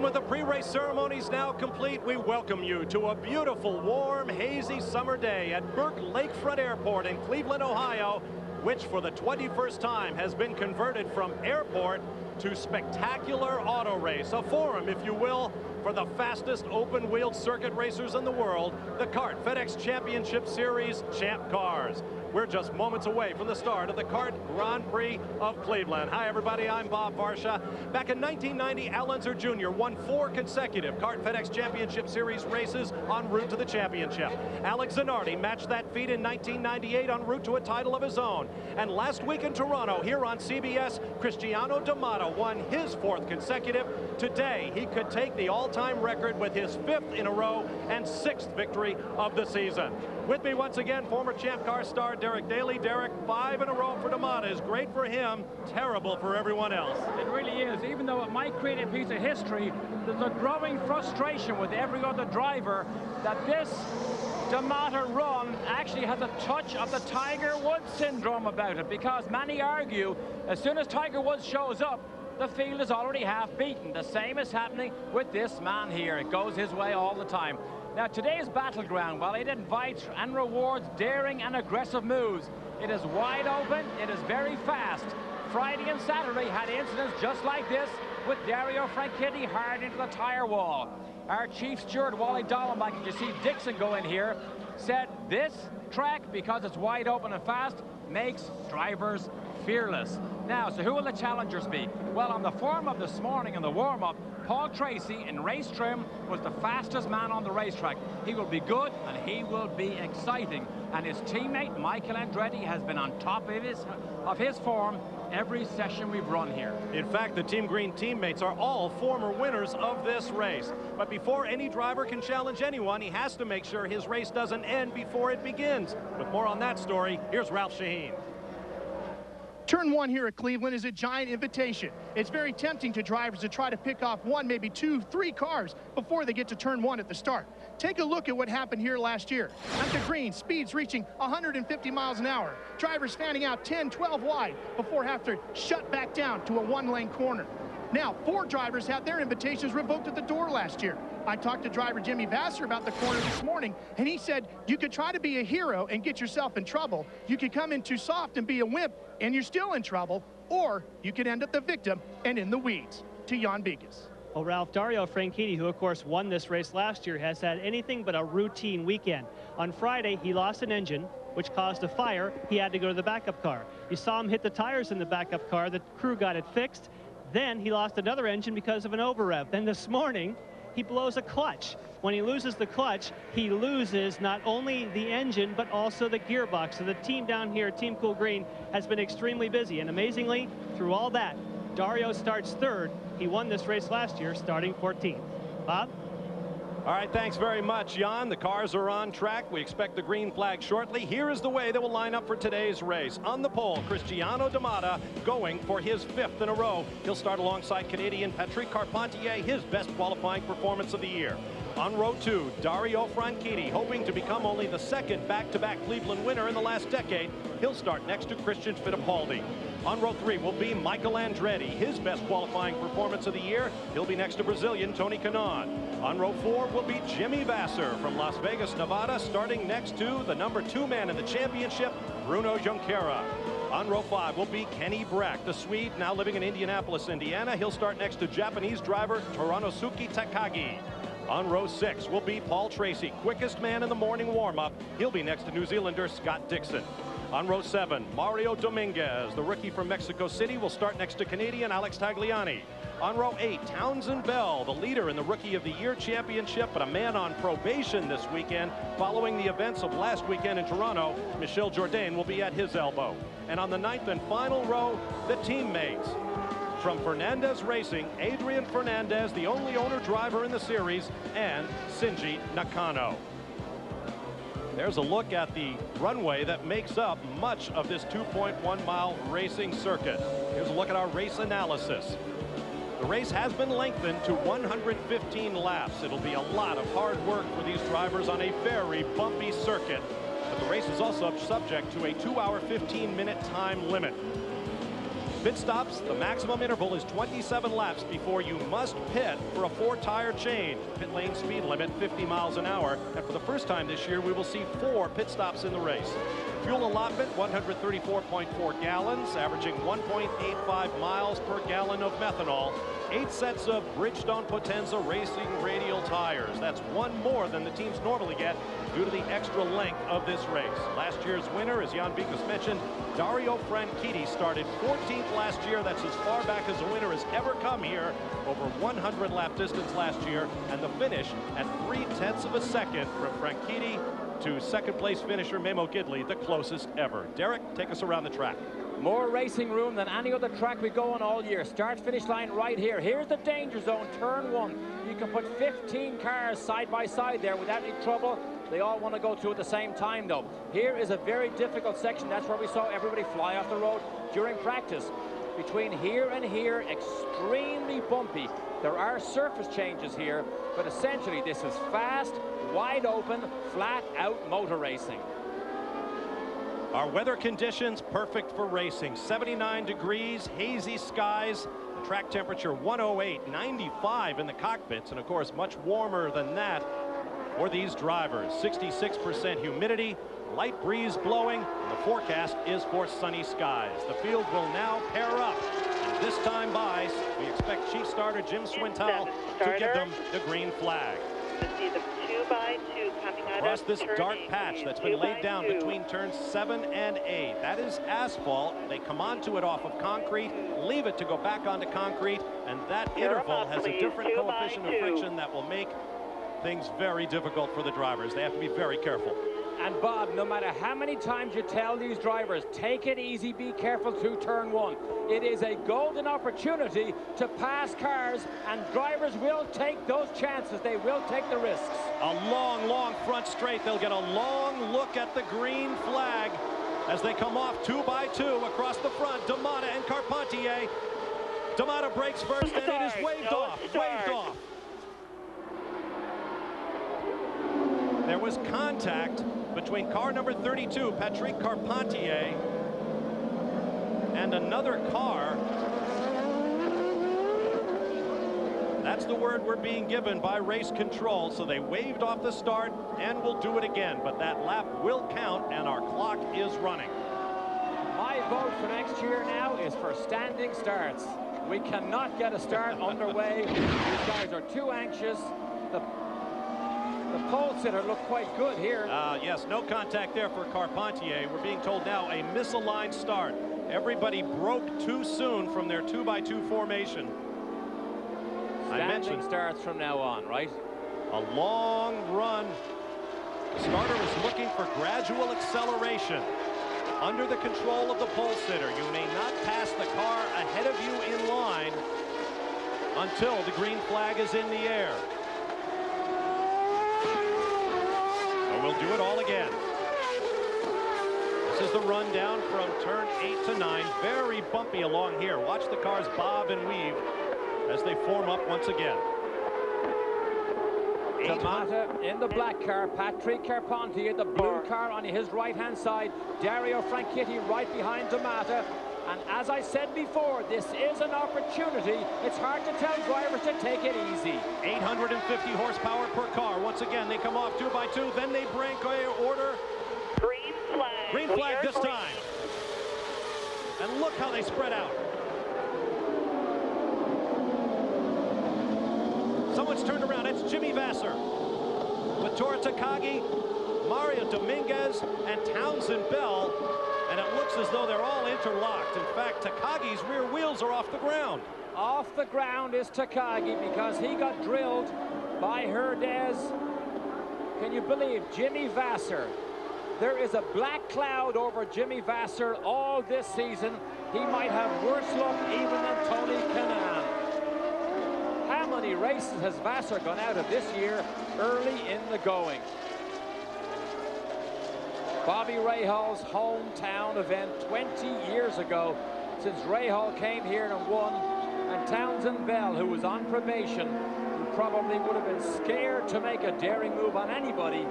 And with the pre-race ceremonies now complete, we welcome you to a beautiful, warm, hazy summer day at Burke Lakefront Airport in Cleveland, Ohio, which for the 21st time has been converted from airport to spectacular auto race, a forum, if you will, for the fastest open-wheeled circuit racers in the world, the CART FedEx Championship Series Champ Cars. We're just moments away from the start of the CART Grand Prix of Cleveland. Hi, everybody. I'm Bob Varsha. Back in 1990, Al Unser Jr. won 4 consecutive CART FedEx Championship Series races en route to the championship. Alex Zanardi matched that feat in 1998 en route to a title of his own. And last week in Toronto, here on CBS, Cristiano D'Amato won his 4th consecutive. Today, he could take the all-time record with his 5th in a row and 6th victory of the season. With me once again, former Champ Car star Derek Daly. Derek, 5 in a row for D'Amato is great for him, terrible for everyone else. It really is. Even though it might create a piece of history, there's a growing frustration with every other driver that this D'Amato run actually has a touch of the Tiger Woods syndrome about it, because many argue as soon as Tiger Woods shows up, the field is already half beaten. The same is happening with this man here. It goes his way all the time. Now, today's battleground, while it invites and rewards daring and aggressive moves, it is wide open, it is very fast. Friday and Saturday had incidents just like this, with Dario Franchitti hard into the tire wall. Our chief steward, Wally Dolomite, and you see Dixon go in here, said this track, because it's wide open and fast, makes drivers fearless. Now, so who will the challengers be? Well, on the form of this morning in the warm-up, Paul Tracy in race trim was the fastest man on the racetrack. He will be good and he will be exciting. And his teammate, Michael Andretti, has been on top of his form every session we've run here. In fact, the Team Green teammates are all former winners of this race. But before any driver can challenge anyone, he has to make sure his race doesn't end before it begins. With more on that story, here's Ralph Sheheen. Turn 1 here at Cleveland is a giant invitation. It's very tempting to drivers to try to pick off 1, maybe 2, 3 cars before they get to turn 1 at the start. Take a look at what happened here last year. At the green, speeds reaching 150 miles an hour. Drivers fanning out 10, 12 wide before having to shut back down to a 1-lane corner. Now, 4 drivers had their invitations revoked at the door last year. I talked to driver Jimmy Vasser about the corner this morning, and he said you could try to be a hero and get yourself in trouble. You could come in too soft and be a wimp, and you're still in trouble, or you could end up the victim and in the weeds. To Jan Bigas. Well, Ralph, Dario Franchitti, who of course won this race last year, has had anything but a routine weekend. On Friday, he lost an engine, which caused a fire. He had to go to the backup car. You saw him hit the tires in the backup car. The crew got it fixed. Then he lost another engine because of an over-rev. Then this morning, he blows a clutch. When he loses the clutch, he loses not only the engine, but also the gearbox. So the team down here, Team Cool Green, has been extremely busy. And amazingly, through all that, Dario starts 3rd. He won this race last year, starting 14th. Bob? All right, thanks very much, Jan. The cars are on track. We expect the green flag shortly. Here is the way they will line up for today's race. On the pole, Cristiano D'Amato going for his 5th in a row. He'll start alongside Canadian Patrick Carpentier, his best qualifying performance of the year. On row 2, Dario Franchitti, hoping to become only the 2nd back-to-back Cleveland winner in the last decade. He'll start next to Christian Fittipaldi. On row 3 will be Michael Andretti, his best qualifying performance of the year. He'll be next to Brazilian Tony Kanaan. On row 4 will be Jimmy Vasser from Las Vegas, Nevada, starting next to the number 2 man in the championship, Bruno Junqueira. On row 5 will be Kenny Brack, the Swede now living in Indianapolis, Indiana. He'll start next to Japanese driver Toranosuke Takagi. On row 6 will be Paul Tracy, quickest man in the morning warm-up. He'll be next to New Zealander Scott Dixon. On row 7, Mario Dominguez, the rookie from Mexico City, will start next to Canadian Alex Tagliani. On row 8, Townsend Bell, the leader in the Rookie of the Year championship, but a man on probation this weekend. Following the events of last weekend in Toronto, Michel Jourdain will be at his elbow. And on the 9th and final row, the teammates. From Fernandez Racing, Adrian Fernandez, the only owner-driver in the series, and Shinji Nakano. There's a look at the runway that makes up much of this 2.1-mile racing circuit. Here's a look at our race analysis. The race has been lengthened to 115 laps. It'll be a lot of hard work for these drivers on a very bumpy circuit. But the race is also subject to a 2-hour, 15-minute time limit. Pit stops, the maximum interval is 27 laps before you must pit for a 4-tire change. Pit lane speed limit 50 miles an hour. And for the first time this year, we will see 4 pit stops in the race. Fuel allotment, 134.4 gallons, averaging 1.85 miles per gallon of methanol. 8 sets of Bridgestone Potenza Racing radial tires. That's 1 more than the teams normally get due to the extra length of this race. Last year's winner, as Jan Bikus mentioned, Dario Franchitti, started 14th last year. That's as far back as a winner has ever come here, over 100 lap distance last year, and the finish at 0.3 of a second from Franchitti to second place finisher Memo Gidley, the closest ever. Derek, take us around the track. More racing room than any other track we go on all year. Start finish line right here. Here's the danger zone, turn 1. You can put 15 cars side by side there without any trouble. They all want to go through at the same time though. Here is a very difficult section. That's where we saw everybody fly off the road during practice. Between here and here, extremely bumpy. There are surface changes here, but essentially this is fast, wide open, flat out motor racing. Our weather conditions perfect for racing. 79 degrees, hazy skies, the track temperature 108, 95 in the cockpits, and of course much warmer than that for these drivers. 66% humidity, light breeze blowing, and the forecast is for sunny skies. The field will now pair up, and this time by, we expect Chief Starter Jim Swintel to give them the green flag. See the 2x2 coming out across of this dark turning patch that's been laid down 2x2. between turns 7 and 8. That is asphalt. They come onto it off of concrete, leave it to go back onto concrete, and that interval has a different coefficient of friction that will make things very difficult for the drivers. They have to be very careful. And Bob, no matter how many times you tell these drivers, take it easy, be careful through turn 1, it is a golden opportunity to pass cars, and drivers will take those chances. They will take the risks. A long front straight. They'll get a long look at the green flag as they come off 2x2 across the front. D'Amata and Carpentier. D'Amata breaks first, and it is waved off. Waved off. There was contact between car number 32, Patrick Carpentier, and another car. That's the word we're being given by race control. So they waved off the start and will do it again. But that lap will count, and our clock is running. My vote for next year now is for standing starts. We cannot get a start underway. These guys are too anxious. The pole sitter looked quite good here. Yes, no contact there for Carpentier. We're being told now a misaligned start. Everybody broke too soon from their 2x2 formation. Standing starts from now on, right? A long run. The starter is looking for gradual acceleration. Under the control of the pole sitter, you may not pass the car ahead of you in line until the green flag is in the air. So we'll do it all again. This is the run down from turn 8 to 9. Very bumpy along here. Watch the cars bob and weave as they form up once again. D'Amata in the black car, Patrick Carpentier, the blue car on his right-hand side, Dario Franchitti right behind D'Amata. And as I said before, this is an opportunity. It's hard to tell drivers to take it easy. 850 horsepower per car. Once again, they come off 2x2, then they break order. Green flag. Green flag this time. And look how they spread out. Someone's turned around. It's Jimmy Vasser with Tora Takagi, Mario Dominguez, and Townsend Bell. And it looks as though they're all interlocked. In fact, Takagi's rear wheels are off the ground. Off the ground is Takagi because he got drilled by Herdez. Can you believe Jimmy Vasser? There is a black cloud over Jimmy Vasser all this season. He might have worse luck even than Tony Kanaan. How many races has Vasser gone out of this year early in the going? Bobby Rahal's hometown event 20 years ago, since Rahal came here and won, and Townsend Bell, who was on probation, who probably would have been scared to make a daring move on anybody,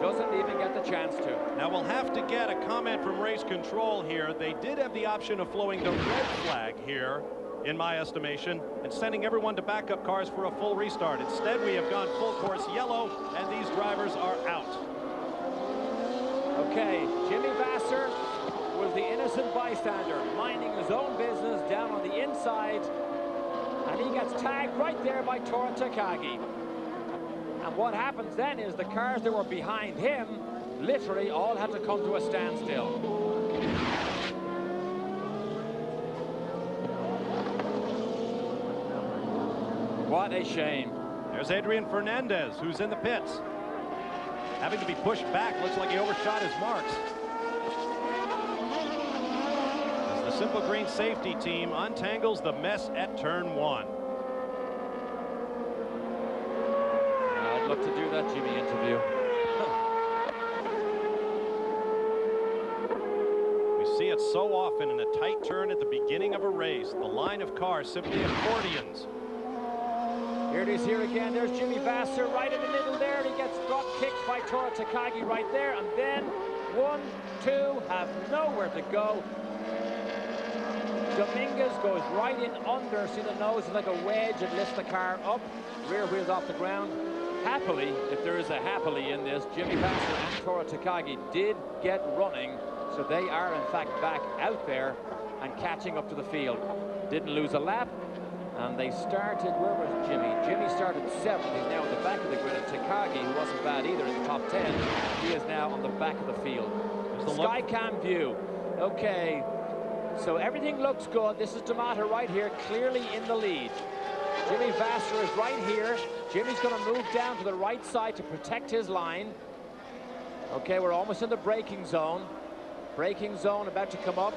Doesn't even get the chance to. Now we'll have to get a comment from race control here. They did have the option of flowing the red flag here, in my estimation, and sending everyone to backup cars for a full restart. Instead, we have gone full course yellow, and these drivers are out. Okay, Jimmy Vasser was the innocent bystander, minding his own business down on the inside, and he gets tagged right there by Tora Takagi. And what happens then is the cars that were behind him literally all had to come to a standstill. What a shame. There's Adrian Fernandez, who's in the pits. Having to be pushed back, looks like he overshot his marks. As the Simple Green safety team untangles the mess at turn 1. I'd love to do that Jimmy interview. We see it so often in a tight turn at the beginning of a race. The line of cars simply accordions. Here it is here again. There's Jimmy Vasser right in the middle there. He gets drop kicked by Tora Takagi right there. And then 1, 2 have nowhere to go. Dominguez goes right in under. See the nose is like a wedge. It lifts the car up. Rear wheels off the ground. Happily, if there is a happily in this, Jimmy Vasser and Tora Takagi did get running. So they are in fact back out there and catching up to the field. Didn't lose a lap. And they started, where was Jimmy? Jimmy started 7th. He's now at the back of the grid. And Takagi, who wasn't bad either in the top 10, he is now on the back of the field. Skycam view. Okay, so everything looks good. This is D'Amata right here, clearly in the lead. Jimmy Vasser is right here. Jimmy's going to move down to the right side to protect his line. Okay, we're almost in the braking zone. Braking zone about to come up.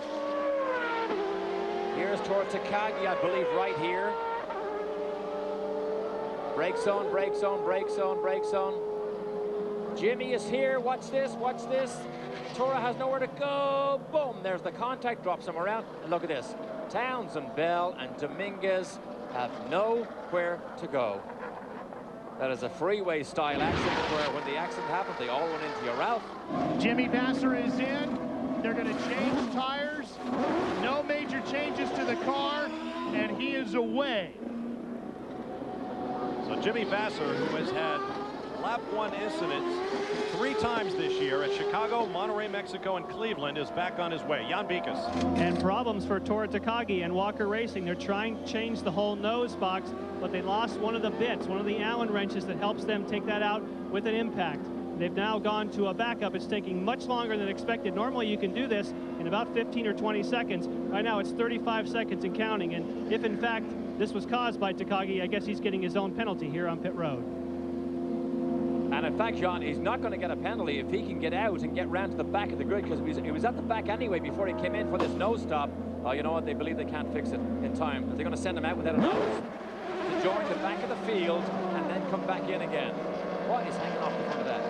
Here's Tora Takagi, I believe, right here. Brake zone, brake zone, brake zone, brake zone. Jimmy is here. Watch this, watch this. Tora has nowhere to go. Boom, there's the contact, drops him around. And look at this. Townsend, Bell, and Dominguez have nowhere to go. That is a freeway-style accident where when the accident happened, they all went into your Ralph. Jimmy Vasser is in. They're going to change tires. No major changes to the car, and he is away. So Jimmy Vasser, who has had lap 1 incidents 3 times this year at Chicago, Monterey, Mexico, and Cleveland, is back on his way. Jan Beekes. And problems for Tora Takagi and Walker Racing. They're trying to change the whole nose box, but they lost one of the bits, one of the Allen wrenches that helps them take that out with an impact. They've now gone to a backup. It's taking much longer than expected. Normally you can do this in about 15 or 20 seconds. Right now it's 35 seconds and counting. And if in fact this was caused by Takagi, I guess he's getting his own penalty here on pit road. And in fact, John, he's not going to get a penalty if he can get out and get round to the back of the grid, because he was at the back anyway before he came in for this nose stop. Oh, you know what? They believe they can't fix it in time. They're going to send him out without a nose to join the back of the field and then come back in again. What is hanging off the front of that?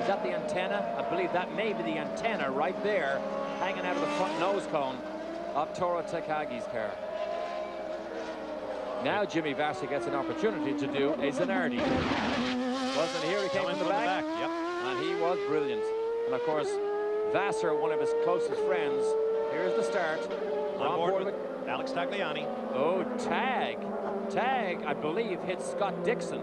Is that the antenna? I believe that may be the antenna right there, hanging out of the front nose cone of Tora Takagi's car. Now Jimmy Vasser gets an opportunity to do a Zanardi. Wasn't here, he came from the back. Yep. And he was brilliant. And of course, Vasser, one of his closest friends. Here's the start. On board with Alex Tagliani. Oh, Tag, I believe, hit Scott Dixon.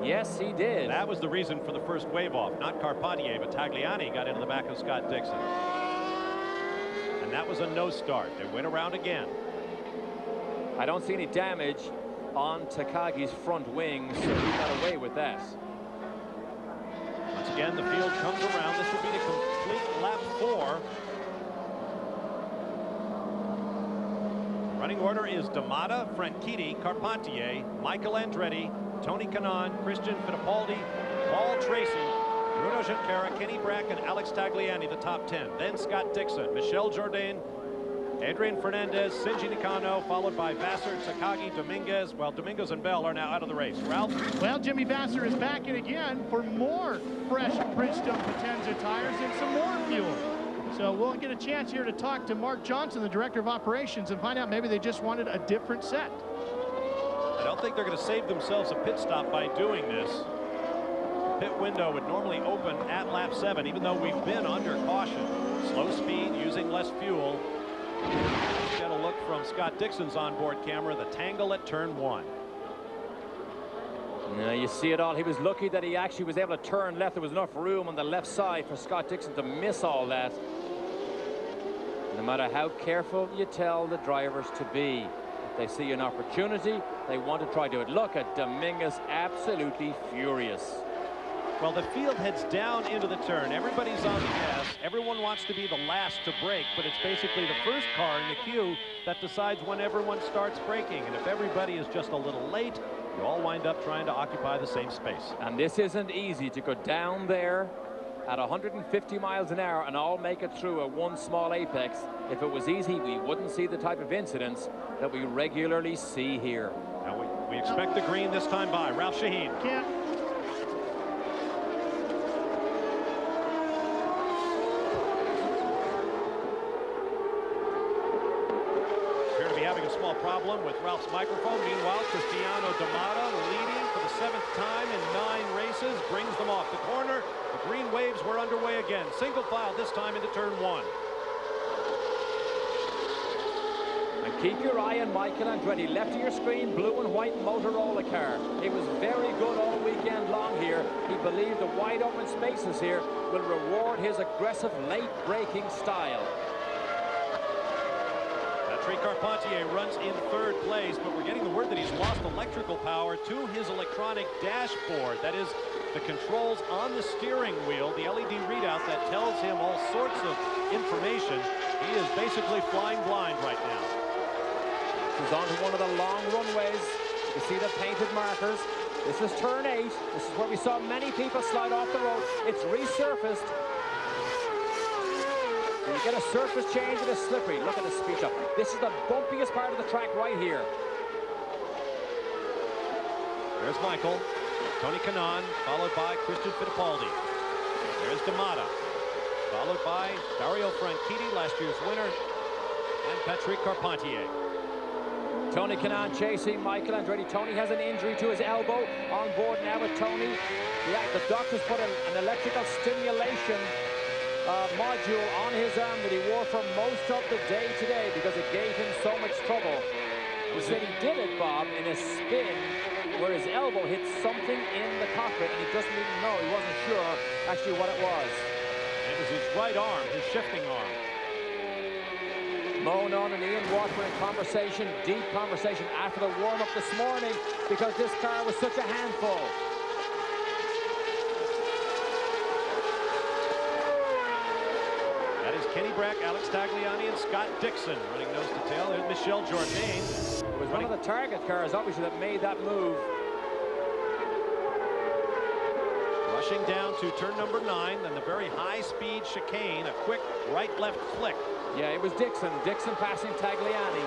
Yes, he did. That was the reason for the first wave off. Not Carpentier, but Tagliani got into the back of Scott Dixon. And that was a no start. They went around again. I don't see any damage on Takagi's front wing, so he got away with that. Once again, the field comes around. This will be the complete lap 4. Running order is D'Amata, Franchitti, Carpentier, Michael Andretti, Tony Kanaan, Christian Fittipaldi, Paul Tracy, Bruno Junqueira, Kenny Brack, and Alex Tagliani, the top 10. Then Scott Dixon, Michel Jourdain, Adrian Fernandez, Shinji Nakano, followed by Vasser, Takagi, Dominguez. Well, Dominguez and Bell are now out of the race. Ralph? Well, Jimmy Vasser is back in again for more fresh Bridgestone Potenza tires and some more fuel. So we'll get a chance here to talk to Mark Johnson, the Director of Operations, and find out maybe they just wanted a different set. I don't think they're going to save themselves a pit stop by doing this. pit window would normally open at lap 7, even though we've been under caution. Slow speed, using less fuel. Let's get a look from Scott Dixon's onboard camera, the tangle at turn 1. Now you see it all. He was lucky that he actually was able to turn left. There was enough room on the left side for Scott Dixon to miss all that. No matter how careful you tell the drivers to be, if they see an opportunity, they want to try to do it. Look at Dominguez, absolutely furious. Well, the field heads down into the turn. Everybody's on the gas. Everyone wants to be the last to brake, but it's basically the first car in the queue that decides when everyone starts braking. And if everybody is just a little late, you all wind up trying to occupy the same space. And this isn't easy to go down there at 150 miles an hour and all make it through a one small apex. If it was easy, we wouldn't see the type of incidents that we regularly see here. Now we expect the green this time by Ralph Sheheen. Can't. Appear to be having a small problem with Ralph's microphone. Meanwhile, Cristiano D'Amata, leading for the 7th time in 9 races, brings them off the corner. The green waves were underway again. Single file this time into turn 1. And keep your eye on Michael Andretti. Left of your screen, blue and white Motorola car. He was very good all weekend long here. He believed the wide open spaces here will reward his aggressive late braking style. Patrick Carpentier runs in 3rd place, but we're getting the word that he's lost electrical power to his electronic dashboard. That is the controls on the steering wheel, the LED readout that tells him all sorts of information. He is basically flying blind right now. He's onto one of the long runways. You see the painted markers. This is turn 8. This is where we saw many people slide off the road. It's resurfaced. You get a surface change and it's slippery. Look at the speed up. This is the bumpiest part of the track right here. There's Michael. Tony Kanaan, followed by Christian Fittipaldi. There's D'Amata, followed by Dario Franchitti, last year's winner, and Patrick Carpentier. Tony Kanaan chasing Michael Andretti. Tony has an injury to his elbow. On board now with Tony. Yeah, the doctors put an electrical stimulation module on his arm that he wore for most of the day today because it gave him so much trouble. He said he did it, Bob, in a spin where his elbow hit something in the cockpit and he doesn't even know. He wasn't sure actually what it was. It was his right arm, his shifting arm. Mo Nunn and Ian Watt were in conversation, deep conversation after the warm-up this morning because this car was such a handful. That is Kenny Brack, Alex Tagliani, and Scott Dixon running nose to tail. There's Michel Jourdain. It was one of the target cars, obviously, that made that move. Rushing down to turn number 9, then the very high-speed chicane, a quick right-left flick. Yeah, it was Dixon. Dixon passing Tagliani.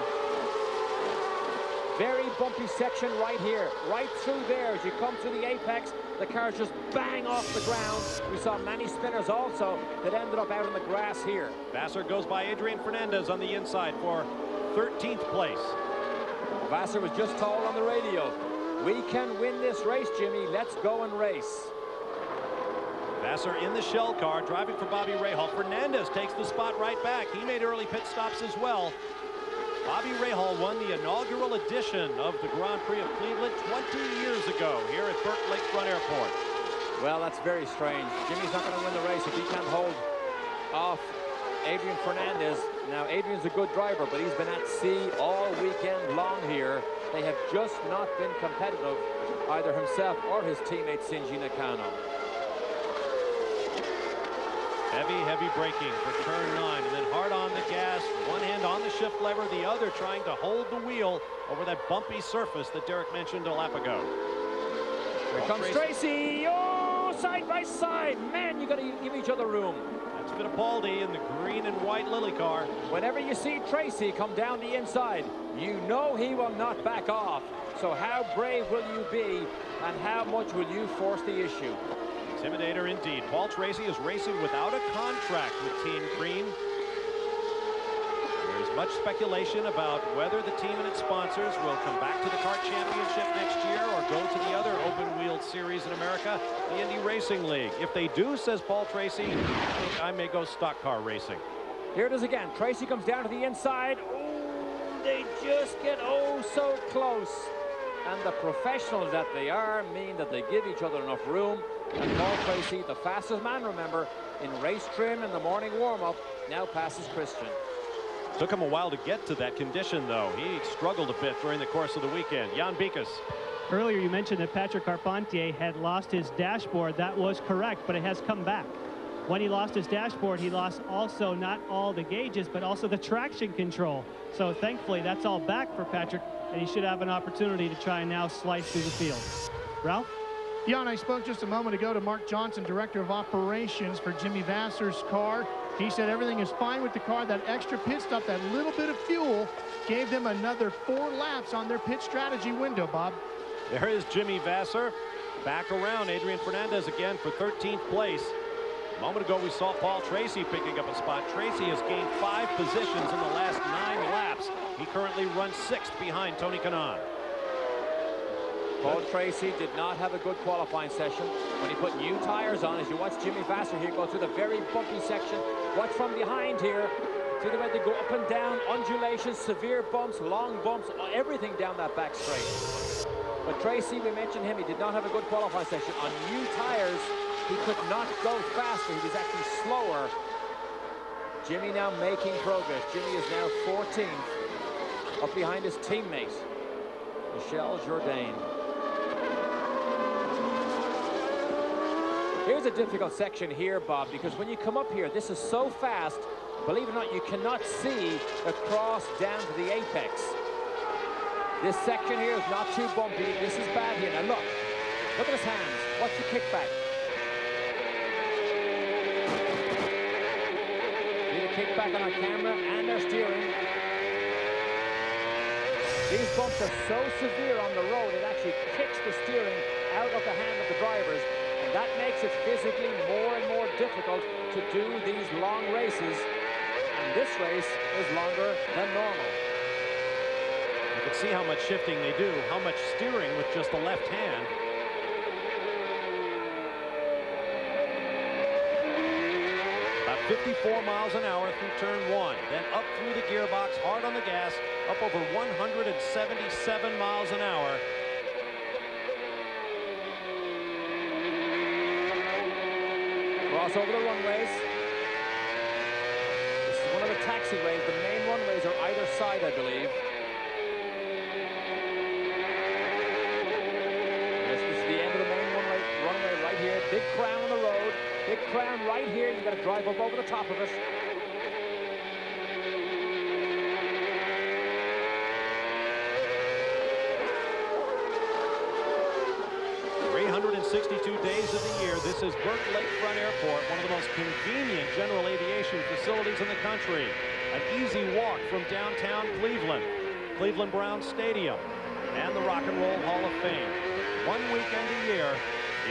Very bumpy section right here. Right through there, as you come through the apex, the cars just bang off the ground. We saw many spinners also that ended up out in the grass here. Vassar goes by Adrian Fernandez on the inside for 13th place. Vassar was just told on the radio, we can win this race, Jimmy. Let's go and race. Vassar in the shell car, driving for Bobby Rahal. Fernandez takes the spot right back. He made early pit stops as well. Bobby Rahal won the inaugural edition of the Grand Prix of Cleveland 20 years ago here at Burke Lakefront Airport. Well, that's very strange. Jimmy's not going to win the race if he can't hold off Adrian Fernandez. Now, Adrian's a good driver, but he's been at sea all weekend long here. They have just not been competitive, either himself or his teammate Shinji Nakano. Heavy braking for turn 9, and then hard on the gas, one hand on the shift lever, the other trying to hold the wheel over that bumpy surface that Derek mentioned a lap ago. Here comes Tracy. Oh, side by side. Man, you got to give each other room. That's Fittipaldi in the green and white Lily car. Whenever you see Tracy come down the inside, you know he will not back off. So how brave will you be, and how much will you force the issue? Intimidator indeed. Paul Tracy is racing without a contract with Team Green. There's Much speculation about whether the team and its sponsors will come back to the kart championship next year or go to the other open-wheeled series in America, the Indy Racing League. If they do, says Paul Tracy, I think I may go stock car racing. Here it is again. Tracy comes down to the inside. Oh, they just get so close. And the professionals that they are mean that they give each other enough room. And Paul Tracy, the fastest man, remember, in race trim in the morning warm-up, now passes Christian. Took him a while to get to that condition, though. He struggled a bit during the course of the weekend. Jan Beekes. Earlier you mentioned that Patrick Carpentier had lost his dashboard. That was correct, but it has come back. When he lost his dashboard, he lost also not all the gauges, but also the traction control. So thankfully, that's all back for Patrick, and he should have an opportunity to try and now slice through the field. Ralph? Jan, I spoke just a moment ago to Mark Johnson, Director of Operations for Jimmy Vasser's car. He said everything is fine with the car. That extra pit stop, that little bit of fuel, gave them another 4 laps on their pit strategy window, Bob. There is Jimmy Vasser. Back around Adrian Fernandez again for 13th place. A moment ago, we saw Paul Tracy picking up a spot. Tracy has gained 5 positions in the last 9 laps. He currently runs 6th behind Tony Kanaan. Paul Tracy did not have a good qualifying session. When he put new tires on, as you watch Jimmy Vasser here go through the very bumpy section, watch from behind here. See the way they go up and down, undulations, severe bumps, long bumps, everything down that back straight. But Tracy, we mentioned him, he did not have a good qualifying session. On new tires, he could not go faster. He was actually slower. Jimmy now making progress. Jimmy is now 14th, up behind his teammate, Michel Jourdain. Here's a difficult section here, Bob, because when you come up here, this is so fast, believe it or not, you cannot see across down to the apex. This section here is not too bumpy. This is bad here. Now look at his hands. Watch the kickback. See the kickback on our camera and our steering. These bumps are so severe on the road, it actually kicks the steering out of the hand of the drivers. And that makes it physically more and more difficult to do these long races. And this race is longer than normal. You can see how much shifting they do, how much steering with just the left hand. About 54 miles an hour through turn 1, then up through the gearbox, hard on the gas, up over 177 miles an hour. Cross over the runways. This is one of the taxiways. The main runways are either side, I believe. This is the end of the main runway right here. Big crown on the road. Big crown right here. You've got to drive up over the top of it. 362 days of the year, this is Burke Lakefront Airport, one of the most convenient general aviation facilities in the country. An easy walk from downtown Cleveland, Cleveland Browns Stadium, and the Rock and Roll Hall of Fame. One weekend a year,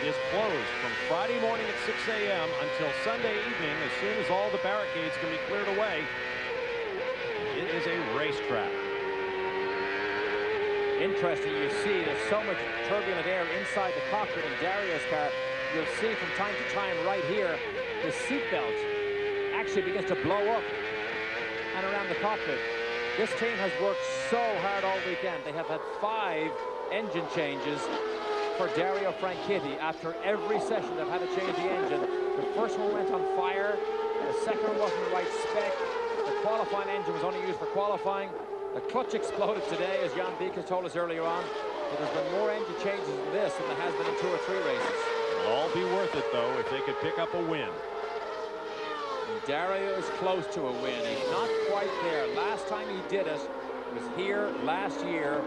it is closed from Friday morning at 6 a.m. until Sunday evening, as soon as all the barricades can be cleared away. It is a racetrack. Interesting, you see there's so much turbulent air inside the cockpit in Dario's car. You'll see from time to time right here, the seatbelt actually begins to blow up and around the cockpit. This team has worked so hard all weekend. They have had 5 engine changes for Dario Franchitti. After every session, they've had to change the engine. The first one went on fire. The second one wasn't the right spec. The qualifying engine was only used for qualifying. The clutch exploded today, as Jan Beekes told us earlier on. But there's been more engine changes than this than there has been in 2 or 3 races. It'll all be worth it, though, if they could pick up a win. And Dario is close to a win. He's not quite there. Last time he did it was here last year.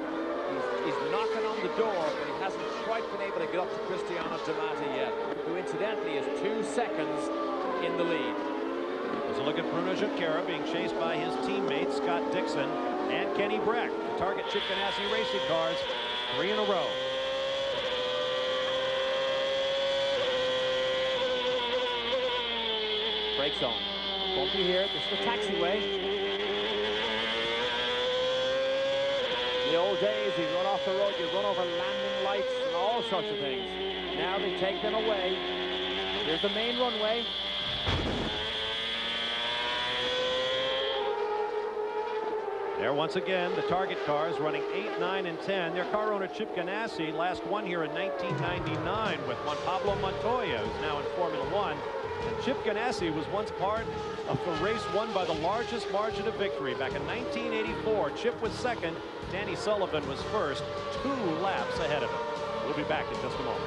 He's knocking on the door, but he hasn't quite been able to get up to Cristiano Damata yet, who incidentally is 2 seconds in the lead. There's a look at Bruno Junqueira being chased by his teammate Scott Dixon and Kenny Brack, the Target Chip Ganassi racing cars, 3 in a row. Brake zone. Bumpy here. This is the taxiway. In the old days, you'd run off the road, you'd run over landing lights and all sorts of things. Now they take them away. Here's the main runway. There once again, the target cars running 8, 9, and 10. Their car owner, Chip Ganassi, last won here in 1999 with Juan Pablo Montoya, who's now in Formula One. And Chip Ganassi was once part of the race won by the largest margin of victory. Back in 1984, Chip was second, Danny Sullivan was first, 2 laps ahead of him. We'll be back in just a moment.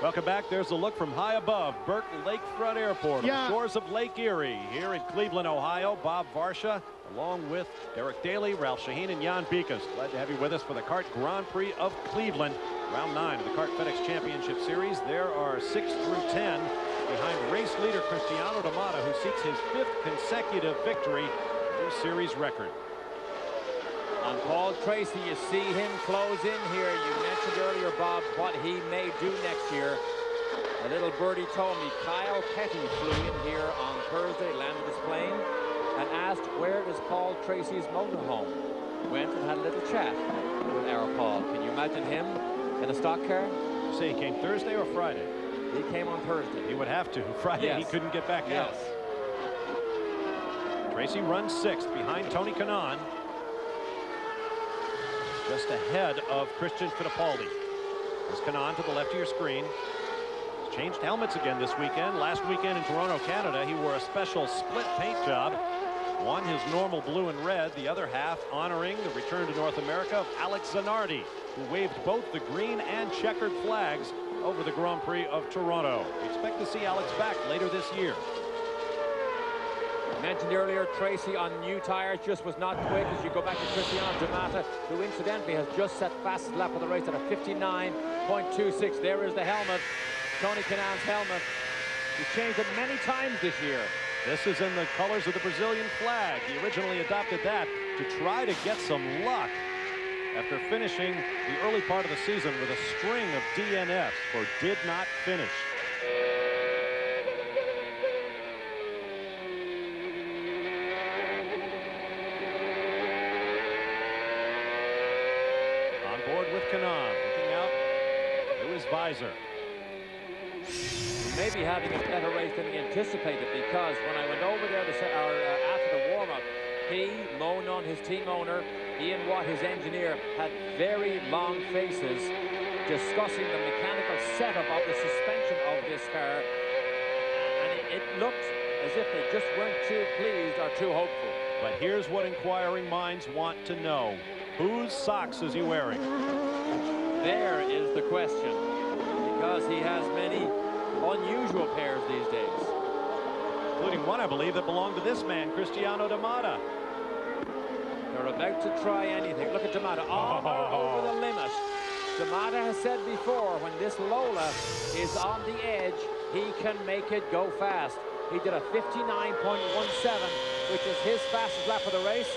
Welcome back. There's a look from high above Burke Lakefront Airport on the shores of Lake Erie here in Cleveland, Ohio. Bob Varsha, along with Derek Daly, Ralph Shaheen, and Jan Beekes. Glad to have you with us for the Kart Grand Prix of Cleveland. Round 9 of the Kart FedEx Championship Series. There are 6 through 10 behind race leader Cristiano Damata, who seeks his 5th consecutive victory, new series record. On Paul Tracy, you see him close in here. You mentioned earlier, Bob, what he may do next year. A little birdie told me Kyle Petty flew in here on Thursday, landed his plane, and asked, where is Paul Tracy's motorhome? Went and had a little chat with our Paul. Can you imagine him in a stock car? You say he came Thursday or Friday? He came on Thursday. He would have to. Friday, yes. He couldn't get back out. Tracy runs 6th behind Tony Kanaan, just ahead of Christian Fittipaldi. There's Kanaan to the left of your screen. He's changed helmets again this weekend. Last weekend in Toronto, Canada, he wore a special split paint job. One his normal blue and red, the other half honoring the return to North America of Alex Zanardi, who waved both the green and checkered flags over the Grand Prix of Toronto. We expect to see Alex back later this year. Mentioned earlier, Tracy on new tires just was not quick as you go back to Cristiano Damata, who incidentally has just set fastest lap of the race at a 59.26. There is the helmet, Tony Kanaan's helmet. He's changed it many times this year. This is in the colors of the Brazilian flag. He originally adopted that to try to get some luck after finishing the early part of the season with a string of DNFs for did not finish. Kanaan looking out through his visor. He may be having a better race than he anticipated, because when I went over there after the warm-up, he, Monon, his team owner, Ian Watt, his engineer, had very long faces discussing the mechanical setup of the suspension of this car, and it looked as if they just weren't too pleased or too hopeful. But here's what inquiring minds want to know. Whose socks is he wearing? There is the question, because he has many unusual pairs these days. Including one, I believe, that belonged to this man, Cristiano Damata. They're about to try anything. Look at Damata, over the limit. Damata has said before, when this Lola is on the edge, he can make it go fast. He did a 59.17, which is his fastest lap of the race.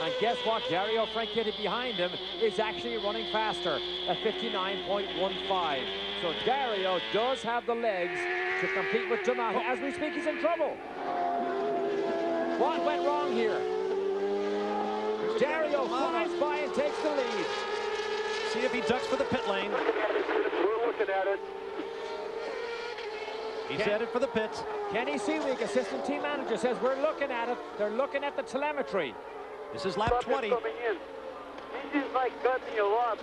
And guess what? Dario Franchitti behind him is actually running faster at 59.15. So Dario does have the legs to compete with Damata. As we speak, he's in trouble. What went wrong here? Dario flies by and takes the lead. See if he ducks for the pit lane. We're looking at it. He's headed for the pits. Kenny Seaweek, assistant team manager, says we're looking at it. They're looking at the telemetry. This is lap 20. Coming in. He's just like cutting you up.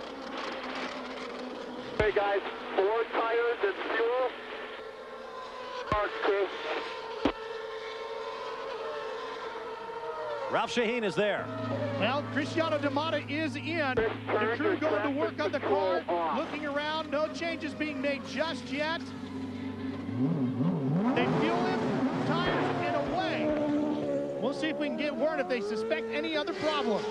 Hey guys, 4 tires and fuel. Ralph Shaheen is there. Well, Cristiano Damata is in. The crew going to work on the car, looking around. No changes being made just yet. They fuel him, tires, and away. We'll see if we can get word if they suspect any other problems.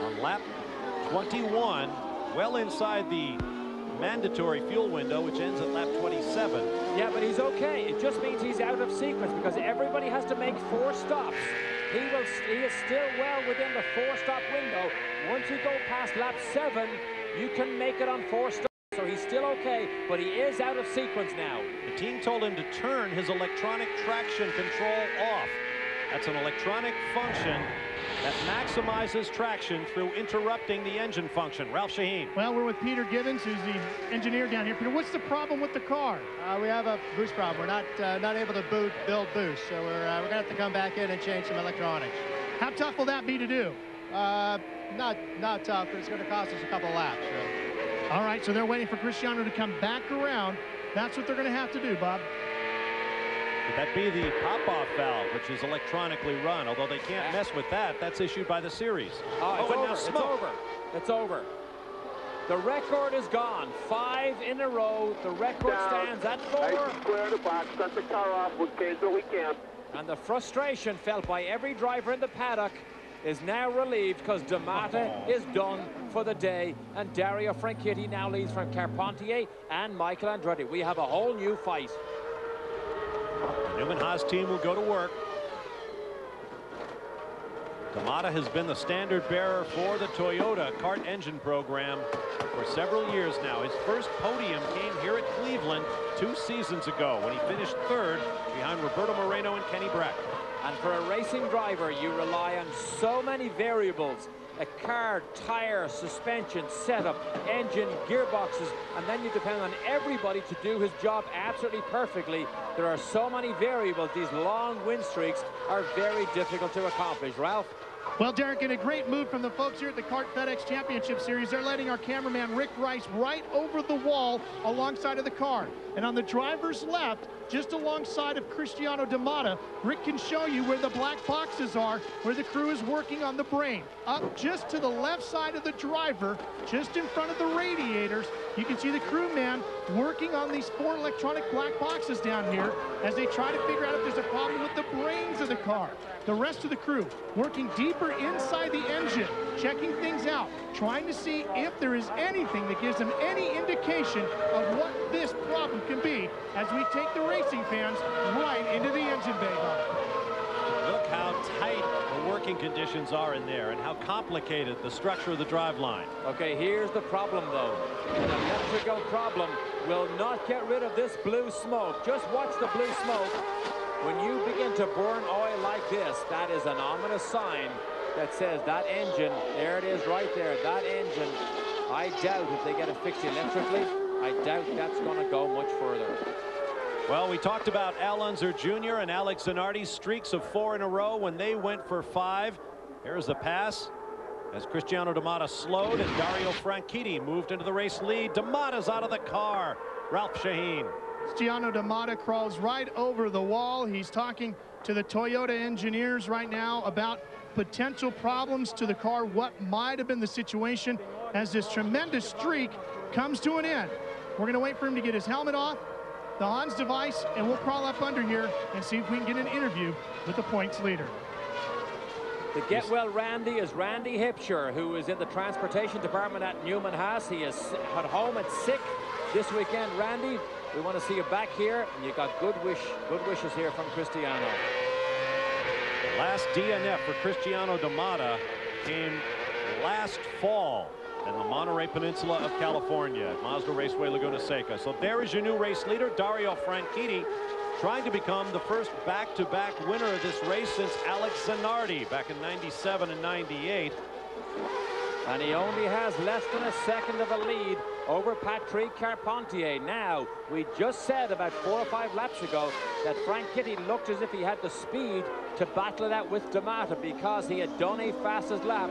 On lap 21, well inside the mandatory fuel window, which ends at lap 27. Yeah, but he's okay. It just means he's out of sequence because everybody has to make 4 stops. He is still well within the 4-stop window. Once you go past lap 7, you can make it on 4 stops. So he's still okay, but he is out of sequence now. The team told him to turn his electronic traction control off. That's an electronic function that maximizes traction through interrupting the engine function. Ralph Shaheen. Well, we're with Peter Gibbons, who's the engineer down here. Peter, what's the problem with the car? We have a boost problem. We're not able to build boost, so we're going to have to come back in and change some electronics. How tough will that be to do? Not tough, but it's going to cost us a couple laps. So. All right, so they're waiting for Cristiano to come back around. That's what they're going to have to do, Bob. Would that be the pop-off valve, which is electronically run? Although they can't mess with that. That's issued by the series. Oh, and now it's smoke. over. It's over. The record is gone. 5 in a row. The record stands at 4. Nice and clear the box. Cut the car off. We'll change what we can. And the frustration felt by every driver in the paddock is now relieved because D'Amata is done for the day, and Dario Franchitti now leads from Carpentier and Michael Andretti. We have a whole new fight. The Newman Haas team will go to work. D'Amata has been the standard bearer for the Toyota kart engine program for several years now. His first podium came here at Cleveland 2 seasons ago when he finished 3rd behind Roberto Moreno and Kenny Brack. And for a racing driver, you rely on so many variables: a car, tire, suspension, setup, engine, gearboxes, and then you depend on everybody to do his job absolutely perfectly. There are so many variables. These long win streaks are very difficult to accomplish. Ralph? Well, Derek, in a great move from the folks here at the Kart FedEx Championship Series, they're letting our cameraman Rick Rice right over the wall alongside of the car. And on the driver's left, just alongside of Cristiano D'Amata, Rick can show you where the black boxes are, where the crew is working on the brain. Up just to the left side of the driver, just in front of the radiators, you can see the crewman working on these 4 electronic black boxes down here as they try to figure out if there's a problem with the brains of the car. The rest of the crew working deeper inside the engine, checking things out, trying to see if there is anything that gives them any indication of what this problem can be as we take the racing fans right into the engine bay. Look how tight the working conditions are in there and how complicated the structure of the driveline. Okay, here's the problem, though. An electrical problem will not get rid of this blue smoke. Just watch the blue smoke. When you begin to burn oil like this, that is an ominous sign that says that engine, there it is right there, that engine, I doubt if they get it fixed electrically, I doubt that's going to go much further. Well, we talked about Al Unser Jr. and Alex Zanardi's streaks of 4 in a row when they went for 5. Here's the pass as Cristiano D'Amata slowed and Dario Franchitti moved into the race lead. D'Amata's out of the car. Ralph Shaheen. Cristiano D'Amata crawls right over the wall. He's talking to the Toyota engineers right now about potential problems to the car, what might have been the situation as this tremendous streak comes to an end. We're going to wait for him to get his helmet off, the Hans device, and we'll crawl up under here and see if we can get an interview with the points leader. The Get Well Randy is Randy Hipscher, who is in the transportation department at Newman Haas. He is at home and sick this weekend. Randy, we want to see you back here, and you got good wishes here from Cristiano. Last DNF for Cristiano D'Amata came last fall in the Monterey Peninsula of California at Mazda Raceway Laguna Seca. So there is your new race leader, Dario Franchitti, trying to become the first back-to-back winner of this race since Alex Zanardi back in '97 and '98. And he only has less than a second of a lead over Patrick Carpentier. Now, we just said about 4 or 5 laps ago that Franchitti looked as if he had the speed to battle it out with D'Amata because he had done a faster lap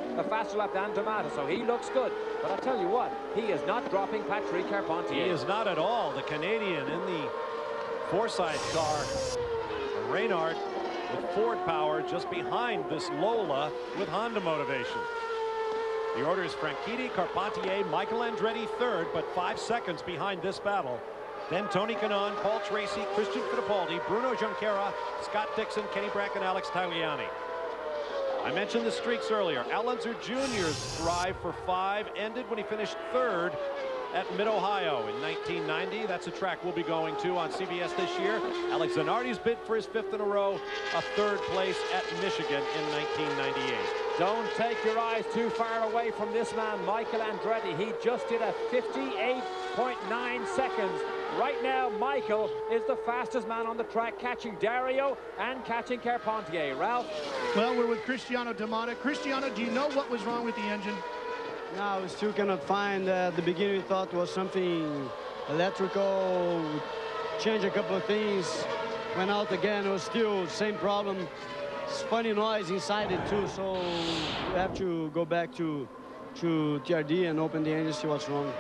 than D'Amata, so he looks good. But I tell you what, he is not dropping Patrick Carpentier. He is not at all. The Canadian in the Forsyth car, Reynard with Ford power just behind this Lola with Honda motivation. The order is Franchitti, Carpentier, Michael Andretti 3rd, but 5 seconds behind this battle. Then Tony Kanaan, Paul Tracy, Christian Fittipaldi, Bruno Junqueira, Scott Dixon, Kenny Brack, and Alex Tagliani. I mentioned the streaks earlier. Al Unser Jr.'s drive for 5 ended when he finished 3rd at Mid-Ohio in 1990. That's a track we'll be going to on CBS this year. Alex Zanardi's bid for his 5th in a row, a 3rd place at Michigan in 1998. Don't take your eyes too far away from this man, Michael Andretti. He just did a 58.9 seconds. Right now, Michael is the fastest man on the track, catching Dario and catching Carpentier. Ralph? Well, we're with Cristiano D'Amata. Cristiano, do you know what was wrong with the engine? No, we still cannot find. At the beginning, we thought it was something electrical. Change a couple of things. Went out again. It was still the same problem. It's funny noise inside it too. So we have to go back to TRD and open the engine, see what's wrong.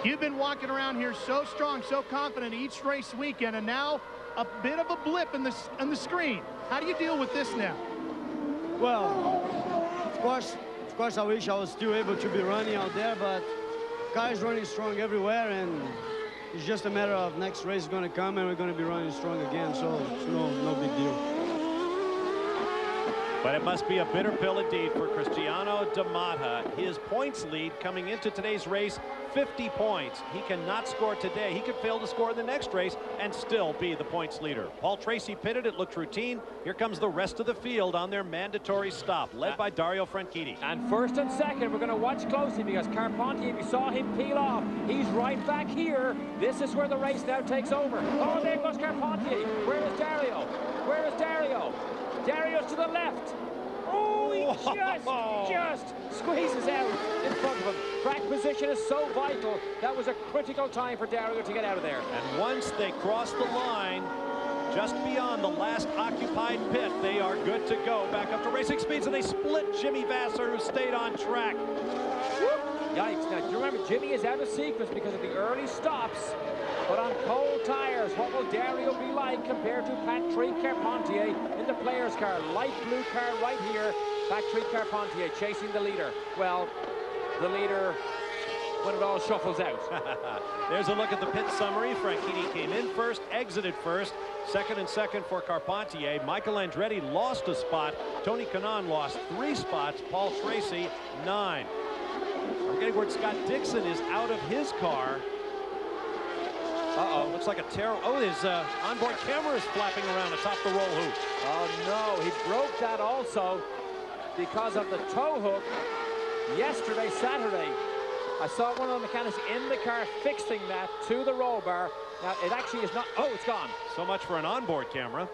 You've been walking around here so strong, so confident each race weekend, and now a bit of a blip in the screen. How do you deal with this now? Well, of course, I wish I was still able to be running out there, but car is running strong everywhere, and it's just a matter of next race is going to come, and we're going to be running strong again, so it's no big deal. But it must be a bitter pill indeed for Cristiano D'Amata. His points lead coming into today's race, 50 points. He cannot score today. He could fail to score in the next race and still be the points leader. Paul Tracy pitted. It looked routine. Here comes the rest of the field on their mandatory stop, led by Dario Franchitti. And first and second, we're going to watch closely because Carpentier, if you saw him peel off, he's right back here. This is where the race now takes over. Oh, there goes Carpentier. Where is Dario? Where is Dario? Dario's to the left. Oh, he just squeezes out in front of him. Track position is so vital. That was a critical time for Dario to get out of there. And once they cross the line, just beyond the last occupied pit, they are good to go. Back up to racing speeds, and they split Jimmy Vasser, who stayed on track. Yikes. Now, do you remember, Jimmy is out of sequence because of the early stops. But on cold tires, what will Dario be like compared to Patrick Carpentier in the player's car? Light blue car right here. Patrick Carpentier chasing the leader. Well, the leader, when it all shuffles out. There's a look at the pit summary. Franchitti came in first, exited first. Second and second for Carpentier. Michael Andretti lost a spot. Tony Kanaan lost 3 spots. Paul Tracy, 9. We're getting word Scott Dixon is out of his car. Uh-oh, looks like a terrible... Oh, his onboard camera is flapping around atop the roll hoop. Oh, no, he broke that also because of the tow hook yesterday, Saturday. I saw one of the mechanics in the car fixing that to the roll bar. Now, it actually is not... Oh, it's gone. So much for an onboard camera.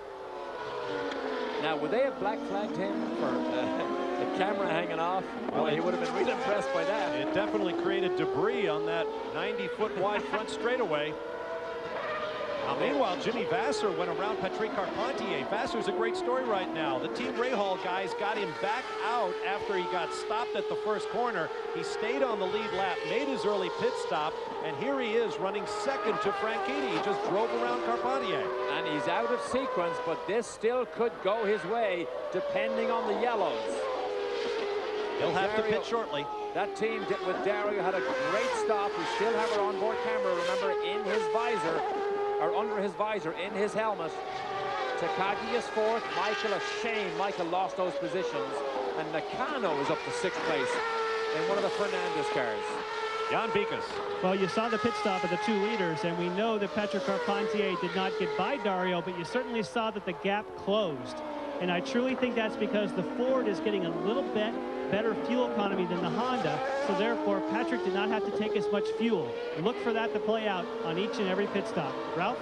Now, would they have black flagged him for the camera hanging off? Well, he would have been really impressed by that. It definitely created debris on that 90-foot wide front straightaway. Now, meanwhile, Jimmy Vasser went around Patrick Carpentier. Vasser's a great story right now. The Team Rahal guys got him back out after he got stopped at the first corner. He stayed on the lead lap, made his early pit stop, and here he is running second to Franchitti. He just drove around Carpentier. And he's out of sequence, but this still could go his way, depending on the yellows. He'll have to pit shortly. That team with Dario had a great stop. We still have our onboard camera, remember, in his visor. Or under his visor, in his helmet. Takagi is fourth. Michael, a shame Michael lost those positions. And Nakano is up to 6th place in one of the Fernandez cars. Jan Bikas. Well, you saw the pit stop of the 2 leaders, and we know that Patrick Carpentier did not get by Dario, but you certainly saw that the gap closed. And I truly think that's because the Ford is getting a little bit better fuel economy than the Honda, so therefore Patrick did not have to take as much fuel. Look for that to play out on each and every pit stop. Ralph?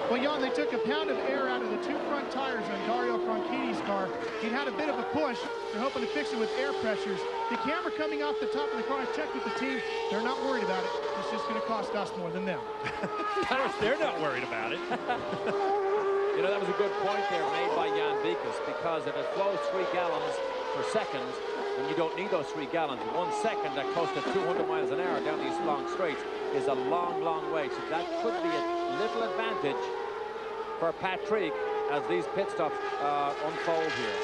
Well, Jan, they took a pound of air out of the 2 front tires on Dario Franchitti's car. He'd had a bit of a push. They're hoping to fix it with air pressures. The camera coming off the top of the car, I checked with the team. They're not worried about it. It's just going to cost us more than them. Of course, they're not worried about it. You know, that was a good point there made by Jan Bikas, because if it flows 3 gallons per second, and you don't need those 3 gallons. 1 second at close to 200 miles an hour down these long straights is a long, long way. So that could be a little advantage for Patrick as these pit stops unfold here.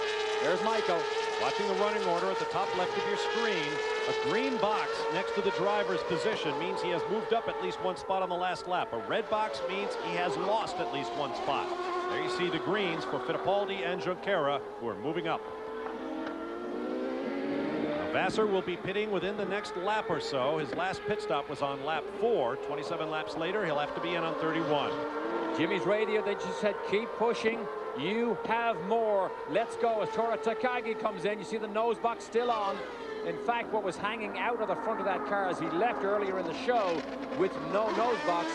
There's Michael. Watching the running order at the top left of your screen, a green box next to the driver's position means he has moved up at least 1 spot on the last lap. A red box means he has lost at least 1 spot. There you see the greens for Fittipaldi and Junqueira, who are moving up. Vasser will be pitting within the next lap or so. His last pit stop was on lap 4. 27 laps later, he'll have to be in on 31. Jimmy's radio, they just said keep pushing. You have more. Let's go as Tora Takagi comes in. You see the nose box still on. In fact, what was hanging out of the front of that car as he left earlier in the show with no nose box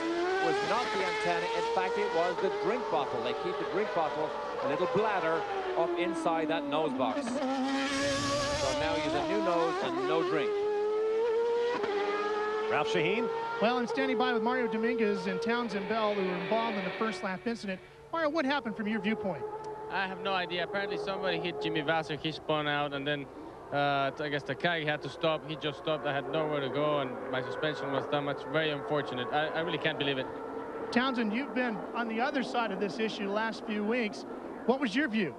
was not the antenna. In fact, it was the drink bottle. They keep the drink bottle, a little bladder, up inside that nose box. So now he's a new nose and no drink. Ralph Sheheen. Well, I'm standing by with Mario Dominguez and Townsend Bell, who were involved in the first lap incident. Mario, what happened from your viewpoint? I have no idea. Apparently somebody hit Jimmy Vasser. He spun out, and then I guess Takagi had to stop. He just stopped. I had nowhere to go, and my suspension was damaged. Very unfortunate. I really can't believe it. Townsend, you've been on the other side of this issue the last few weeks. What was your view?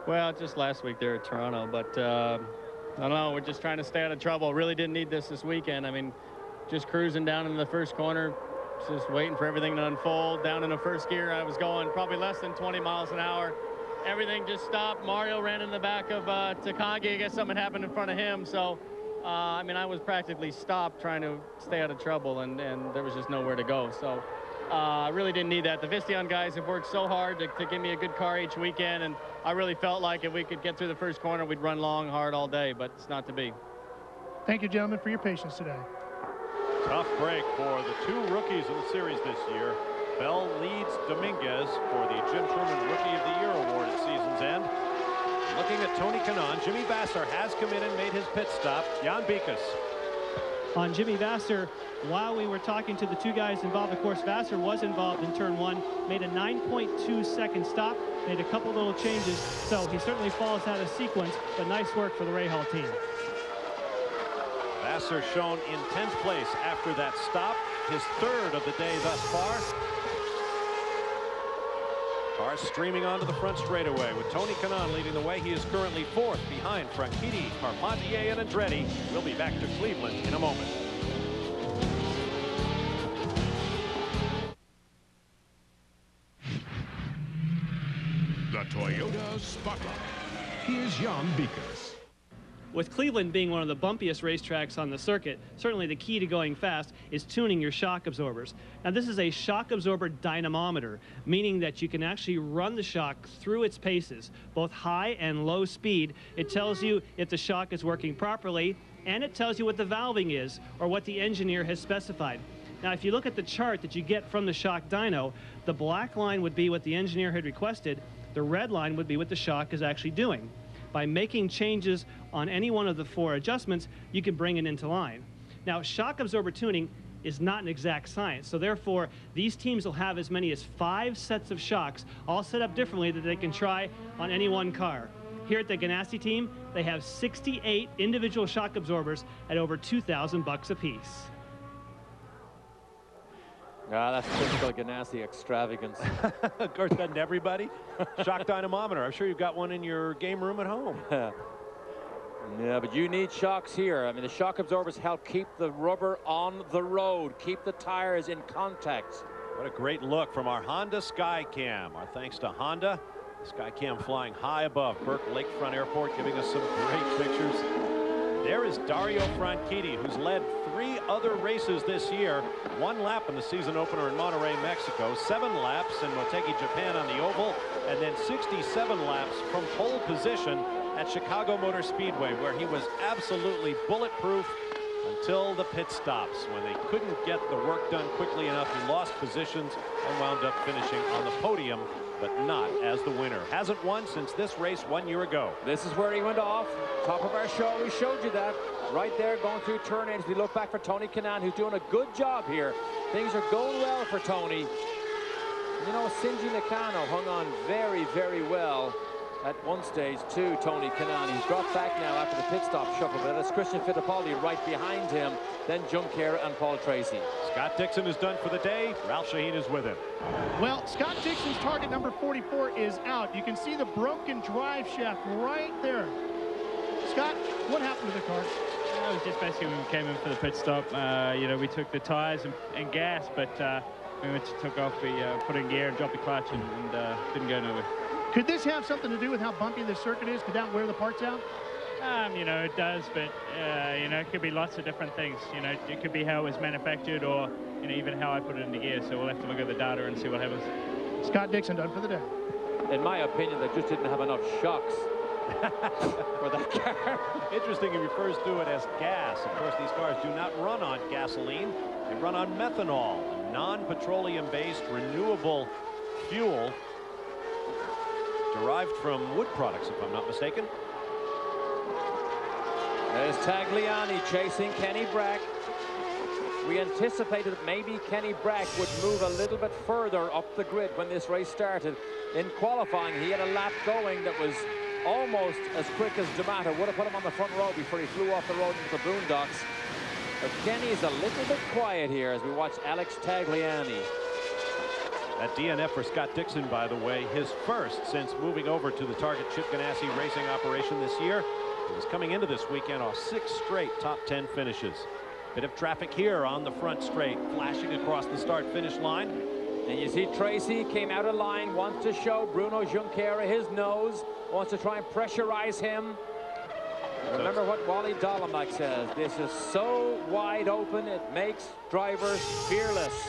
Well, just last week there at Toronto, but I don't know. We're just trying to stay out of trouble. Really didn't need this weekend. I mean, just cruising down in the first corner, just waiting for everything to unfold. Down in the first gear, I was going probably less than 20 miles an hour. Everything just stopped. Mario ran in the back of Takagi. I guess something happened in front of him. So, I mean, I was practically stopped trying to stay out of trouble, and there was just nowhere to go. So, I really didn't need that. The Visteon guys have worked so hard to give me a good car each weekend, and I really felt like if we could get through the first corner, we'd run long, hard all day, but it's not to be. Thank you, gentlemen, for your patience today. Tough break for the two rookies in the series this year. Bell leads Dominguez for the Jim Truman Rookie of the Year award at season's end. Looking at Tony Kanaan, Jimmy Vasser has come in and made his pit stop. Jan Beekes. On Jimmy Vasser, while we were talking to the two guys involved, of course, Vasser was involved in turn one, made a 9.2 second stop, made a couple little changes, so he certainly falls out of sequence, but nice work for the Rahal team. Vasser shown in 10th place after that stop, his third of the day thus far. Cars streaming onto the front straightaway with Tony Kanaan leading the way. He is currently fourth behind Franchitti, Carpentier, and Andretti. We'll be back to Cleveland in a moment. The Toyota Spotlight. Here's Jan Beekes. With Cleveland being one of the bumpiest racetracks on the circuit, certainly the key to going fast is tuning your shock absorbers. Now, this is a shock absorber dynamometer, meaning that you can actually run the shock through its paces, both high and low speed. It tells you if the shock is working properly, and it tells you what the valving is, or what the engineer has specified. Now, if you look at the chart that you get from the shock dyno, the black line would be what the engineer had requested, the red line would be what the shock is actually doing. By making changes on any one of the four adjustments, you can bring it into line. Now, shock absorber tuning is not an exact science, so therefore, these teams will have as many as 5 sets of shocks, all set up differently that they can try on any one car. Here at the Ganassi team, they have 68 individual shock absorbers at over $2,000 a piece. That's typical Ganassi extravagance. Of course, doesn't everybody? Shock dynamometer. I'm sure you've got one in your game room at home. Yeah, but you need shocks here. I mean, the shock absorbers help keep the rubber on the road, keep the tires in contact. What a great look from our Honda Skycam. Our thanks to Honda. Skycam flying high above Burke Lakefront Airport, giving us some great pictures. There is Dario Franchitti, who's led 3 other races this year. 1 lap in the season opener in Monterrey, Mexico. 7 laps in Motegi, Japan on the oval. And then 67 laps from pole position at Chicago Motor Speedway, where he was absolutely bulletproof until the pit stops. When they couldn't get the work done quickly enough, he lost positions and wound up finishing on the podium, but not as the winner. Hasn't won since this race 1 year ago. This is where he went off. Top of our show, we showed you that. Right there, going through turn 8 as we look back for Tony Kanaan, who's doing a good job here. Things are going well for Tony. You know, Shinji Nakano hung on very, very well at one stage to Tony Kanaan. He's dropped back now after the pit stop shuffle, but that's Christian Fittipaldi right behind him, then Junqueira and Paul Tracy. Scott Dixon is done for the day. Ralph Sheheen is with him. Well, Scott Dixon's target number 44 is out. You can see the broken drive shaft right there. Scott, what happened to the car? It was just basically when we came in for the pit stop. You know, we took the tires and gas, but when we took off, we put in gear and dropped the clutch and didn't go nowhere. Could this have something to do with how bumpy the circuit is? Could that wear the parts out? You know, it does, but you know, it could be lots of different things. You know, it could be how it was manufactured, or you know, even how I put it into gear. So we'll have to look at the data and see what happens. Scott Dixon done for the day. in my opinion, they just didn't have enough shocks for that car. Interesting, he refers to it as gas. Of course, these cars do not run on gasoline. They run on methanol, a non-petroleum-based renewable fuel derived from wood products, if I'm not mistaken. There's Tagliani chasing Kenny Brack. We anticipated that maybe Kenny Brack would move a little bit further up the grid when this race started. In qualifying, he had a lap going that was almost as quick as D'Amato. Would have put him on the front row before he flew off the road into the boondocks. But Kenny's a little bit quiet here as we watch Alex Tagliani. That DNF for Scott Dixon, by the way, his first since moving over to the Target Chip Ganassi racing operation this year. He was coming into this weekend off 6 straight top 10 finishes. Bit of traffic here on the front straight, flashing across the start-finish line. And you see Tracy came out of line, wants to show Bruno Junqueira his nose, wants to try and pressurize him. Remember what Wally Dolomac says, this is so wide open, it makes drivers fearless.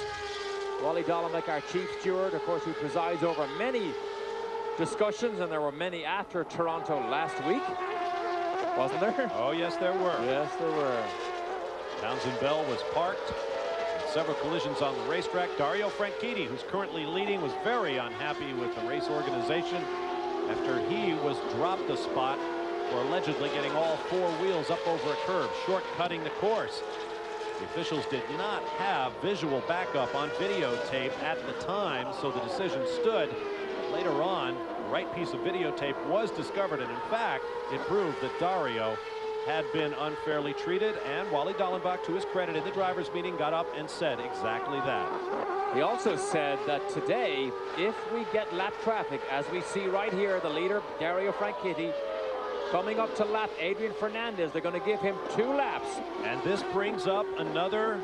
Wally Dolomac, our chief steward, of course, who presides over many discussions, and there were many after Toronto last week, wasn't there? Oh, yes, there were. Yes, there were. Townsend Bell was parked. Several collisions on the racetrack. Dario Franchitti, who's currently leading, was very unhappy with the race organization after he was dropped a spot for allegedly getting all 4 wheels up over a curb, shortcutting the course. The officials did not have visual backup on videotape at the time, so the decision stood. Later on, the right piece of videotape was discovered, and in fact, it proved that Dario had been unfairly treated, and Wally Dallenbach, to his credit, in the drivers' meeting, got up and said exactly that. He also said that today, if we get lap traffic, as we see right here, the leader, Dario Franchitti, coming up to lap Adrian Fernandez, they're going to give him 2 laps. And this brings up another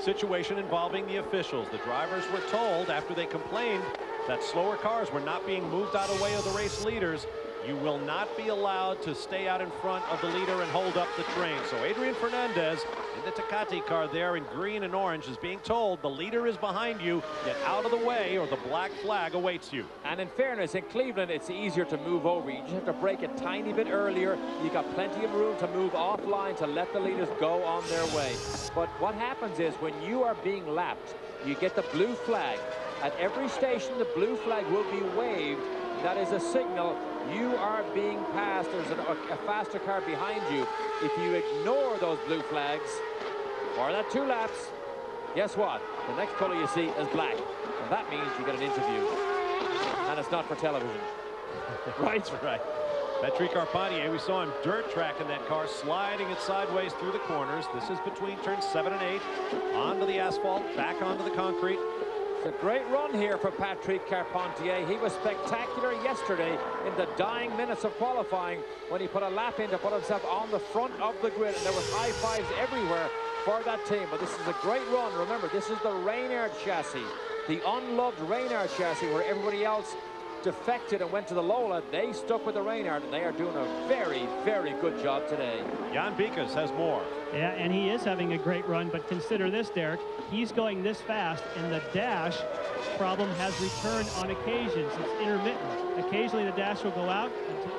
situation involving the officials. The drivers were told, after they complained that slower cars were not being moved out of the way of the race leaders, you will not be allowed to stay out in front of the leader and hold up the train. So Adrian Fernandez in the Tecate car there in green and orange is being told the leader is behind you, get out of the way or the black flag awaits you. And in fairness, in Cleveland, it's easier to move over. You just have to brake a tiny bit earlier. You got plenty of room to move offline to let the leaders go on their way. But what happens is when you are being lapped, you get the blue flag. At every station, the blue flag will be waved. That is a signal you are being passed. There's a faster car behind you. If you ignore those blue flags or that 2 laps, guess what? The next color you see is black. And that means you get an interview. And it's not for television. Right? Right. Patrick Carpentier, we saw him dirt tracking that car, sliding it sideways through the corners. This is between turns 7 and 8. Onto the asphalt, back onto the concrete. It's a great run here for Patrick Carpentier. He was spectacular yesterday in the dying minutes of qualifying when he put a lap in to put himself on the front of the grid, and there was high fives everywhere for that team. But this is a great run. Remember, this is the Reynard chassis, the unloved Reynard chassis, where everybody else defected and went to the Lola. They stuck with the Reynard, and they are doing a very, very good job today. Jan Bikas has more. Yeah, and he is having a great run, but consider this, Derek. He's going this fast, and the dash problem has returned on occasions. It's intermittent. Occasionally the dash will go out,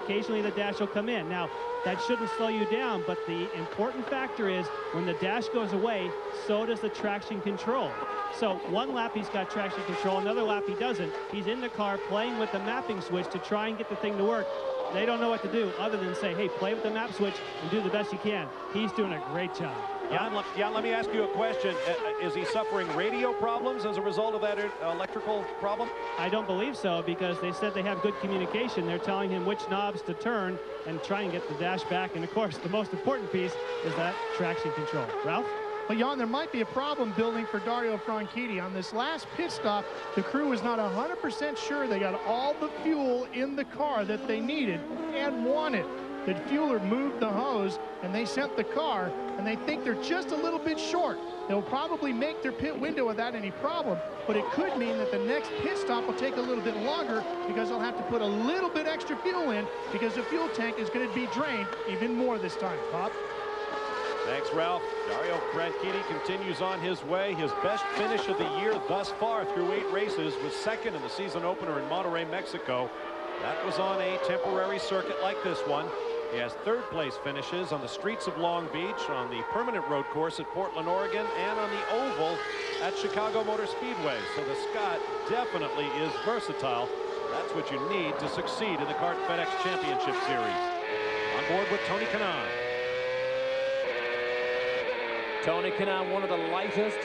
occasionally the dash will come in. Now, that shouldn't slow you down, but the important factor is when the dash goes away, so does the traction control. So 1 lap he's got traction control, another lap he doesn't. He's in the car playing with the mapping switch to try and get the thing to work. They don't know what to do other than say, hey, play with the map switch and do the best you can. He's doing a great job. Jan, let me ask you a question. Is he suffering radio problems as a result of that electrical problem? I don't believe so, because they said they have good communication. They're telling him which knobs to turn and try and get the dash back. And of course, the most important piece is that traction control. Ralph? Well, Jan, there might be a problem building for Dario Franchitti. On this last pit stop, the crew was not 100% sure they got all the fuel in the car that they needed and wanted. The fueler moved the hose, and they sent the car, and they think they're just a little bit short. They'll probably make their pit window without any problem, but it could mean that the next pit stop will take a little bit longer because they'll have to put a little bit extra fuel in because the fuel tank is going to be drained even more this time. Bob? Thanks, Ralph. Dario Franchitti continues on his way. His best finish of the year thus far through 8 races was second in the season opener in Monterrey, Mexico. That was on a temporary circuit like this one. He has third-place finishes on the streets of Long Beach, on the permanent road course at Portland, Oregon, and on the oval at Chicago Motor Speedway. So the Scot definitely is versatile. That's what you need to succeed in the CART FedEx Championship Series. On board with Tony Kanaan. Tony Kanaan, one of the lightest,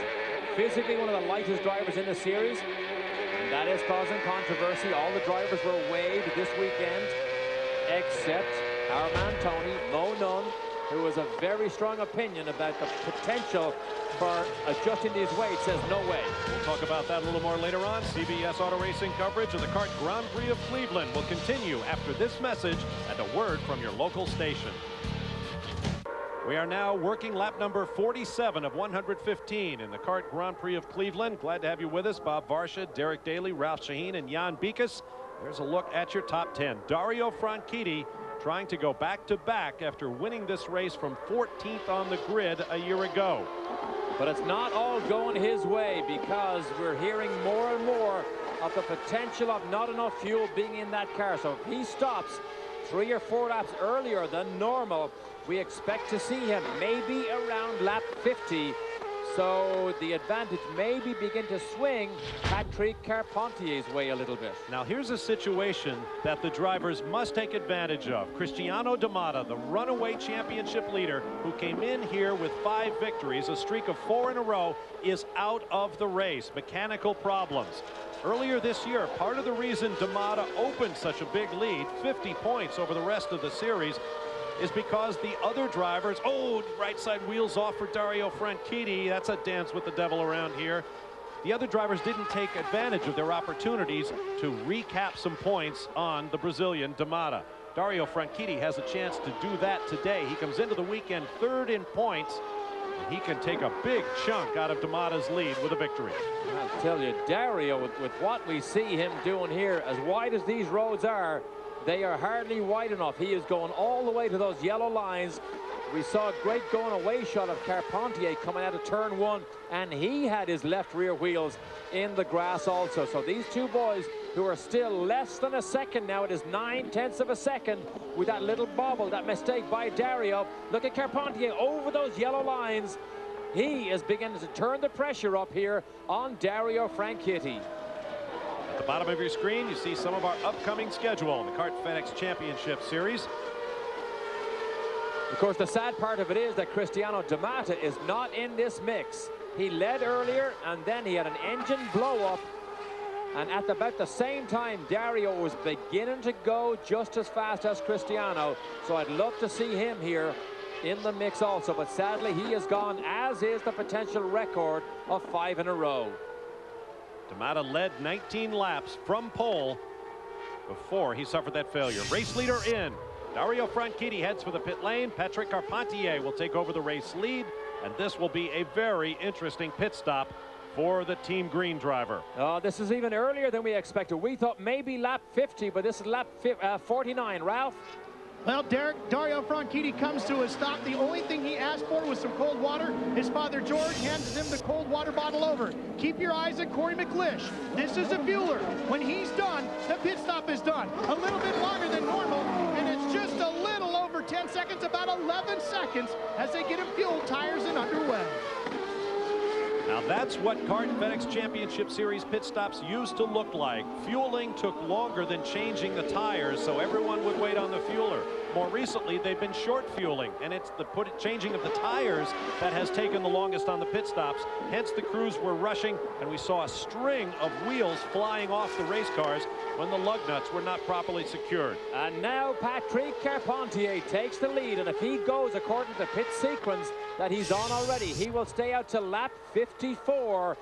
physically one of the lightest drivers in the series. And that is causing controversy. All the drivers were weighed this weekend, except our man Tony, Mo Nunn, who has a very strong opinion about the potential for adjusting these weights, says no way. We'll talk about that a little more later on. CBS Auto Racing coverage of the CART Grand Prix of Cleveland will continue after this message and a word from your local station. We are now working lap number 47 of 115 in the CART Grand Prix of Cleveland. Glad to have you with us. Bob Varsha, Derek Daly, Ralph Shaheen, and Jan Bikus. There's a look at your top 10. Dario Franchitti trying to go back-to-back after winning this race from 14th on the grid a year ago. But it's not all going his way, because we're hearing more and more of the potential of not enough fuel being in that car. So if he stops 3 or 4 laps earlier than normal, we expect to see him maybe around lap 50. So the advantage maybe begin to swing Patrick Carpentier's way a little bit. Now here's a situation that the drivers must take advantage of. Cristiano Damata, the runaway championship leader, who came in here with 5 victories, a streak of 4 in a row, is out of the race. Mechanical problems. Earlier this year, part of the reason Damata opened such a big lead, 50 points over the rest of the series, is because the other drivers, right side wheels off for Dario Franchitti. That's a dance with the devil around here. The other drivers didn't take advantage of their opportunities to recap some points on the Brazilian Damata. Dario Franchitti has a chance to do that today. He comes into the weekend 3rd in points, and he can take a big chunk out of Damata's lead with a victory. I'll tell you, Dario, with what we see him doing here, as wide as these roads are, they are hardly wide enough. He is going all the way to those yellow lines. We saw a great going away shot of Carpentier coming out of turn 1, and he had his left rear wheels in the grass also. So these two boys, who are still less than a second now, it is 9/10 of a second with that little bobble, that mistake by Dario. Look at Carpentier over those yellow lines. He is beginning to turn the pressure up here on Dario Franchitti. At the bottom of your screen, you see some of our upcoming schedule in the CART FedEx Championship Series. Of course, the sad part of it is that Cristiano Damata is not in this mix. He led earlier, and then he had an engine blow-up. And at about the same time, Dario was beginning to go just as fast as Cristiano. So I'd love to see him here in the mix also. But sadly, he is gone, as is the potential record of 5 in a row. Damata led 19 laps from pole before he suffered that failure. Race leader in. Dario Franchitti heads for the pit lane. Patrick Carpentier will take over the race lead, and this will be a very interesting pit stop for the Team Green driver. Oh, this is even earlier than we expected. We thought maybe lap 50, but this is lap 49. Ralph? Well, Dario Franchitti comes to a stop. The only thing he asked for was some cold water. His father, George, hands him the cold water bottle over. Keep your eyes on Corey McLish. This is a fueler. When he's done, the pit stop is done. A little bit longer than normal, and it's just a little over 10 seconds, about 11 seconds, as they get him fueled, tires and underway. Now that's what CART FedEx Championship Series pit stops used to look like. Fueling took longer than changing the tires, so everyone would wait on the fueler. More recently, they've been short fueling, and it's the changing of the tires that has taken the longest on the pit stops. Hence, the crews were rushing, and we saw a string of wheels flying off the race cars when the lug nuts were not properly secured. And now Patrick Carpentier takes the lead, and if he goes according to the pit sequence that he's on already, he will stay out to lap 54,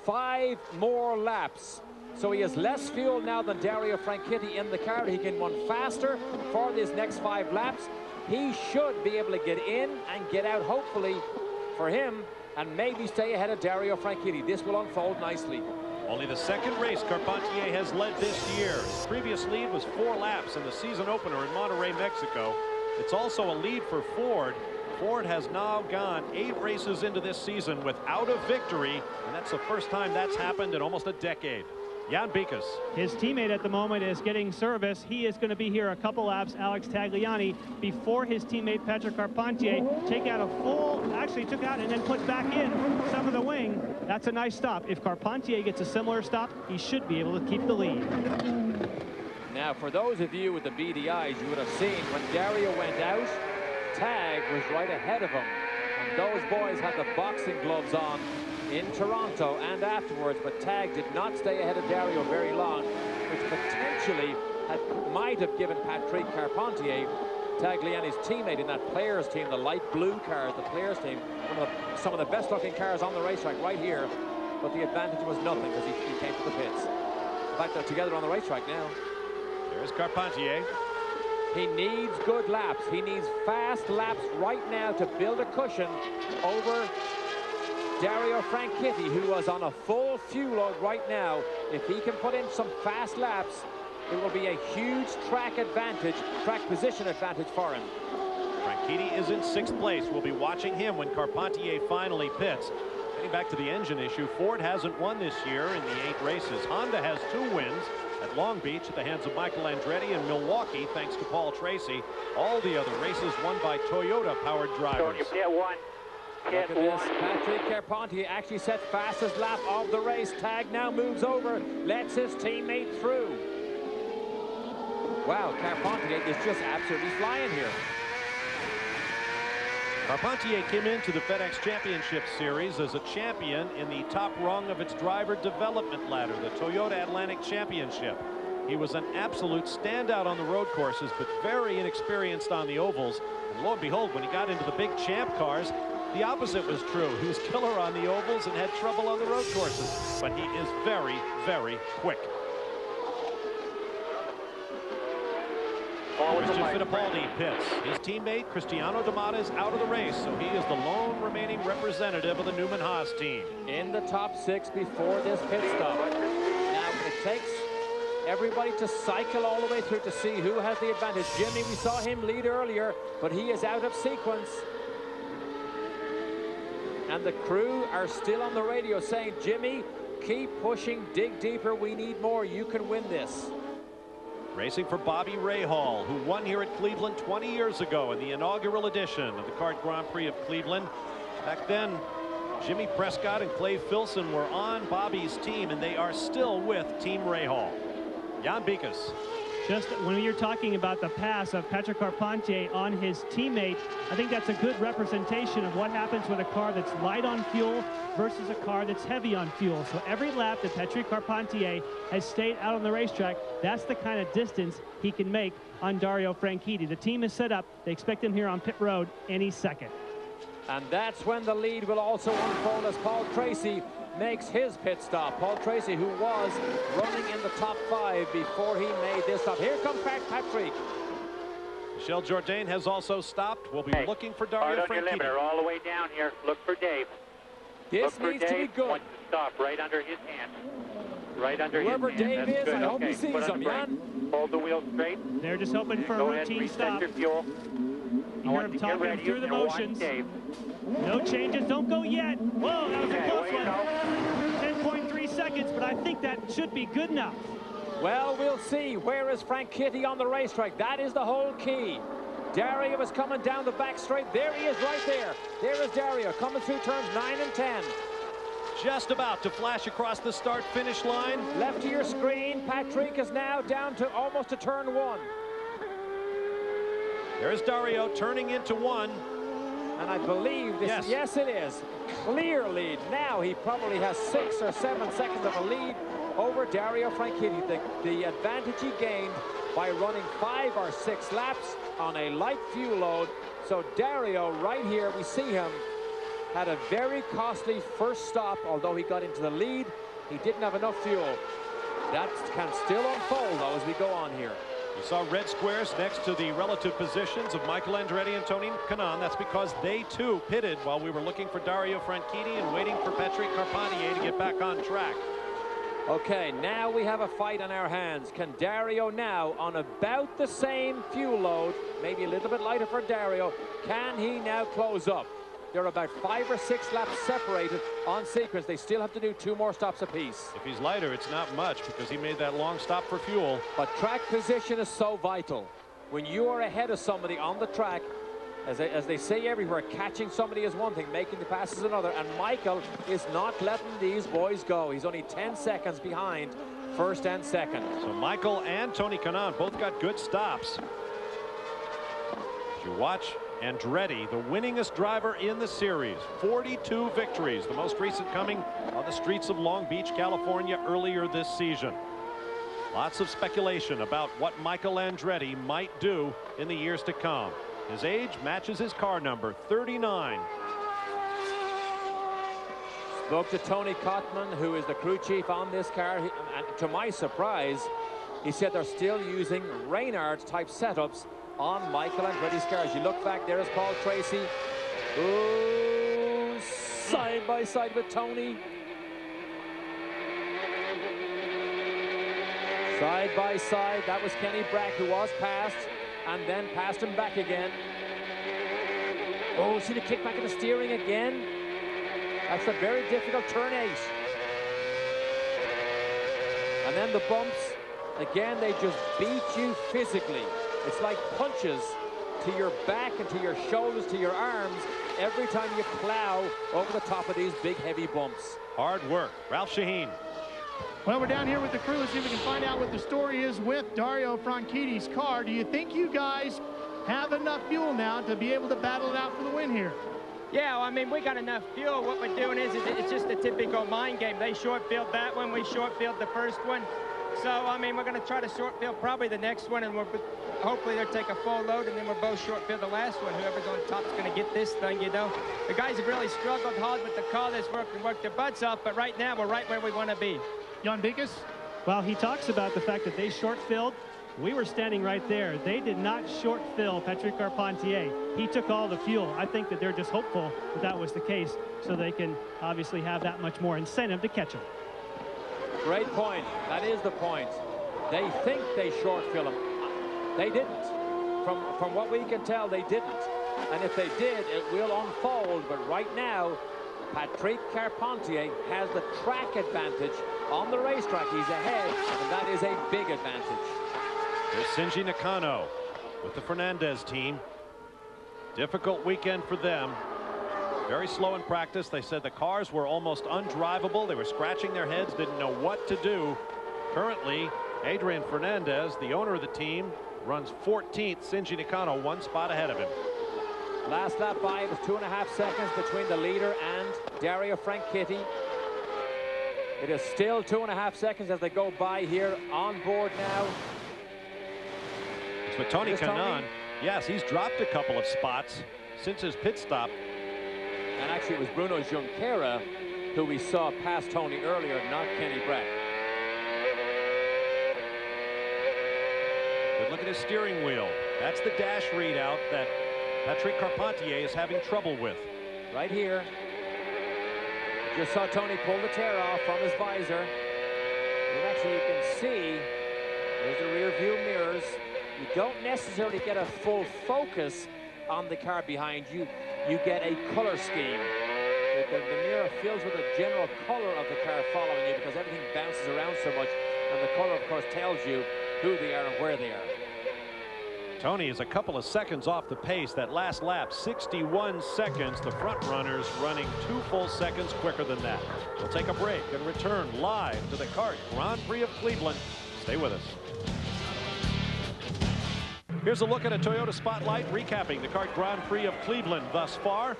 5 more laps. So he has less fuel now than Dario Franchitti in the car. He can run faster for these next 5 laps. He should be able to get in and get out, hopefully, for him, and maybe stay ahead of Dario Franchitti. This will unfold nicely. Only the second race Carpentier has led this year. His previous lead was 4 laps in the season opener in Monterrey, Mexico. It's also a lead for Ford. Ford has now gone 8 races into this season without a victory, and that's the first time that's happened in almost a decade. Jan Bikus. His teammate at the moment is getting service. He is going to be here a couple laps, Alex Tagliani, before his teammate Patrick Carpentier take out a full, actually took out and then put back in some of the wing. That's a nice stop. If Carpentier gets a similar stop, he should be able to keep the lead. Now, for those of you with the BDIs, you would have seen when Dario went out, Tag was right ahead of him. And those boys had the boxing gloves on in Toronto and afterwards, but Tag did not stay ahead of Dario very long, which potentially might have given Patrick Carpentier, Tagliani's teammate in that players team, the light blue cars, the players team, some of the best looking cars on the racetrack right here, but the advantage was nothing because he came to the pits. In fact, they're together on the racetrack now. There's Carpentier. He needs good laps. He needs fast laps right now to build a cushion over Dario Franchitti, who was on a full fuel load right now. If he can put in some fast laps, it will be a huge track advantage, track position advantage for him. Franchitti is in 6th place. We'll be watching him when Carpentier finally pits. Getting back to the engine issue, Ford hasn't won this year in the 8 races. Honda has 2 wins at Long Beach at the hands of Michael Andretti, and Milwaukee thanks to Paul Tracy. All the other races won by Toyota-powered drivers. Look at this. Patrick Carpentier actually set fastest lap of the race. Tag now moves over, lets his teammate through. Wow, Carpentier is just absolutely flying here. Carpentier came into the FedEx Championship Series as a champion in the top rung of its driver development ladder, the Toyota Atlantic Championship. He was an absolute standout on the road courses, but very inexperienced on the ovals. And lo and behold, when he got into the big champ cars, the opposite was true. He was killer on the ovals and had trouble on the road courses. But he is very, very quick. Christian Fittipaldi pits. His teammate, Cristiano Damata, is out of the race, so he is the lone remaining representative of the Newman Haas team. In the top 6 before this pit stop. Now, it takes everybody to cycle all the way through to see who has the advantage. Jimmy, we saw him lead earlier, but he is out of sequence. And the crew are still on the radio saying, Jimmy, keep pushing, dig deeper, we need more, you can win this. Racing for Bobby Rahal, who won here at Cleveland 20 years ago in the inaugural edition of the CART Grand Prix of Cleveland. Back then, Jimmy Prescott and Clay Filson were on Bobby's team, and they are still with Team Rahal. Jan Bikus. Just when you're talking about the pass of Patrick Carpentier on his teammate, I think that's a good representation of what happens with a car that's light on fuel versus a car that's heavy on fuel. So every lap that Patrick Carpentier has stayed out on the racetrack, that's the kind of distance he can make on Dario Franchitti. The team is set up. They expect him here on pit road any second. And that's when the lead will also unfold as Paul Tracy makes his pit stop. Paul Tracy, who was running in the top 5 before he made this stop. Here comes Patrick. Michel Jourdain has also stopped. We'll be looking for Dario Franchitti. Limiter all the way down here. Look for Dave. This needs to be good. Wants to stop right under his hand. Right under whoever his hand. Dave That's is, good. I hope he sees him, Jan. Hold the wheel straight. They're just hoping for Go a ahead, routine reset stop. your fuel. You hear him talking through the motions. No changes, don't go yet. Whoa, that was a close one. 10.3 seconds, but I think that should be good enough. Well, we'll see. Where is Franchitti on the racetrack? That is the whole key. Dario is coming down the back straight. There he is right there. There is Dario coming through turns 9 and 10. Just about to flash across the start-finish line. Left to your screen, Patrick is now down to almost to turn 1. There's Dario turning into 1. And I believe this, yes it is, clear lead. Now he probably has 6 or 7 seconds of a lead over Dario Franchitti. The advantage he gained by running 5 or 6 laps on a light fuel load. So Dario right here, we see him, had a very costly first stop. Although he got into the lead, he didn't have enough fuel. That can still unfold though as we go on here. You saw red squares next to the relative positions of Michael Andretti and Tony Kanaan. That's because they too pitted while we were looking for Dario Franchitti and waiting for Patrick Carpentier to get back on track. Okay, now we have a fight on our hands. Can Dario now, on about the same fuel load, maybe a little bit lighter for Dario, can he now close up? They're about 5 or 6 laps separated on sequence. They still have to do 2 more stops apiece. If he's lighter, it's not much because he made that long stop for fuel. But track position is so vital. When you are ahead of somebody on the track, as they say everywhere, catching somebody is one thing, making the pass is another, and Michael is not letting these boys go. He's only 10 seconds behind first and second. So Michael and Tony Kanaan both got good stops. As you watch Andretti, the winningest driver in the series, 42 victories, the most recent coming on the streets of Long Beach, California earlier this season. Lots of speculation about what Michael Andretti might do in the years to come. His age matches his car number, 39. Spoke to Tony Cotman, who is the crew chief on this car, and to my surprise, he said they're still using Reynard type setups on Michael Andretti's cars. You look back, there is Paul Tracy, who's side by side with Tony. Side by side, that was Kenny Brack, who was passed and then passed him back again. Oh, see the kick back at the steering again? That's a very difficult turn 8. And then the bumps, again, they just beat you physically. It's like punches to your back and to your shoulders, to your arms, every time you plow over the top of these big, heavy bumps. Hard work. Ralph Shaheen. Well, we're down here with the crew. Let's see if we can find out what the story is with Dario Franchitti's car. Do you think you guys have enough fuel now to be able to battle it out for the win here? Yeah, well, I mean, we got enough fuel. What we're doing is it's just a typical mind game. They short-filled that one. We short-filled the first one. So, I mean, we're going to try to short-fill probably the next one, and hopefully they'll take a full load, and then we're both short-fill the last one. Whoever's on top is going to get this thing, you know. The guys have really struggled hard with the car this work and worked their butts off, but right now we're right where we want to be. Jan Bikus? Well, he talks about the fact that they short-filled. We were standing right there. They did not short-fill Patrick Carpentier. He took all the fuel. I think that they're just hopeful that that was the case, so they can obviously have that much more incentive to catch him. Great point. That is the point. They think they short-fill him. They didn't. From what we can tell, they didn't. And if they did, it will unfold. But right now, Patrick Carpentier has the track advantage on the racetrack. He's ahead, and that is a big advantage. There's Shinji Nakano with the Fernandez team. Difficult weekend for them. Very slow in practice. They said the cars were almost undrivable. They were scratching their heads, didn't know what to do. Currently, Adrian Fernandez, the owner of the team, runs 14th. Shinji Nakano 1 spot ahead of him. Last lap by, it was 2.5 seconds between the leader and Dario Franchitti. It is still 2.5 seconds as they go by here on board now. It's with Tony Kanaan. Yes, he's dropped a couple of spots since his pit stop. And actually, it was Bruno Junqueira who we saw pass Tony earlier, not Kenny Brack. But look at his steering wheel. That's the dash readout that Patrick Carpentier is having trouble with. Right here. Just saw Tony pull the tear off from his visor. And actually, you can see there's the rear view mirrors. You don't necessarily get a full focus on the car behind you. You get a color scheme. The mirror fills with the general color of the car following you because everything bounces around so much. And the color, of course, tells you who they are and where they are. Tony is a couple of seconds off the pace. That last lap, 61 seconds. The front runners running 2 full seconds quicker than that. We'll take a break and return live to the CART Grand Prix of Cleveland. Stay with us. Here's a look at a Toyota Spotlight recapping the CART Grand Prix of Cleveland thus far.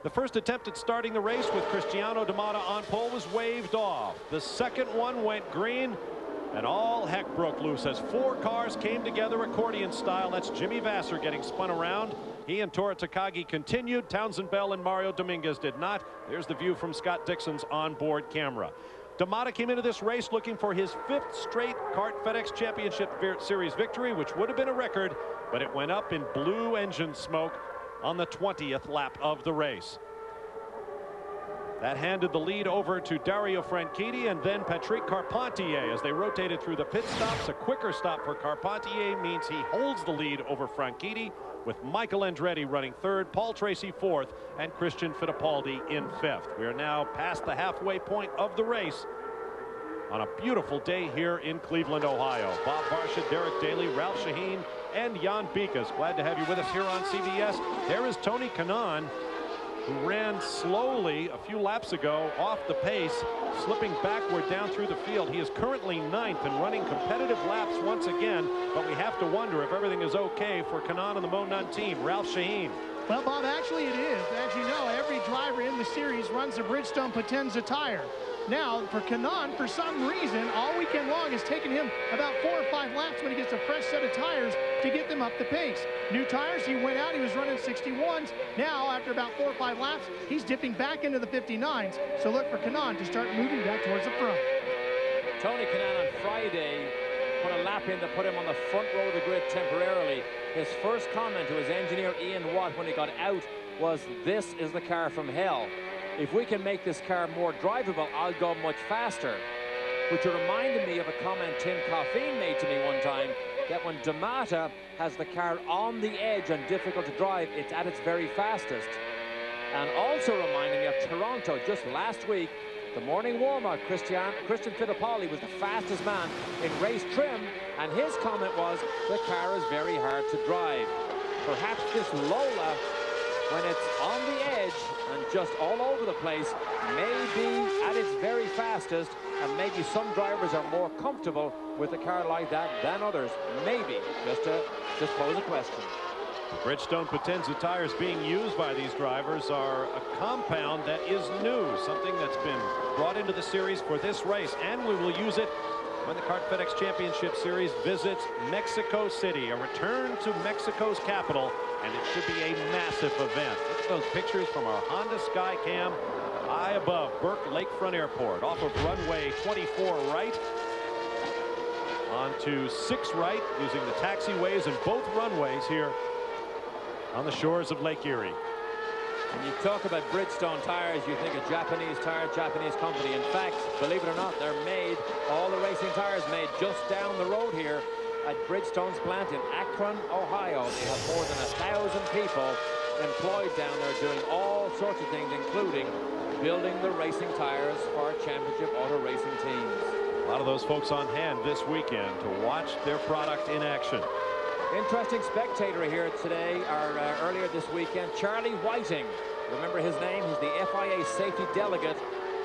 The first attempt at starting the race with Cristiano Damata on pole was waved off. The second one went green, and all heck broke loose as 4 cars came together accordion style. That's Jimmy Vasser getting spun around. He and Tora Takagi continued. Townsend Bell and Mario Dominguez did not. There's the view from Scott Dixon's onboard camera. Damata came into this race looking for his 5th straight CART FedEx Championship Series victory, which would have been a record, but it went up in blue engine smoke on the 20th lap of the race. That handed the lead over to Dario Franchitti and then Patrick Carpentier as they rotated through the pit stops. A quicker stop for Carpentier means he holds the lead over Franchitti. with Michael Andretti running third, Paul Tracy fourth, and Christian Fittipaldi in fifth. We are now past the halfway point of the race on a beautiful day here in Cleveland, Ohio. Bob Varsha, Derek Daly, Ralph Shaheen, and Jan Bikas. Glad to have you with us here on CBS. There is Tony Kanaan, who ran slowly a few laps ago off the pace, slipping backward down through the field. He is currently ninth and running competitive laps once again, but we have to wonder if everything is okay for Kanaan and the Mo Nunn team. Ralph Shaheen. Well, Bob, actually it is. As you know, every driver in the series runs a Bridgestone Potenza tire. Now, for Kanaan, for some reason, all weekend long has taken him about 4 or 5 laps when he gets a fresh set of tires to get them up the pace. New tires, he went out, he was running 61s. Now, after about 4 or 5 laps, he's dipping back into the 59s. So look for Kanaan to start moving back towards the front. Tony Kanaan on Friday put a lap in to put him on the front row of the grid temporarily. His first comment to his engineer Ian Watt when he got out was, "This is the car from hell. If we can make this car more drivable, I'll go much faster." Which reminded me of a comment Tim Coffeen made to me one time, that when D'Amata has the car on the edge and difficult to drive, it's at its very fastest. And also reminding me of Toronto just last week, the morning warm-up, Christian Fittipaldi was the fastest man in race trim, and his comment was, the car is very hard to drive. Perhaps this Lola, when it's on the edge and just all over the place, may be at its very fastest, and maybe some drivers are more comfortable with a car like that than others. Maybe, just pose a question. Bridgestone Potenza tires being used by these drivers are a compound that is new, something that's been brought into the series for this race, and we will use it when the Kart FedEx Championship Series visits Mexico City, a return to Mexico's capital, and it should be a massive event. Look at those pictures from our Honda Skycam high above Burke Lakefront Airport, off of runway 24 right onto 6 right, using the taxiways and both runways here on the shores of Lake Erie. When you talk about Bridgestone tires, you think a Japanese tire, Japanese company. In fact, believe it or not, they're made, all the racing tires made just down the road here at Bridgestone's plant in Akron, Ohio. They have more than 1,000 people employed down there doing all sorts of things, including building the racing tires for championship auto racing teams. A lot of those folks on hand this weekend to watch their product in action. Interesting spectator here today, or earlier this weekend, Charlie Whiting. Remember his name? He's the FIA safety delegate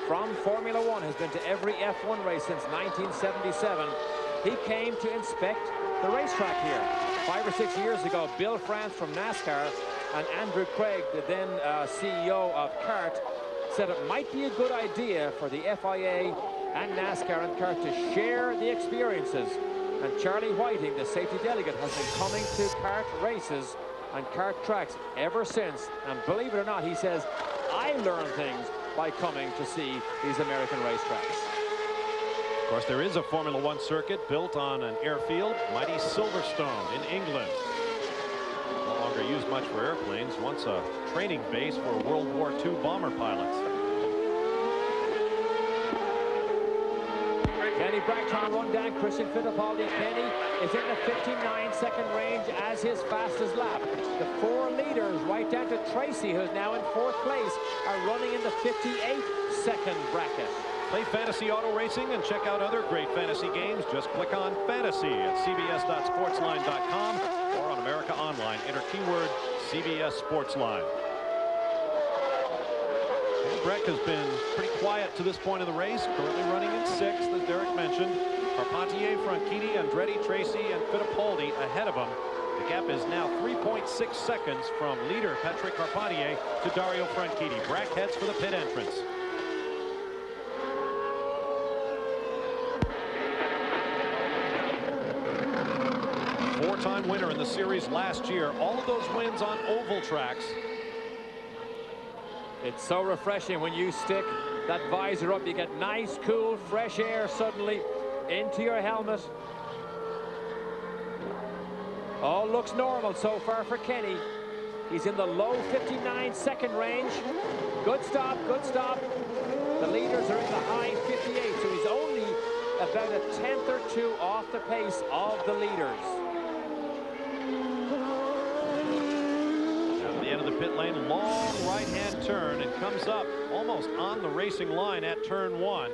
from Formula One, has been to every F1 race since 1977. He came to inspect the racetrack here. 5 or 6 years ago, Bill France from NASCAR and Andrew Craig, the then CEO of CART, said it might be a good idea for the FIA and NASCAR and CART to share the experiences. And Charlie Whiting, the safety delegate, has been coming to CART races and CART tracks ever since. And believe it or not, he says, I learn things by coming to see these American racetracks. Of course, there is a Formula One circuit built on an airfield, mighty Silverstone in England. No longer used much for airplanes, once a training base for World War II bomber pilots. Kenny Brack trying to run down Christian Fittipaldi. Kenny is in the 59-second range as his fastest lap. The 4 leaders, right down to Tracy, who's now in 4th place, are running in the 58-second bracket. Play fantasy auto racing and check out other great fantasy games. Just click on fantasy at cbs.sportsline.com or on America Online. Enter keyword CBS Sportsline. Breck has been pretty quiet to this point of the race, currently running in 6th, as Derek mentioned. Carpentier, Franchitti, Andretti, Tracy, and Fittipaldi ahead of him. The gap is now 3.6 seconds from leader Patrick Carpentier to Dario Franchitti. Breck heads for the pit entrance. Four-time winner in the series last year. All of those wins on oval tracks. It's so refreshing when you stick that visor up. You get nice, cool, fresh air suddenly into your helmet. All looks normal so far for Kenny. He's in the low 59-second range. Good stop, good stop. The leaders are in the high 58, so he's only about a 10th or 2 off the pace of the leaders. pit lane. Long right-hand turn and comes up almost on the racing line at turn 1.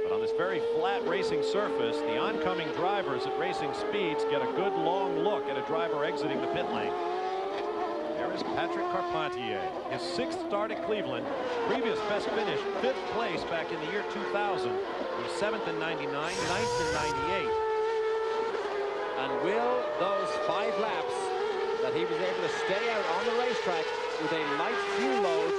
But on this very flat racing surface, the oncoming drivers at racing speeds get a good long look at a driver exiting the pit lane. There is Patrick Carpentier, his 6th start at Cleveland. Previous best finish, 5th place back in the year 2000. He was 7th in 99, 9th in 98. And will those 5 laps that he was able to stay out on the racetrack with a light fuel load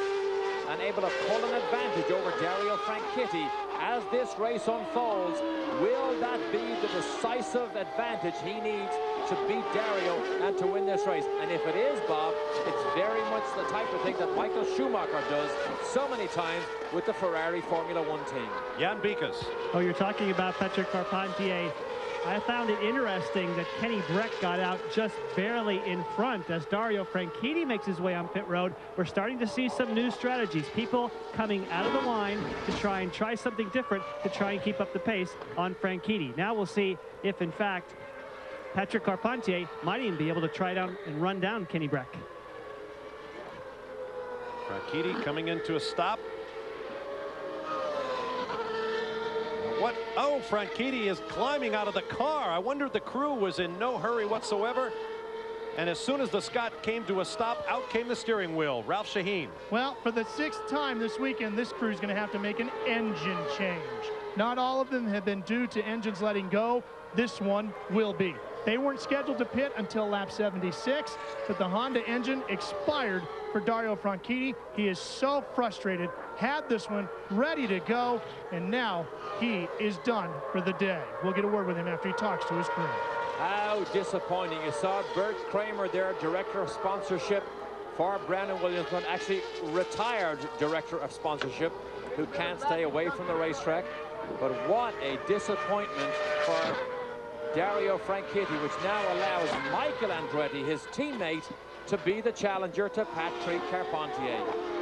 and able to pull an advantage over Dario Franchitti as this race unfolds, will that be the decisive advantage he needs to beat Dario and to win this race? And if it is, Bob, it's very much the type of thing that Michael Schumacher does so many times with the Ferrari Formula One team. Jan Bikus. Oh, you're talking about Patrick Carpentier. I found it interesting that Kenny Breck got out just barely in front as Dario Franchitti makes his way on pit road. We're starting to see some new strategies. People coming out of the line to try something different to try and keep up the pace on Franchitti. Now we'll see if, in fact, Patrick Carpentier might even be able to try down and run down Kenny Breck. Franchitti coming into a stop. What? Oh, Franchitti is climbing out of the car. I wonder if the crew was in no hurry whatsoever. And as soon as the Scot came to a stop, out came the steering wheel. Ralph Shaheen. Well, for the 6th time this weekend, this crew's going to have to make an engine change. Not all of them have been due to engines letting go. This one will be. They weren't scheduled to pit until lap 76, but the Honda engine expired for Dario Franchitti. He is so frustrated, had this one ready to go, and now he is done for the day. We'll get a word with him after he talks to his crew. How disappointing. You saw Bert Kramer there, director of sponsorship for Brandon Williams, actually retired director of sponsorship, who can't stay away from the racetrack. But what a disappointment for Dario Franchitti, which now allows Michael Andretti, his teammate, to be the challenger to Patrick Carpentier.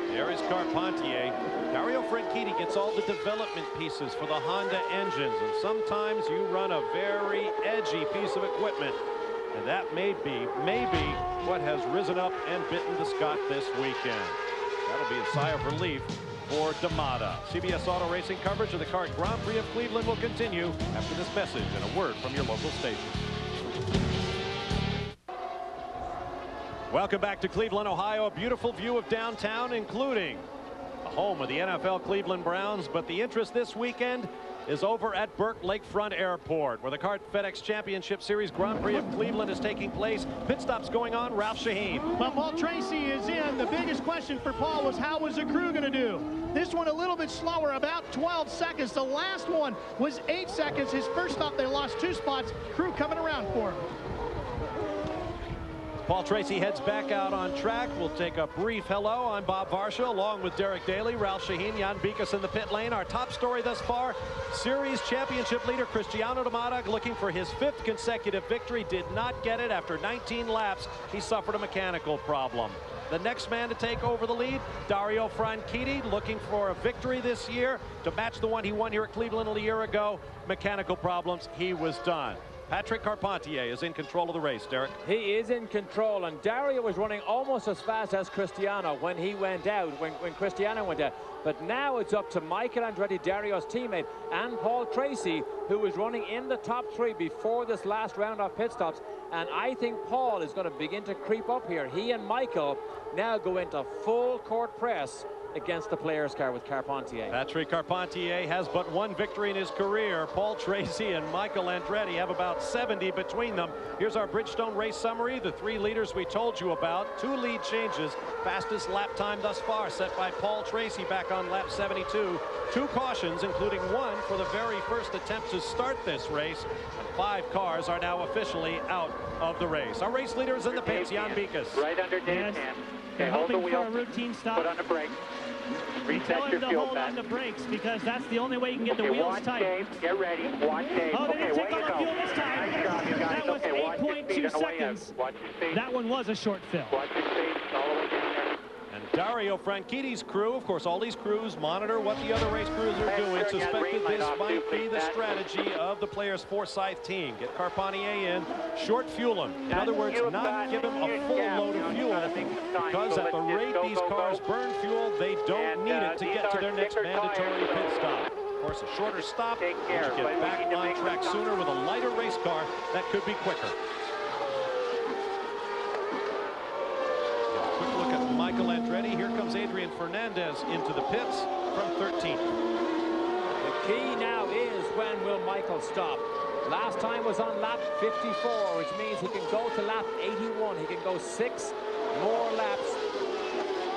There is Carpentier. Dario Franchitti gets all the development pieces for the Honda engines, and sometimes you run a very edgy piece of equipment, and that may be what has risen up and bitten the Scot this weekend. That'll be a sigh of relief for D'Amata. CBS Auto Racing coverage of the CART Grand Prix of Cleveland will continue after this message and a word from your local station. Welcome back to Cleveland, Ohio. A beautiful view of downtown, including the home of the NFL Cleveland Browns. But the interest this weekend is over at Burke Lakefront Airport, where the CART FedEx Championship Series Grand Prix of Cleveland is taking place. Pit stops going on. Ralph Shaheen. Well, Paul Tracy is in. The biggest question for Paul was, how was the crew going to do? This one a little bit slower, about 12 seconds. The last one was 8 seconds. His first stop, they lost 2 spots. Crew coming around for him. Paul Tracy heads back out on track. We'll take a brief hello. I'm Bob Varsha, along with Derek Daly, Ralph Shaheen, Jan Bikus in the pit lane. Our top story thus far, Series Championship leader Cristiano D'Amata looking for his 5th consecutive victory. Did not get it after 19 laps. He suffered a mechanical problem. The next man to take over the lead, Dario Franchitti, looking for a victory this year to match the one he won here at Cleveland a year ago. Mechanical problems, he was done. Patrick Carpentier is in control of the race, Derek. He is in control, and Dario was running almost as fast as Cristiano when he went out, when Cristiano went out. But now it's up to Michael Andretti, Dario's teammate, and Paul Tracy, who was running in the top 3 before this last round of pit stops. And I think Paul is going to begin to creep up here. He and Michael now go into full court press against the players' car with Carpentier. Patrick Carpentier has but 1 victory in his career. Paul Tracy and Michael Andretti have about 70 between them. Here's our Bridgestone race summary. The 3 leaders we told you about. 2 lead changes. Fastest lap time thus far set by Paul Tracy back on lap 72. 2 cautions, including 1 for the very first attempt to start this race. And 5 cars are now officially out of the race. Our race leader is in the pits, Jan Bikus. Right under Dave's hand. Okay, hold the wheel. For a routine stop. Put on the brake. Tell him to hold on the brakes, because that's the only way you can get the wheels tight. Dave, get ready. Watch Dave. Oh, they didn't take on the fuel this time. Nice job, you guys. That was 8.2 seconds. Watch your speed. That one was a short fill. Watch your speed. All the way down there. And Dario Franchitti's crew, of course, all these crews monitor what the other race crews are doing. Suspected this might be the strategy of the Players Forsyth team. Get Carpentier in, short fuel him. In other words, not give him a full load of fuel, because at the rate these cars burn fuel, they don't need it to get to their next mandatory pit stop. Of course, a shorter stop, you get back on track sooner with a lighter race car that could be quicker. Quick look at Michael Andretti. Here comes Adrian Fernandez into the pits from 13th. The key now is, when will Michael stop? Last time was on lap 54, which means he can go to lap 81. He can go 6 more laps.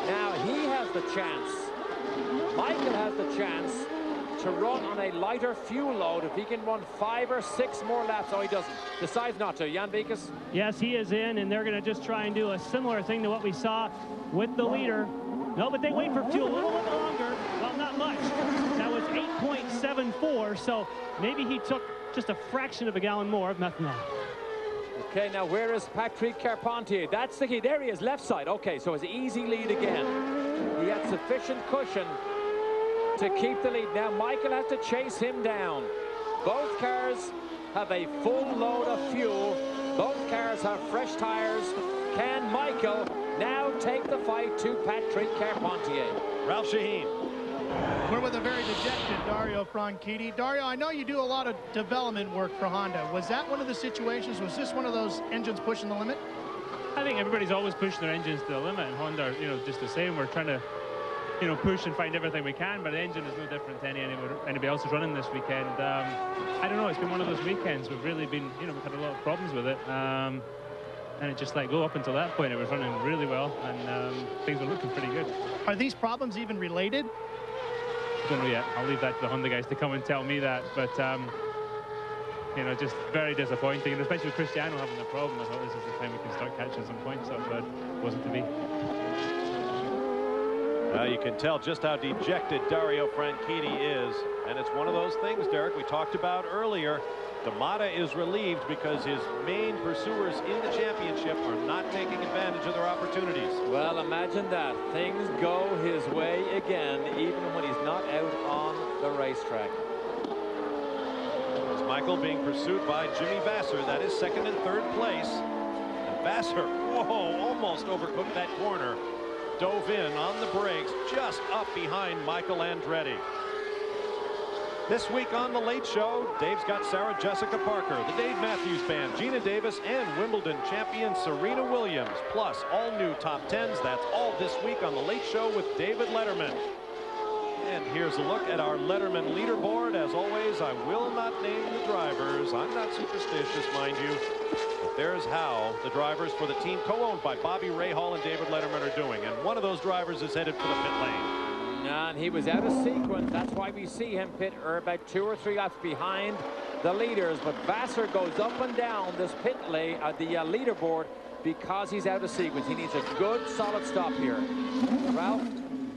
Now he has the chance. Michael has the chance to run on a lighter fuel load if he can run 5 or 6 more laps. Oh, he doesn't. Decides not to. Jan Beekes? Yes, he is in, and they're going to just try and do a similar thing to what we saw with the leader. No, but they wait for fuel a little bit longer. Well, not much. That was 8.74, so maybe he took just a fraction of a gallon more of methanol. Okay, now where is Patrick Carpentier? That's the key. There he is, left side. Okay, so his easy lead again. He had sufficient cushion to keep the lead. Now Michael has to chase him down. Both cars have a full load of fuel. Both cars have fresh tires. Can Michael now take the fight to Patrick Carpentier? Ralph Shaheen. We're with a very dejected Dario Franchitti. Dario, I know you do a lot of development work for Honda. Was that one of the situations? Was this one of those engines pushing the limit? I think everybody's always pushing their engines to the limit, and Honda, just the same. We're trying to, push and find everything we can, but the engine is no different to anybody else is running this weekend. I don't know, it's been one of those weekends. We've really been, we've had a lot of problems with it. And it just let go up until that point. It was running really well, and things were looking pretty good. Are these problems even related? Don't know yet. I'll leave that to the Honda guys to come and tell me that. But just very disappointing, and especially with Cristiano having the problem. I thought this is the time we can start catching some points up, but it wasn't to be. You can tell just how dejected Dario Franchitti is, and it's one of those things, Derek, we talked about earlier. D'Amata is relieved because his main pursuers in the championship are not taking advantage of their opportunities. Well, imagine that. Things go his way again, even when he's not out on the racetrack. It's Michael being pursued by Jimmy Vasser. That is second and third place. And Vasser, whoa, almost overcooked that corner. Dove in on the brakes, just up behind Michael Andretti. This week on The Late Show, Dave's got Sarah Jessica Parker, the Dave Matthews Band, Gina Davis, and Wimbledon champion Serena Williams, plus all new top 10s. That's all this week on The Late Show with David Letterman. And here's a look at our Letterman leaderboard. As always, I will not name the drivers. I'm not superstitious, mind you. But there's how the drivers for the team co-owned by Bobby Rahal and David Letterman are doing. And one of those drivers is headed for the pit lane. And he was out of sequence. That's why we see him pit about 2 or 3 laps behind the leaders. But Vasser goes up and down this pit lane at the leaderboard because he's out of sequence. He needs a good, solid stop here. Ralph?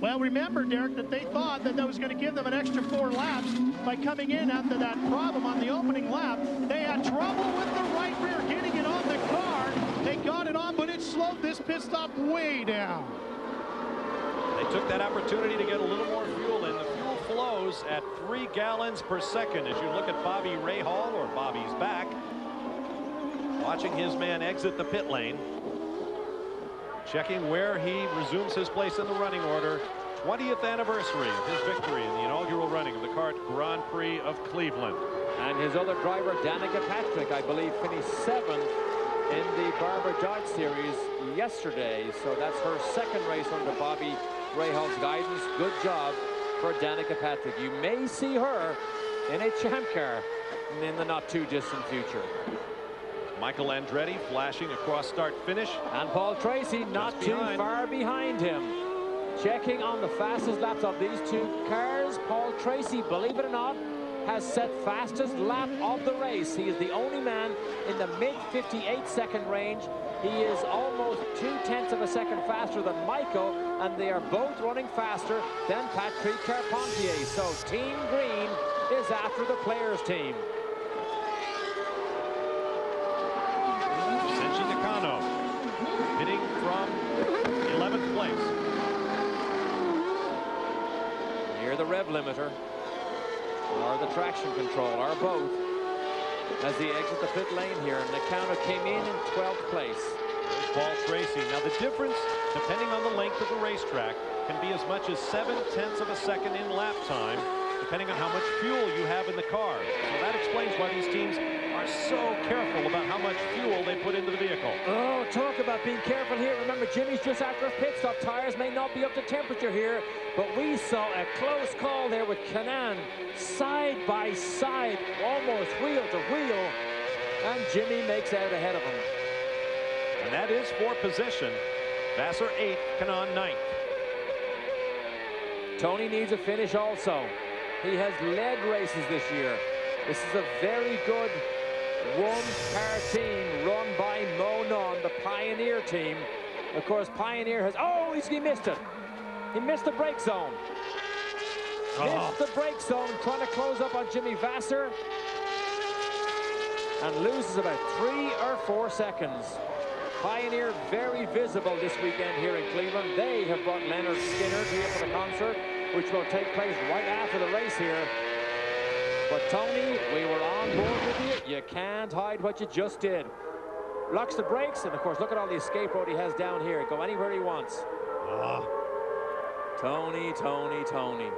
Well, remember, Derek, that they thought that was going to give them an extra 4 laps by coming in after that problem on the opening lap. They had trouble with the right rear getting it on the car. They got it on, but it slowed this pit stop way down. They took that opportunity to get a little more fuel in. The fuel flows at 3 gallons per second as you look at Bobby Rahal, or Bobby's back, watching his man exit the pit lane, checking where he resumes his place in the running order. 20th anniversary of his victory in the inaugural running of the CART Grand Prix of Cleveland. And his other driver, Danica Patrick, I believe, finished 7th in the Barber Dodge Series yesterday. So that's her 2nd race under Bobby Rahal's guidance. Good job for Danica Patrick. You may see her in a champ car in the not too distant future. Michael Andretti flashing across start finish. And Paul Tracy not too far behind him. Checking on the fastest laps of these 2 cars, Paul Tracy, believe it or not, has set fastest lap of the race. He is the only man in the mid 58-second range. He is almost 0.2 of a second faster than Michael, and they are both running faster than Patrick Carpentier. So Team Green is after the players' team. Senshi Nakano hitting from 11th place. the rev limiter or the traction control, or both, as he exits the pit lane here. And Nakano came in 12th place. There's Paul Tracy. Now the difference, depending on the length of the racetrack, can be as much as 0.7 of a second in lap time, depending on how much fuel you have in the car. So that explains why these teams are so careful about how much fuel they put into the vehicle. Oh, talk about being careful here. Remember, Jimmy's just after a pit stop. Tires may not be up to temperature here, but we saw a close call there with Kanaan side by side, almost wheel to wheel, and Jimmy makes out ahead of him. And that is for position. Vasser 8th, Kanaan 9th. Tony needs a finish also. He has led races this year. This is a very good one-car team run by Mo Nunn, the Pioneer team. Of course, Pioneer has... Oh, he missed it. He missed the brake zone. Missed the brake zone, trying to close up on Jimmy Vasser. And loses about 3 or 4 seconds. Pioneer very visible this weekend here in Cleveland. They have brought Leonard Skinner here for the concert, which will take place right after the race here. But Tony, we were on board with you. You can't hide what you just did. Locks the brakes, and of course, look at all the escape road he has down here. Go anywhere he wants. Tony, Tony, Tony.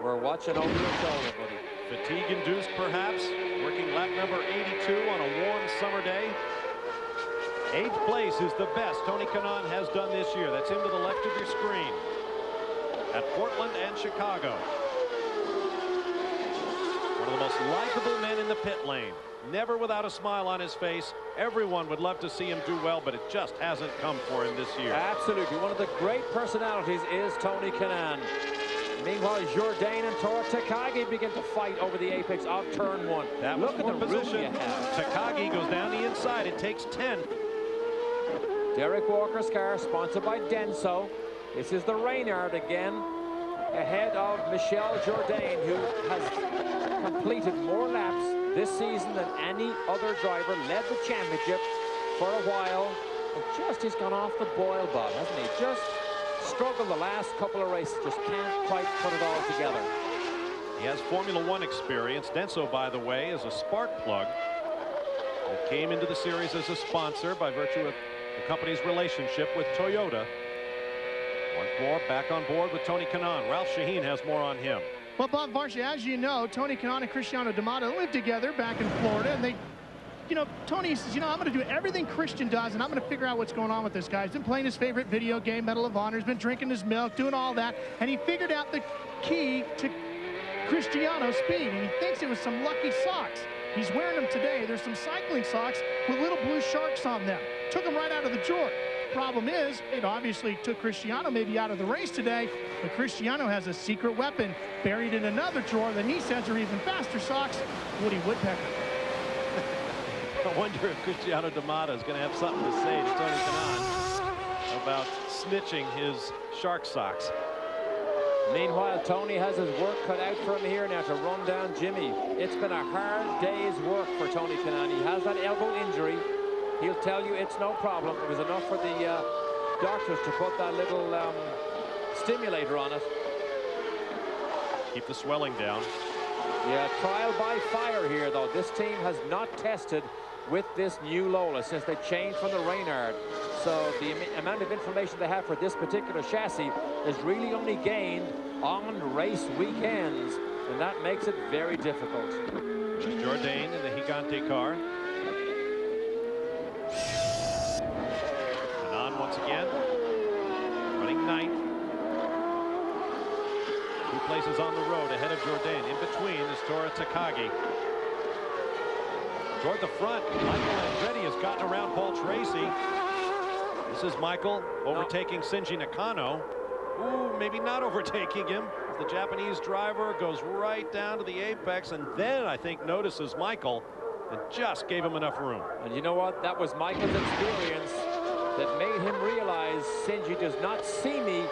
We're watching over your shoulder, buddy. Fatigue-induced, perhaps. Working lap number 82 on a warm summer day. 8th place is the best Tony Kanaan has done this year. That's him to the left of your screen. At Portland and Chicago. One of the most likable men in the pit lane. Never without a smile on his face. Everyone would love to see him do well, but it just hasn't come for him this year. Absolutely. One of the great personalities is Tony Kanaan. Meanwhile, Jourdain and Tora Takagi begin to fight over the apex of turn 1. That Look was at the position. room you have. Takagi goes down the inside. It takes 10th. Derek Walker's car, sponsored by Denso. This is the Reynard again, ahead of Michel Jourdain, who has completed more laps this season than any other driver, led the championship for a while, and just he's gone off the boil, Bob, hasn't he? Just struggled the last couple of races, just can't quite put it all together. He has Formula One experience. Denso, by the way, is a spark plug that came into the series as a sponsor by virtue of the company's relationship with Toyota. Once more back on board with Tony Kanaan. Ralph Shaheen has more on him. Well, Bob Varsha, as you know, Tony Kanaan and Cristiano D'Amato lived together back in Florida, and they, Tony says, I'm going to do everything Christian does, and I'm going to figure out what's going on with this guy. He's been playing his favorite video game, Medal of Honor. He's been drinking his milk, doing all that, and he figured out the key to Cristiano's speed, and he thinks it was some lucky socks. He's wearing them today. There's some cycling socks with little blue sharks on them. Took them right out of the drawer. Problem is, it obviously took Cristiano maybe out of the race today, but Cristiano has a secret weapon buried in another drawer that he says are even faster socks. Woody Woodpecker. I wonder if Cristiano D'Amato is going to have something to say to Tony Kanaan about snitching his shark socks. Meanwhile, Tony has his work cut out for him here now to run down Jimmy. It's been a hard day's work for Tony Kanaan. He has that elbow injury. He'll tell you it's no problem. It was enough for the doctors to put that little stimulator on it. Keep the swelling down. Yeah, trial by fire here, though. This team has not tested with this new Lola since they changed from the Reynard. So the amount of information they have for this particular chassis is really only gained on race weekends, and that makes it very difficult. There's Jourdain in the Gigante car. Kanaan once again, running 9th. 2 places on the road ahead of Jourdain. In between is Tora Takagi. Toward the front, Michael Andretti has gotten around Paul Tracy. This is Michael overtaking Shinji Nakano. Ooh, maybe not overtaking him. The Japanese driver goes right down to the apex, and then I think notices Michael and just gave him enough room. And you know what? That was Michael's experience that made him realize Shinji does not see me.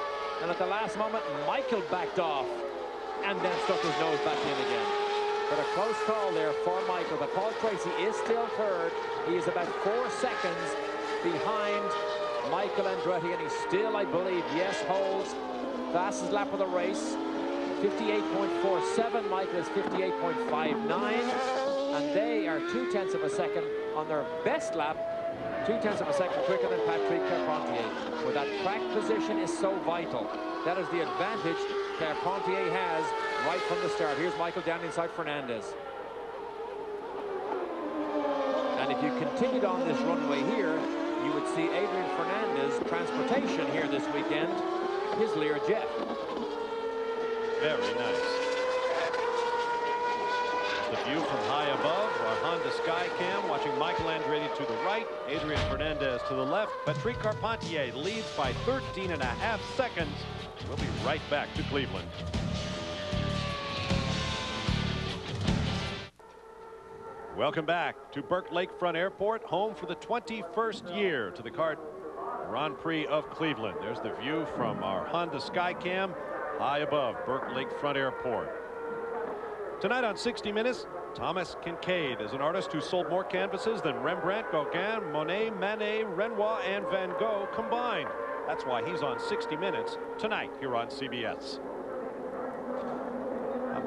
And at the last moment, Michael backed off and then stuck his nose back in again. But a close call there for Michael. But Paul Tracy is still third. He is about 4 seconds behind Michael Andretti, and he still, I believe, yes, holds fastest lap of the race. 58.47. Michael is 58.59. And they are 0.2 of a second on their best lap, 0.2 of a second quicker than Patrick Carpentier. But that track position is so vital. That is the advantage Carpentier has right from the start. Here's Michael down inside Fernandez. And if you continued on this runway here, you would see Adrian Fernandez transportation here this weekend, his Learjet. Very nice. The view from high above, our Honda Skycam, watching Michael Andretti to the right, Adrian Fernandez to the left. Patrick Carpentier leads by 13.5 seconds. We'll be right back to Cleveland. Welcome back to Burke Lakefront Airport, home for the 21st year to the CART Grand Prix of Cleveland. There's the view from our Honda Skycam high above Burke Lakefront Airport. Tonight on 60 Minutes, Thomas Kinkade is an artist who sold more canvases than Rembrandt, Gauguin, Monet, Manet, Renoir, and Van Gogh combined. That's why he's on 60 Minutes tonight here on CBS.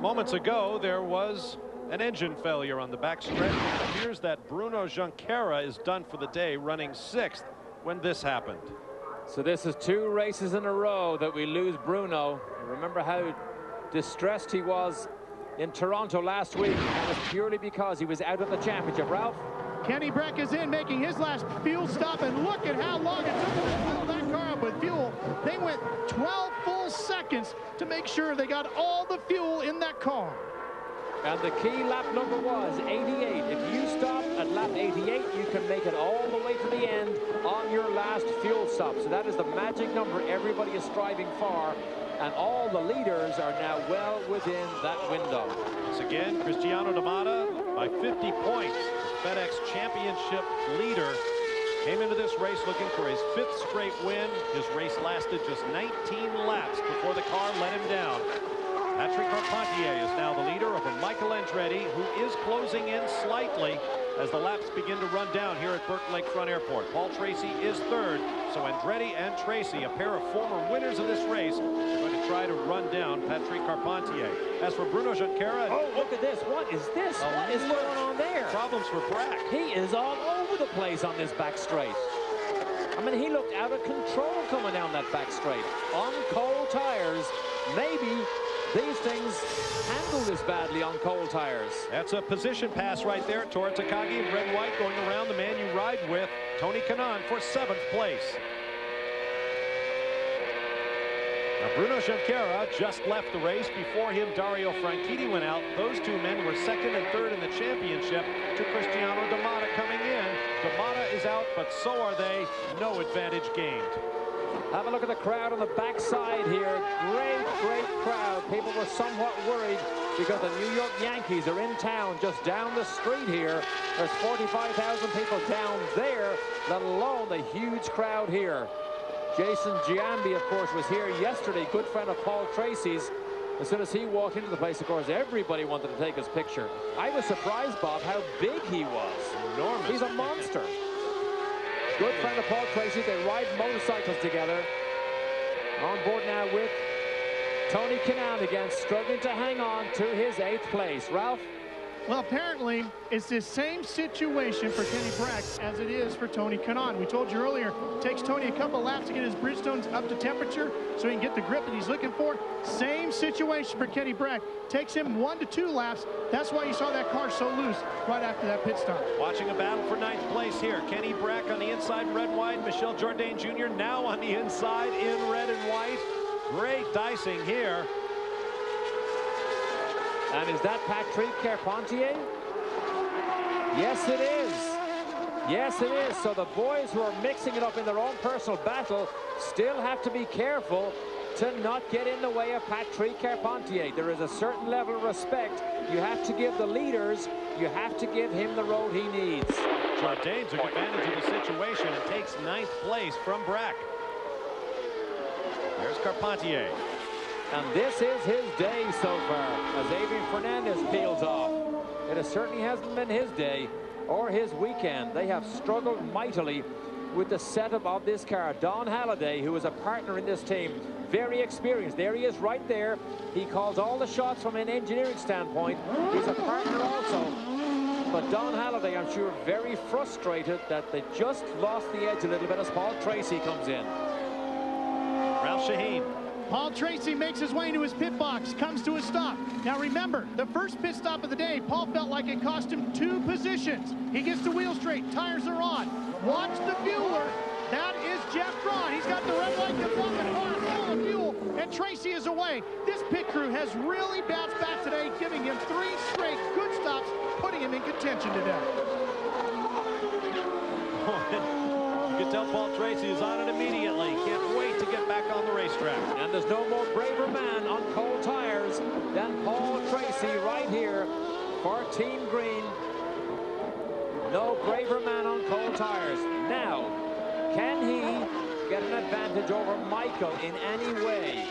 Moments ago, there was an engine failure on the backstretch. It appears that Bruno Junqueira is done for the day, running 6th when this happened. So this is 2 races in a row that we lose Bruno. Remember how distressed he was in Toronto last week. That was purely because he was out of the championship. Ralph? Kenny Brack is in, making his last fuel stop, and look at how long it took them to fill that car up with fuel. They went 12 full seconds to make sure they got all the fuel in that car. And the key lap number was 88. If you stop at lap 88, you can make it all the way to the end on your last fuel stop. So that is the magic number everybody is striving for. And all the leaders are now well within that window. Once again, Cristiano Damata by 50 points. The FedEx Championship leader came into this race looking for his 5th straight win. His race lasted just 19 laps before the car let him down. Patrick Carpentier is now the leader over Michael Andretti, who is closing in slightly as the laps begin to run down here at Burke Lakefront Airport. Paul Tracy is 3rd, so Andretti and Tracy, a pair of former winners of this race, are going to try to run down Patrick Carpentier. As for Bruno Junqueira... Oh, look at this. What is this? What is going on there? Problems for Brack. He is all over the place on this back straight. I mean, he looked out of control coming down that back straight. On cold tires, maybe these things handle this badly on cold tires. That's a position pass right there. Tora Takagi in red and white going around the man you ride with, Tony Kanaan, for 7th place. Now Bruno Junqueira just left the race. Before him, Dario Franchitti went out. Those 2 men were 2nd and 3rd in the championship to Cristiano Damata coming in. Damata is out, but so are they. No advantage gained. Have a look at the crowd on the backside here. Great crowd. People were somewhat worried because the New York Yankees are in town just down the street here. There's 45,000 people down there, let alone the huge crowd here. Jason Giambi, of course, was here yesterday, good friend of Paul Tracy's. As soon as he walked into the place, of course, everybody wanted to take his picture. I was surprised, Bob, how big he was. Enormous. He's a monster. Good friend of Paul Tracy. They ride motorcycles together. On board now with Tony Kanaan again, struggling to hang on to his 8th place. Ralph? Well, apparently, it's the same situation for Kenny Brack as it is for Tony Kanaan. We told you earlier, it takes Tony a couple laps to get his Bridgestones up to temperature so he can get the grip that he's looking for. Same situation for Kenny Brack. Takes him 1 to 2 laps. That's why you saw that car so loose right after that pit stop. Watching a battle for 9th place here. Kenny Brack on the inside, red and white. Michel Jourdain Jr. now on the inside in red and white. Great dicing here. And is that Patrick Carpentier? Yes, it is. Yes, it is. So the boys who are mixing it up in their own personal battle still have to be careful to not get in the way of Patrick Carpentier. There is a certain level of respect you have to give the leaders. You have to give him the road he needs. Jourdain took advantage of the situation and takes 9th place from Brack. There's Carpentier. And this is his day so far as Adrian Fernandez peels off. It certainly hasn't been his day or his weekend. They have struggled mightily with the setup of this car. Don Halliday, who is a partner in this team, very experienced. There he is right there. He calls all the shots from an engineering standpoint. He's a partner also. But Don Halliday, I'm sure, very frustrated that they just lost the edge a little bit as Paul Tracy comes in. Ralph Shaheen. Paul Tracy makes his way into his pit box, comes to a stop. Now remember, the first pit stop of the day, Paul felt like it cost him 2 positions. He gets the wheel straight, tires are on. Watch the fueler. That is Jeff Braun. He's got the red light to block the car full of fuel, and Tracy is away. This pit crew has really bounced back today, giving him 3 straight good stops, putting him in contention today. You can tell Paul Tracy is on it immediately. Can't wait to get back on the racetrack. And there's no more braver man on cold tires than Paul Tracy right here for Team Green. No braver man on cold tires. Now, can he get an advantage over Michael in any way?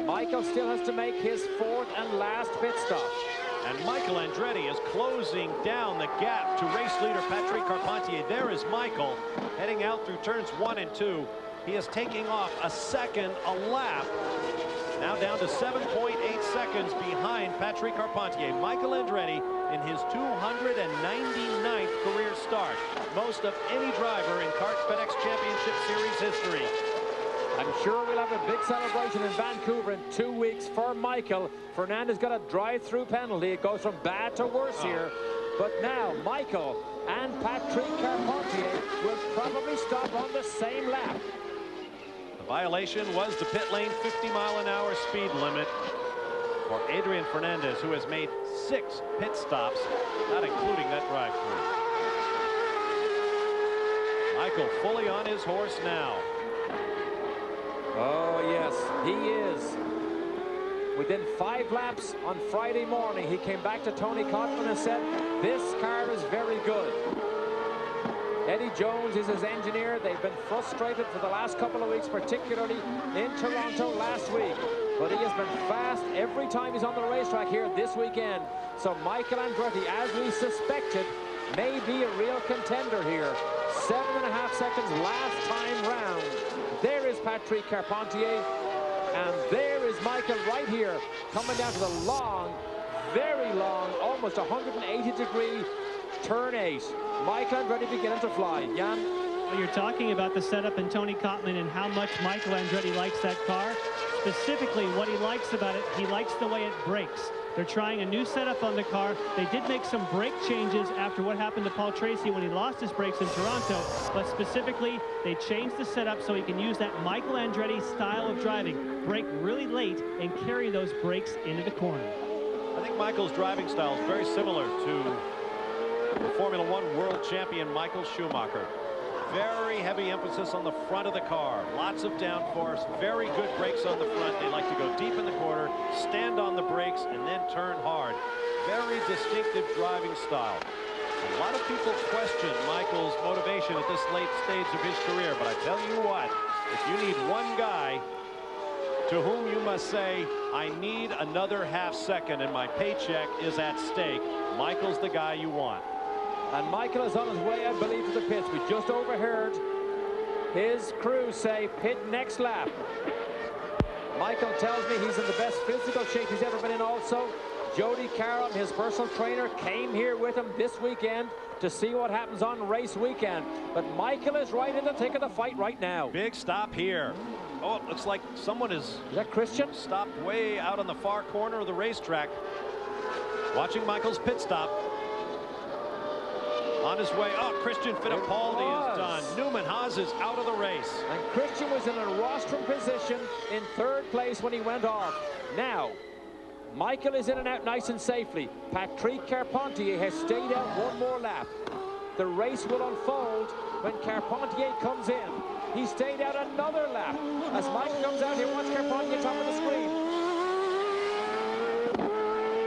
Michael still has to make his 4th and last pit stop. And Michael Andretti is closing down the gap to race leader Patrick Carpentier. There is Michael heading out through turns 1 and 2. He is taking off a second a lap. Now down to 7.8 seconds behind Patrick Carpentier. Michael Andretti in his 299th career start. Most of any driver in CART FedEx Championship Series history. I'm sure we'll have a big celebration in Vancouver in 2 weeks for Michael. Fernandez got a drive-through penalty. It goes from bad to worse here. But now Michael and Patrick Carpentier will probably stop on the same lap. The violation was the pit lane 50-mile-an-hour speed limit for Adrian Fernandez, who has made 6 pit stops, not including that drive-through. Michael fully on his horse now. Oh, yes, he is. Within 5 laps on Friday morning, he came back to Tony Cotman and said, this car is very good. Eddie Jones is his engineer. They've been frustrated for the last couple of weeks, particularly in Toronto last week. But he has been fast every time he's on the racetrack here this weekend. So Michael Andretti, as we suspected, may be a real contender here. 7.5 seconds last time round. There is Patrick Carpentier, and there is Michael right here, coming down to the long, very long, almost 180-degree turn 8. Michael Andretti beginning to fly. Jan? Well, you're talking about the setup and Tony Cotman and how much Michael Andretti likes that car. Specifically, what he likes about it, he likes the way it brakes. They're trying a new setup on the car. They did make some brake changes after what happened to Paul Tracy when he lost his brakes in Toronto, but specifically, they changed the setup so he can use that Michael Andretti style of driving. Brake really late and carry those brakes into the corner. I think Michael's driving style is very similar to the Formula One world champion Michael Schumacher. Very heavy emphasis on the front of the car. Lots of downforce, very good brakes on the front. They like to go deep in the corner, stand on the brakes, and then turn hard. Very distinctive driving style. A lot of people question Michael's motivation at this late stage of his career, but I tell you what, if you need one guy to whom you must say, I need another half second and my paycheck is at stake, Michael's the guy you want. And Michael is on his way, I believe, to the pits. We just overheard his crew say, pit next lap. Michael tells me he's in the best physical shape he's ever been in also. Jody Caron, his personal trainer, came here with him this weekend to see what happens on race weekend. But Michael is right in the thick of the fight right now. Big stop here. Oh, it looks like someone is that Christian? Stopped way out on the far corner of the racetrack. Watching Michael's pit stop. On his way up, Christian Fittipaldi is done. Newman Haas is out of the race. And Christian was in a rostrum position in 3rd place when he went off. Now, Michael is in and out nice and safely. Patrick Carpentier has stayed out one more lap. The race will unfold when Carpentier comes in. He stayed out another lap. As Michael comes out here, watch Carpentier top of the screen.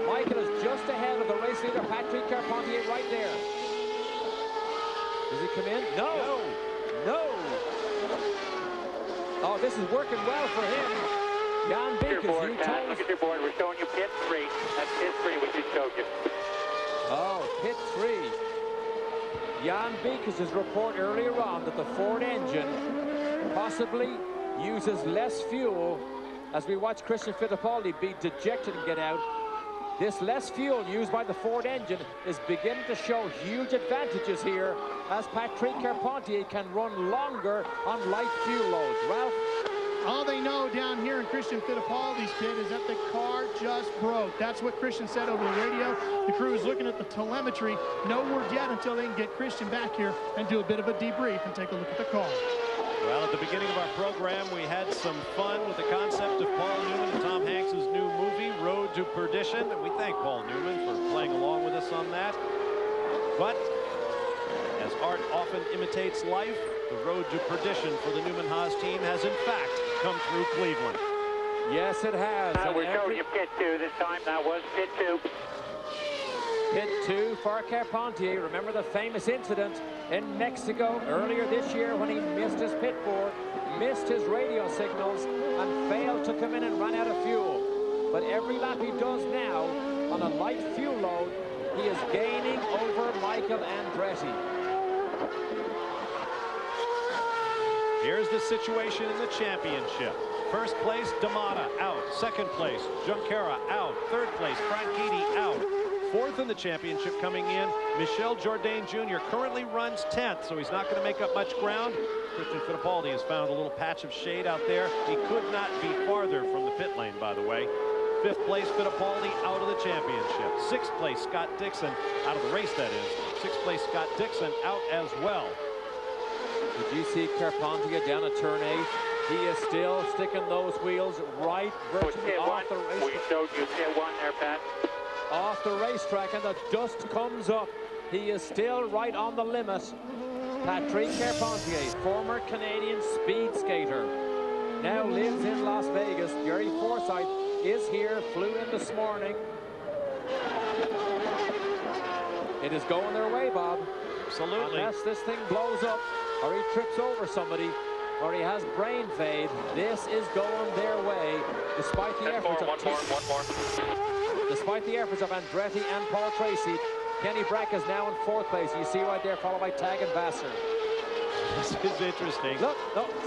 Michael is just ahead of the race leader, Patrick Carpentier, right there. Does he come in? No. No. Oh, this is working well for him. Jan Beekes, look at your board. We're showing you pit 3. That's pit 3, which we showed you. Oh, pit 3. Jan Beekes' report earlier on that the Ford engine possibly uses less fuel. As we watch Christian Fittipaldi be dejected and get out, this less fuel used by the Ford engine is beginning to show huge advantages here as Patrick Carpentier can run longer on light fuel loads. Ralph? All they know down here in Christian Fittipaldi's pit is that the car just broke. That's what Christian said over the radio. The crew is looking at the telemetry. No word yet until they can get Christian back here and do a bit of a debrief and take a look at the car. Well, at the beginning of our program, we had some fun with the concept of Paul Newman and Tom Hanks' new movie, Road to Perdition. And we thank Paul Newman for playing along with us on that. But as art often imitates life, the road to perdition for the Newman-Haas team has in fact come through Cleveland. Yes, it has. We're showing you pit 2 this time. That was pit 2. Pit 2 for Carpentier. Remember the famous incident in Mexico earlier this year when he missed his pit board, missed his radio signals, and failed to come in and run out of fuel. But every lap he does now on a light fuel load, he is gaining over Michael Andretti. Here's the situation in the championship. First place, D'Amata out. Second place, Junqueira out. Third place, Franchitti out. Fourth in the championship coming in, Michel Jourdain Jr. currently runs 10th, so he's not going to make up much ground. Christian Fittipaldi has found a little patch of shade out there. He could not be farther from the pit lane, by the way. Fifth place, Fittipaldi out of the championship. Sixth place, Scott Dixon out of the race, that is. Sixth place, Scott Dixon out as well. Did you see Carpentier down at turn 8? He is still sticking those wheels right virtually off the racetrack. We showed you pit 1 there, Pat. Off the racetrack, and the dust comes up. He is still right on the limit. Patrick Carpentier, former Canadian speed skater, now lives in Las Vegas. Jerry Forsyth is here, flew in this morning. It is going their way, Bob. Absolutely. Unless this thing blows up, or he trips over somebody, or he has brain fade, this is going their way, despite the efforts of despite the efforts of Andretti and Paul Tracy. Kenny Brack is now in 4th place. You see right there, followed by Tag and Vassar. This is interesting. Look,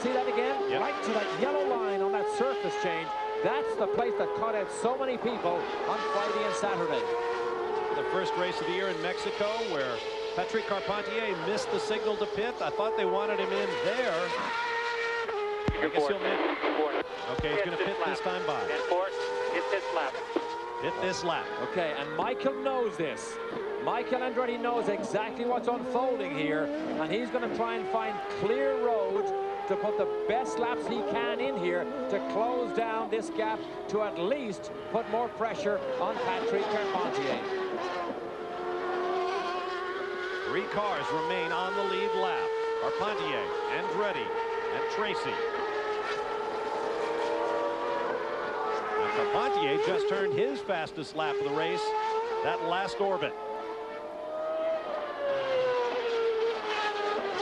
see that again? Yep. Right to that yellow line on that surface change. That's the place that caught out so many people on Friday and Saturday. The first race of the year in Mexico, where Patrick Carpentier missed the signal to pit. I thought they wanted him in there. I guess he'll make. Okay, he's going to pit this time by. And fourth, hit this lap. Hit this lap. Okay, and Michael knows this. Michael Andretti knows exactly what's unfolding here, and he's going to try and find clear roads to put the best laps he can in here to close down this gap to at least put more pressure on Patrick Carpentier. 3 cars remain on the lead lap. Carpentier, Andretti, and Tracy. Now Carpentier just turned his fastest lap of the race, that last orbit.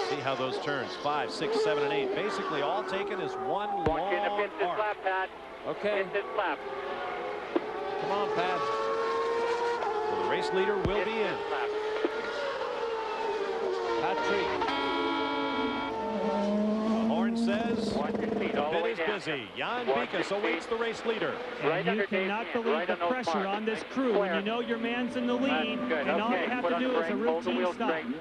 See how those turns, 5, 6, 7, and 8, basically all taken as one long Hit this arc. lap, Pat. Okay. Hit this lap. Come on, Pat. So the race leader will be in. Patrick. The horn says the pit is busy. Jan Beekes awaits the race leader. And you cannot believe the pressure on this crew when you know your man's in the lead, and all you have to do is a routine stop. You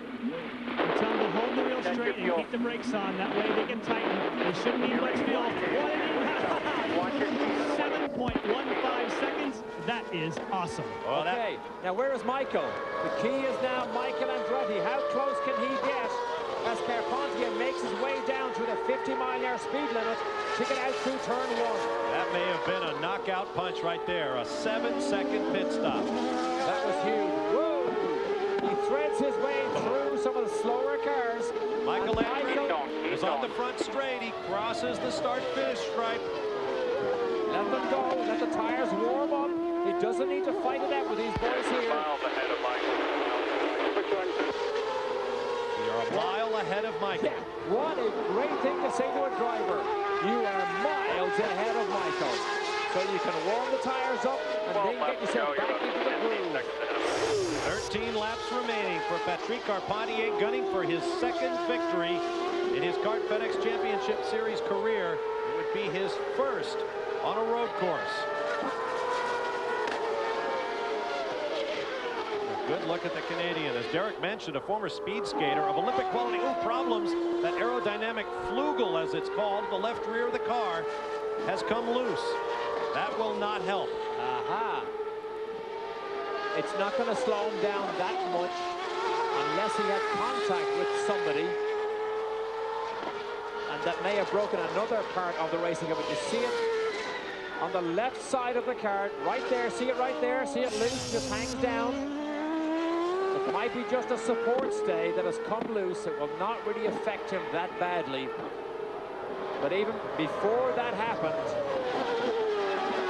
tell them to hold the wheel straight and keep the brakes on. That way they can tighten. They shouldn't need much fuel. 7.15 seconds. That is awesome. Well, Okay, now where is Michael? The key is now Michael Andretti. How close can he get as Carpentier makes his way down to the 50-mile-an-hour speed limit to get out through turn 1? That may have been a knockout punch right there. A 7-second pit stop. That was huge. Whoa! He threads his way through some of the slower cars. Michael Andretti is on the front straight. He crosses the start-finish stripe. Let them go. Let the tires warm up. He doesn't need to fight it out with these boys here. Miles ahead of Michael. You're a mile ahead of Michael. Yeah, what a great thing to say to a driver. You are miles ahead of Michael. so you can warm the tires up and then get yourself back into the groove. 13 laps remaining for Patrick Carpentier, gunning for his second victory in his Kart FedEx Championship Series career. It would be his first on a road course. A good look at the Canadian. As Derek mentioned, a former speed skater of Olympic quality. Oh, problems. That aerodynamic flugel, as it's called, the left rear of the car, has come loose. That will not help. Aha. It's not going to slow him down that much unless he had contact with somebody. And that may have broken another part of the racing of it. You see it on the left side of the cart, right there. See it right there? See it loose, just hangs down. It might be just a support stay that has come loose. It will not really affect him that badly. But even before that happened,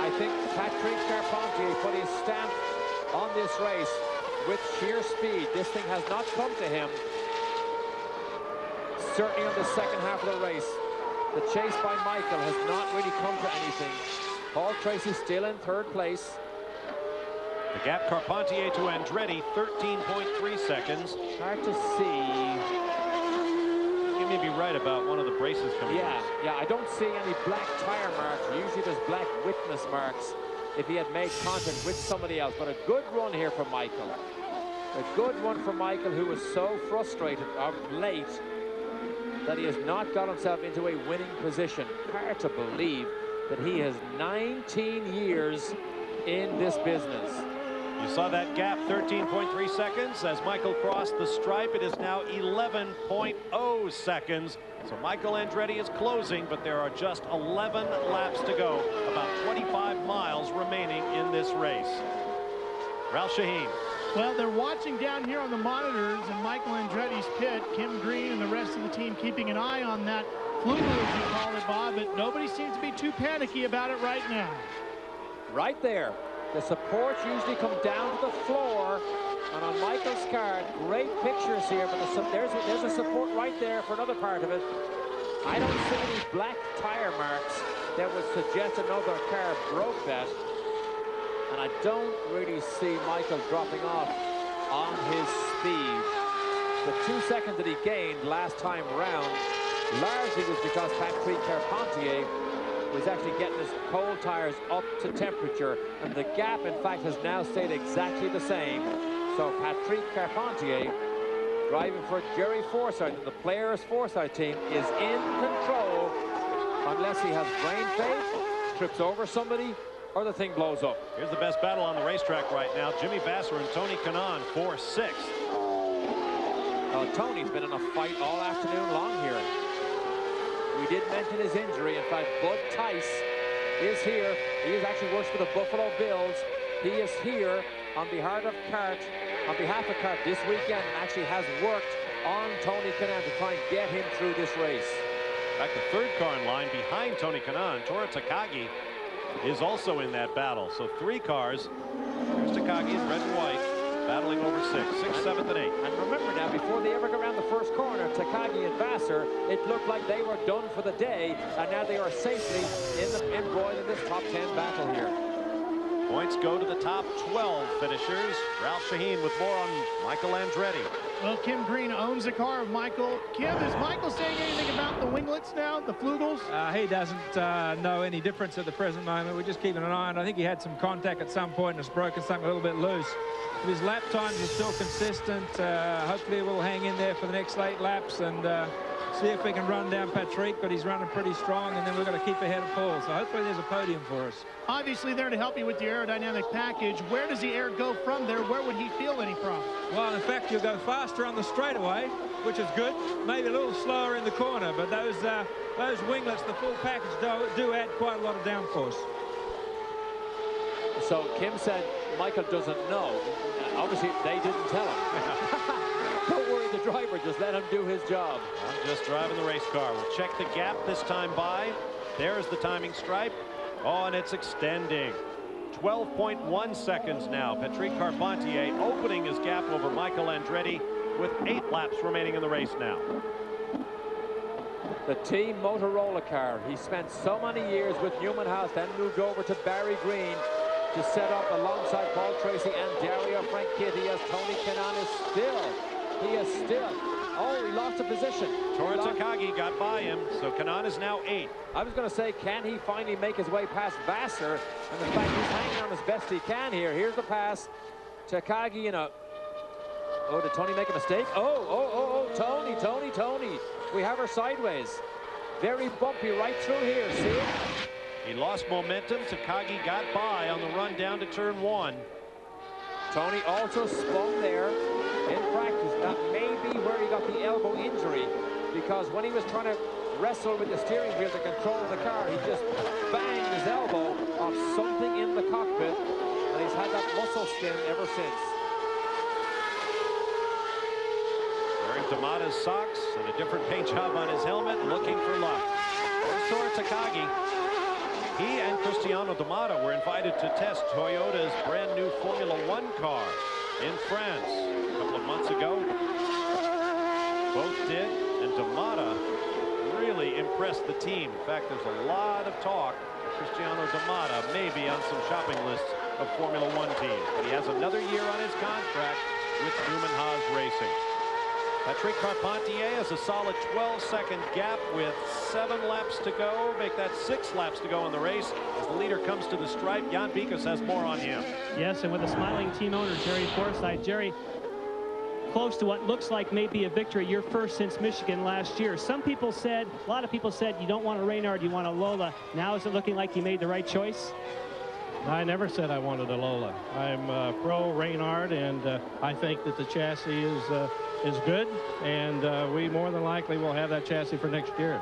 I think Patrick Carpentier put his stamp on this race with sheer speed. This thing has not come to him. Certainly on the second half of the race. The chase by Michael has not really come to anything. Paul Tracy still in third place. The gap Carpentier to Andretti, 13.3 seconds. Hard to see. You may be right about one of the braces coming Yeah, I don't see any black tire marks. Usually there's black witness marks if he had made contact with somebody else. But a good run here from Michael. A good one for Michael, who was so frustrated of late that he has not got himself into a winning position. Hard to believe that he has 19 years in this business. You saw that gap, 13.3 seconds. As Michael crossed the stripe, it is now 11.0 seconds. So Michael Andretti is closing, but there are just 11 laps to go. About 25 miles remaining in this race. Ralph Shaheen. Well, they're watching down here on the monitors in Michael Andretti's pit. Kim Green and the rest of the team keeping an eye on that flugel, as you call it, Bob, but nobody seems to be too panicky about it right now. Right there. The supports usually come down to the floor, and on Michael's car, great pictures here, but there's a support right there for another part of it. I don't see any black tire marks that would suggest another car broke that, and I don't really see Michael dropping off on his speed. The 2 seconds that he gained last time round largely was because Patrick Carpentier was actually getting his cold tires up to temperature, and the gap in fact has now stayed exactly the same. So Patrick Carpentier, driving for Jerry Forsyth, the Players Forsyth team, is in control unless he has brain faith, trips over somebody, or the thing blows up. Here's the best battle on the racetrack right now. Jimmy Vasser and Tony Kanaan for 6th. Tony's been in a fight all afternoon long here. We did mention his injury. In fact, Bud Tice is here. He is actually works for the Buffalo Bills. He is here on behalf of Kart this weekend, and actually has worked on Tony Kanaan to try and get him through this race. In fact, the third car in line behind Tony Kanaan, Toru Takagi, is also in that battle. So 3 cars. Here's Takagi in red and white, battling over 6th, 7th, and 8th. And remember now, before they ever got around the first corner, Takagi and Vasser, it looked like they were done for the day, and now they are safely embroiled in this top 10 battle here. Points go to the top 12 finishers. Ralph Shaheen with more on Michael Andretti. Well, Kim Green owns the car of Michael. Kim, is Michael saying anything about the winglets now, the flugels? He doesn't know any difference at the present moment. We're just keeping an eye on it. I think he had some contact at some point and has broken something a little bit loose. But his lap times are still consistent. Hopefully we'll hang in there for the next 8 laps and see if we can run down Patrick, but he's running pretty strong, and then we've got to keep ahead of Paul. So hopefully there's a podium for us. Obviously there to help you with the aerodynamic package. Where does the air go from there? Where would he feel any problem? Well, in fact, you'll go faster on the straightaway, which is good. Maybe a little slower in the corner, but those winglets, the full package, do add quite a lot of downforce. So Kim said Michael doesn't know. Obviously, they didn't tell him. Don't worry, the driver, just let him do his job. I'm just driving the race car. We'll check the gap this time by. There's the timing stripe. Oh, and it's extending. 12.1 seconds now. Patrick Carpentier opening his gap over Michael Andretti with 8 laps remaining in the race now. The team Motorola car. He spent so many years with Newman Haas, then moved over to Barry Green to set up alongside Paul Tracy and Dario Franchitti as Tony Kanaan is still. Oh, he lost a position. Tora Takagi got by him, so Kanaan is now 8th. I was going to say, can he finally make his way past Vassar? And in fact, he's hanging on as best he can here. Here's the pass. Takagi in a... Oh, did Tony make a mistake? Oh, Tony. We have her sideways. Very bumpy right through here, see it? He lost momentum. Takagi got by on the run down to turn 1. Tony also spun there in practice. That may be where he got the elbow injury, because when he was trying to wrestle with the steering wheel to control the car, he just banged his elbow off something in the cockpit, and he's had that muscle skin ever since. Wearing Damata's socks and a different paint job on his helmet, looking for luck. There's Tora Takagi. He and Cristiano Damata were invited to test Toyota's brand new Formula One car in France a couple of months ago. Both did, and Damata really impressed the team. In fact, there's a lot of talk that Cristiano Damata may be on some shopping lists of Formula One teams, but he has another year on his contract with Newman Haas Racing. Patrick Carpentier has a solid 12-second gap with 7 laps to go. Make that 6 laps to go in the race. As the leader comes to the stripe, Jan Bikus has more on him. Yes, and with a smiling team owner, Jerry Forsythe. Jerry, close to what looks like maybe a victory, your first since Michigan last year. A lot of people said, you don't want a Reynard, you want a Lola. Now is it looking like you made the right choice? I never said I wanted a Lola. I'm pro Reynard, and I think that the chassis is good, and we more than likely will have that chassis for next year.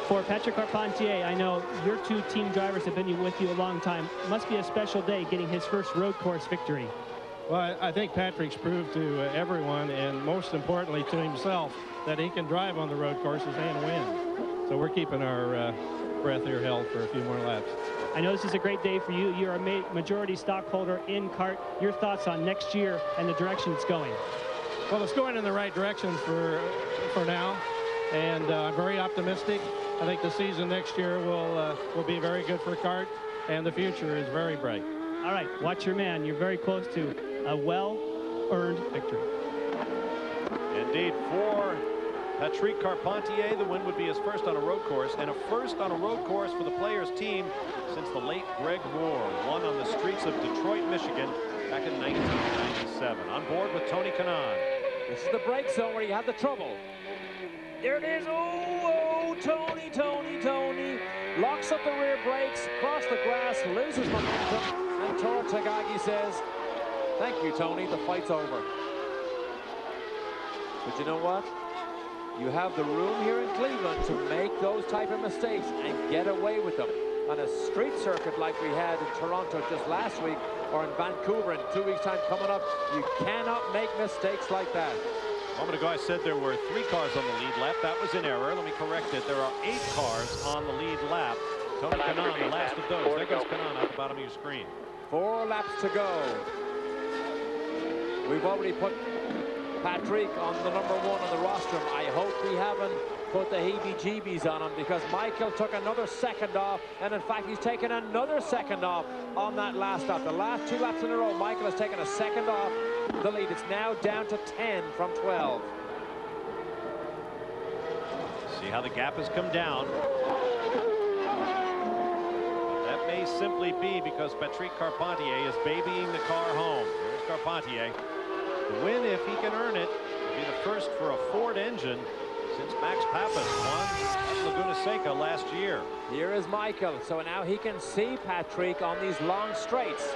For Patrick Carpentier, I know your 2 team drivers have been with you a long time. It must be a special day getting his first road course victory. Well, I think Patrick's proved to everyone, and most importantly to himself, that he can drive on the road courses and win. So we're keeping our breath here held for a few more laps. I know this is a great day for you. You're a majority stockholder in CART. Your thoughts on next year and the direction it's going? Well, it's going in the right direction for now, and I'm very optimistic. I think the season next year will be very good for CART, and the future is very bright. All right, watch your man. You're very close to a well-earned victory. Indeed, for Patrick Carpentier, the win would be his first on a road course, and a first on a road course for the Players team since the late Greg Moore won on the streets of Detroit, Michigan back in 1997. On board with Tony Kanaan. This is the brake zone where you had the trouble. There it is. Oh, Tony. Locks up the rear brakes, across the grass, loses momentum, and Tora Takagi says, thank you, Tony, the fight's over. But you know what? You have the room here in Cleveland to make those type of mistakes and get away with them. On a street circuit like we had in Toronto just last week, or in Vancouver in 2 weeks' time coming up, you cannot make mistakes like that. A moment ago, I said there were 3 cars on the lead lap. That was in error. Let me correct it. There are 8 cars on the lead lap. Tony Kanaan, the last of those. There goes Kanaan at the bottom of your screen. 4 laps to go. We've already put Patrick on the number 1 on the rostrum. I hope we haven't put the heebie-jeebies on him, because Michael took another second off, and in fact he's taken another second off on that last lap. The last 2 laps in a row, Michael has taken a second off the lead. It's now down to 10 from 12. See how the gap has come down. That may simply be because Patrick Carpentier is babying the car home. There's Carpentier. The win, if he can earn it, will be the first for a Ford engine since Max Pappas won Laguna Seca last year. Here is Michael, so now he can see Patrick on these long straights.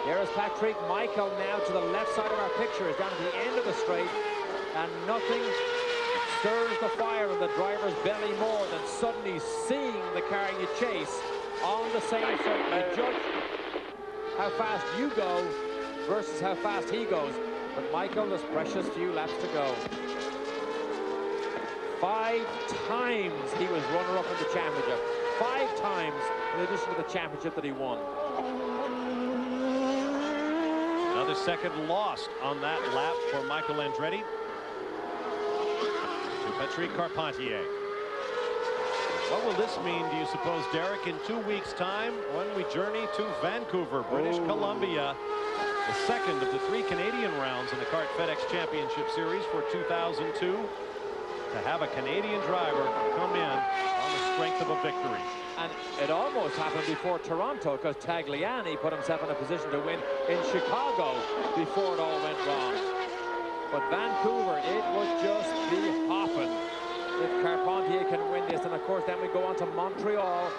Here is Patrick. Michael now to the left side of our picture is down at the end of the straight, and nothing stirs the fire in the driver's belly more than suddenly seeing the car you chase on the same straight. You judge how fast you go versus how fast he goes. But Michael, there's precious few laps to go. 5 times he was runner-up in the championship. 5 times in addition to the championship that he won. Another second lost on that lap for Michael Andretti. to Patrick Carpentier. What will this mean, do you suppose, Derek, in 2 weeks' time when we journey to Vancouver, British Columbia, the second of the 3 Canadian rounds in the CART FedEx Championship Series for 2002, to have a Canadian driver come in on the strength of a victory. And it almost happened before Toronto, because Tagliani put himself in a position to win in Chicago before it all went wrong. But Vancouver, it would just be hopping if Carpentier can win this. And of course, then we go on to Montreal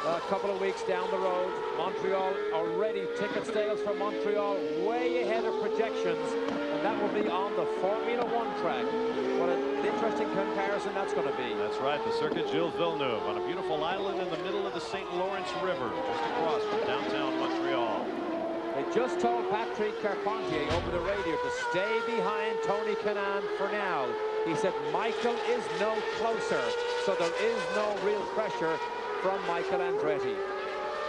a couple of weeks down the road. Montreal already, ticket sales for Montreal way ahead of projections, and that will be on the Formula One track. What an interesting comparison that's going to be. That's right, the Circuit Gilles Villeneuve on a beautiful island in the middle of the St. Lawrence River, just across from downtown Montreal. They just told Patrick Carpentier over the radio to stay behind Tony Kanaan for now. He said Michael is no closer, so there is no real pressure from Michael Andretti.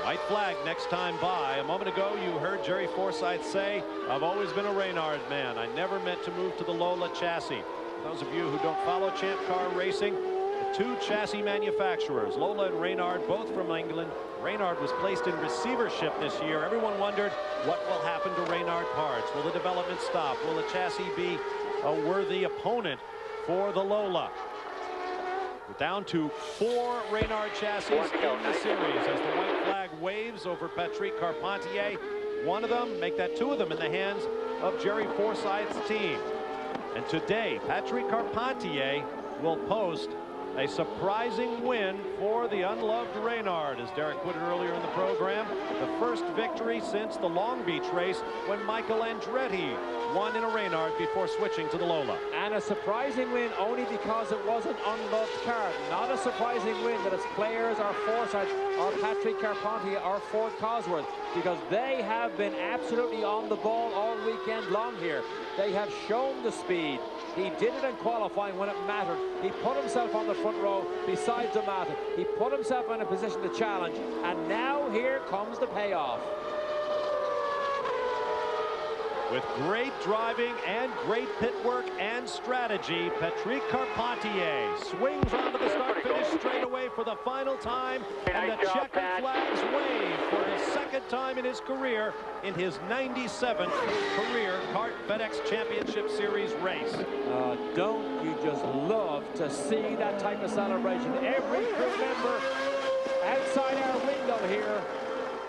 White flag next time by. A moment ago, you heard Jerry Forsyth say, "I've always been a Reynard man. I never meant to move to the Lola chassis." Those of you who don't follow Champ Car Racing, the 2 chassis manufacturers, Lola and Reynard, both from England. Reynard was placed in receivership this year. Everyone wondered what will happen to Reynard parts. Will the development stop? Will the chassis be a worthy opponent for the Lola? We're down to 4 Reynard chassis in the series as the white flag waves over Patrick Carpentier. One of them, make that 2 of them in the hands of Jerry Forsyth's team. And today, Patrick Carpentier will post a surprising win for the unloved Reynard, as Derek put it earlier in the program. The first victory since the Long Beach race when Michael Andretti won in a Reynard before switching to the Lola. And a surprising win only because it was an unloved car. Not a surprising win that its players are Forsyth or Patrick Carpentier or Ford Cosworth, because they have been absolutely on the ball all weekend long here. They have shown the speed. He did it in qualifying when it mattered. He put himself on the front row beside D'Amato. He put himself in a position to challenge, and now here comes the payoff. With great driving and great pit work and strategy, Patrick Carpentier swings onto the start-finish straightaway for the final time, and the checkered flags wave for the second time in his career in his 97th career CART FedEx Championship Series race. Don't you just love to see that type of celebration? Every crew member outside our window here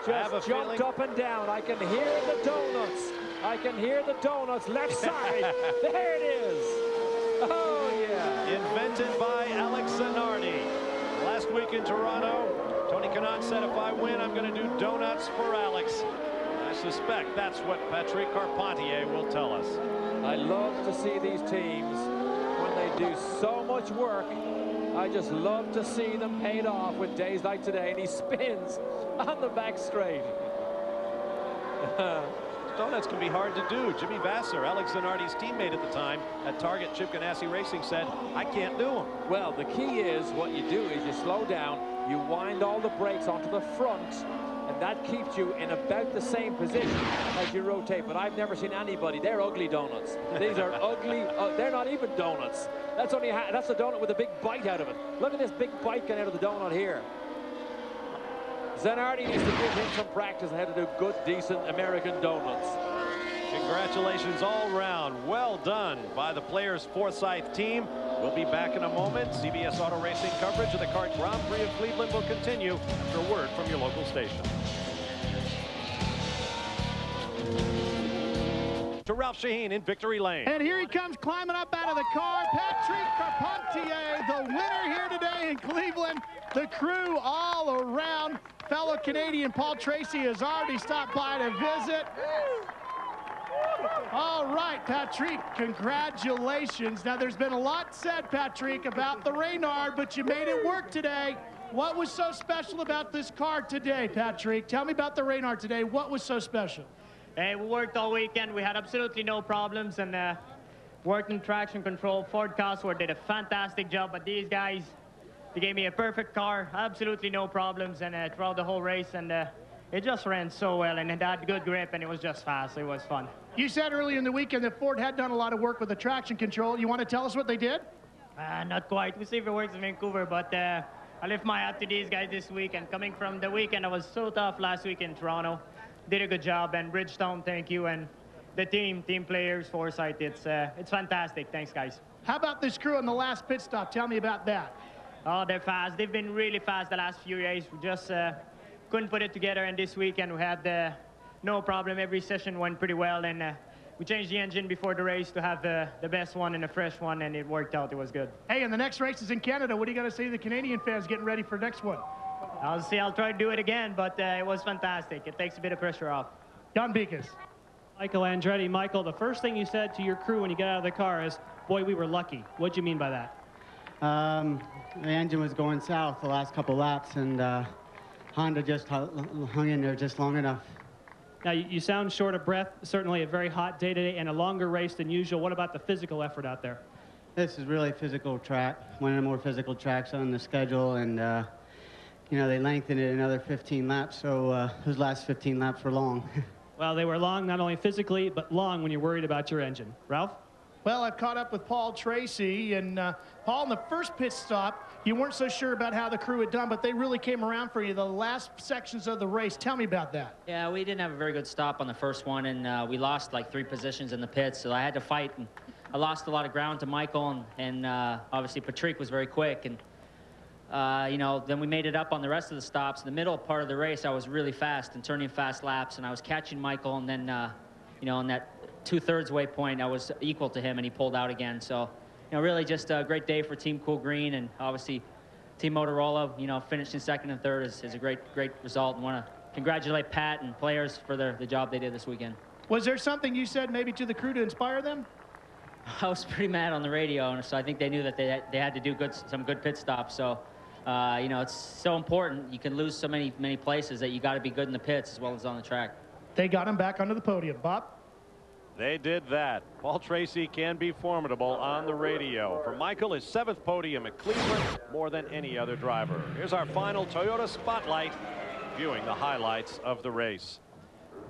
just jumped up and down. I can hear the donuts. I can hear the donuts left side. There it is. Oh, yeah. Invented by Alex Zanardi. Last week in Toronto, Tony Kanaan said, if I win, I'm going to do donuts for Alex. I suspect that's what Patrick Carpentier will tell us. I love to see these teams when they do so much work. I just love to see them paid off with days like today, and he spins on the back straight. Donuts can be hard to do. Jimmy Vasser, Alex Zanardi's teammate at the time at Target Chip Ganassi Racing, said, I can't do them. Well, the key is what you do is you slow down, you wind all the brakes onto the front, and that keeps you in about the same position as you rotate. But I've never seen anybody. They're ugly donuts. These are ugly. They're not even donuts. That's only that's a donut with a big bite out of it. Look at this big bite getting out of the donut here. Zanardi needs to give him some practice on how to do good, decent American donuts. Congratulations all round. Well done by the Players Forsyth team. We'll be back in a moment. CBS Auto Racing coverage of the CART Grand Prix of Cleveland will continue after a word from your local station. To Ralph Sheheen in Victory Lane. And here he comes climbing up out of the car. Patrick Carpentier, the winner here today in Cleveland. The crew all around. Fellow Canadian Paul Tracy has already stopped by to visit. All right, Patrick, congratulations. Now, there's been a lot said, Patrick, about the Reynard, but you made it work today. What was so special about this car today, Patrick? Tell me about the Reynard today. What was so special? Hey, we worked all weekend. We had absolutely no problems, and worked in traction control. Ford Cosworth did a fantastic job, but these guys, they gave me a perfect car, absolutely no problems, and throughout the whole race, and it just ran so well, and it had good grip, and it was just fast. It was fun. You said earlier in the weekend that Ford had done a lot of work with the traction control. You want to tell us what they did? Not quite. We'll see if it works in Vancouver, but I lift my hat to these guys this week. And coming from the weekend, that was so tough last week in Toronto. Did a good job. And Bridgestone, thank you. And the team players, Foresight, it's fantastic. Thanks, guys. How about this crew on the last pit stop? Tell me about that. Oh, they're fast. They've been really fast the last few days. We just couldn't put it together. And this weekend, we had no problem. Every session went pretty well. And we changed the engine before the race to have the best one and a fresh one, and it worked out. It was good. Hey, and the next race is in Canada. What are you going to say to the Canadian fans getting ready for the next one? I'll see. I'll try to do it again, but it was fantastic. It takes a bit of pressure off. Jan Beekes. Michael Andretti. Michael, the first thing you said to your crew when you got out of the car is, boy, we were lucky. What'd you mean by that? The engine was going south the last couple laps, and Honda just hung in there just long enough. Now, you sound short of breath. Certainly a very hot day today and a longer race than usual. What about the physical effort out there? This is really a physical track, one of the more physical tracks on the schedule, and you know, they lengthened it another 15 laps, so those last 15 laps were long. Well, they were long, not only physically, but long when you're worried about your engine. Ralph? Well, I've caught up with Paul Tracy, and Paul, in the first pit stop, you weren't so sure about how the crew had done, but they really came around for you the last sections of the race. Tell me about that. Yeah, we didn't have a very good stop on the first one, and we lost like 3 positions in the pits, so I had to fight, and I lost a lot of ground to Michael, and obviously Patrick was very quick, and you know, then we made it up on the rest of the stops. In the middle part of the race, I was really fast and turning fast laps, and I was catching Michael, and then, you know, on that 2/3 way point, I was equal to him, and he pulled out again. So, you know, really just a great day for Team Cool Green, and obviously Team Motorola, you know, finishing second and third is a great result, and want to congratulate Pat and players for the job they did this weekend. Was there something you said maybe to the crew to inspire them? I was pretty mad on the radio, and so I think they knew that they had to do some good pit stops. So, you know, it's so important. You can lose so many places that you got to be good in the pits as well as on the track. They got him back onto the podium. Bob? They did that. Paul Tracy can be formidable on the radio. For Michael, his 7th podium at Cleveland, more than any other driver. Here's our final Toyota Spotlight, viewing the highlights of the race.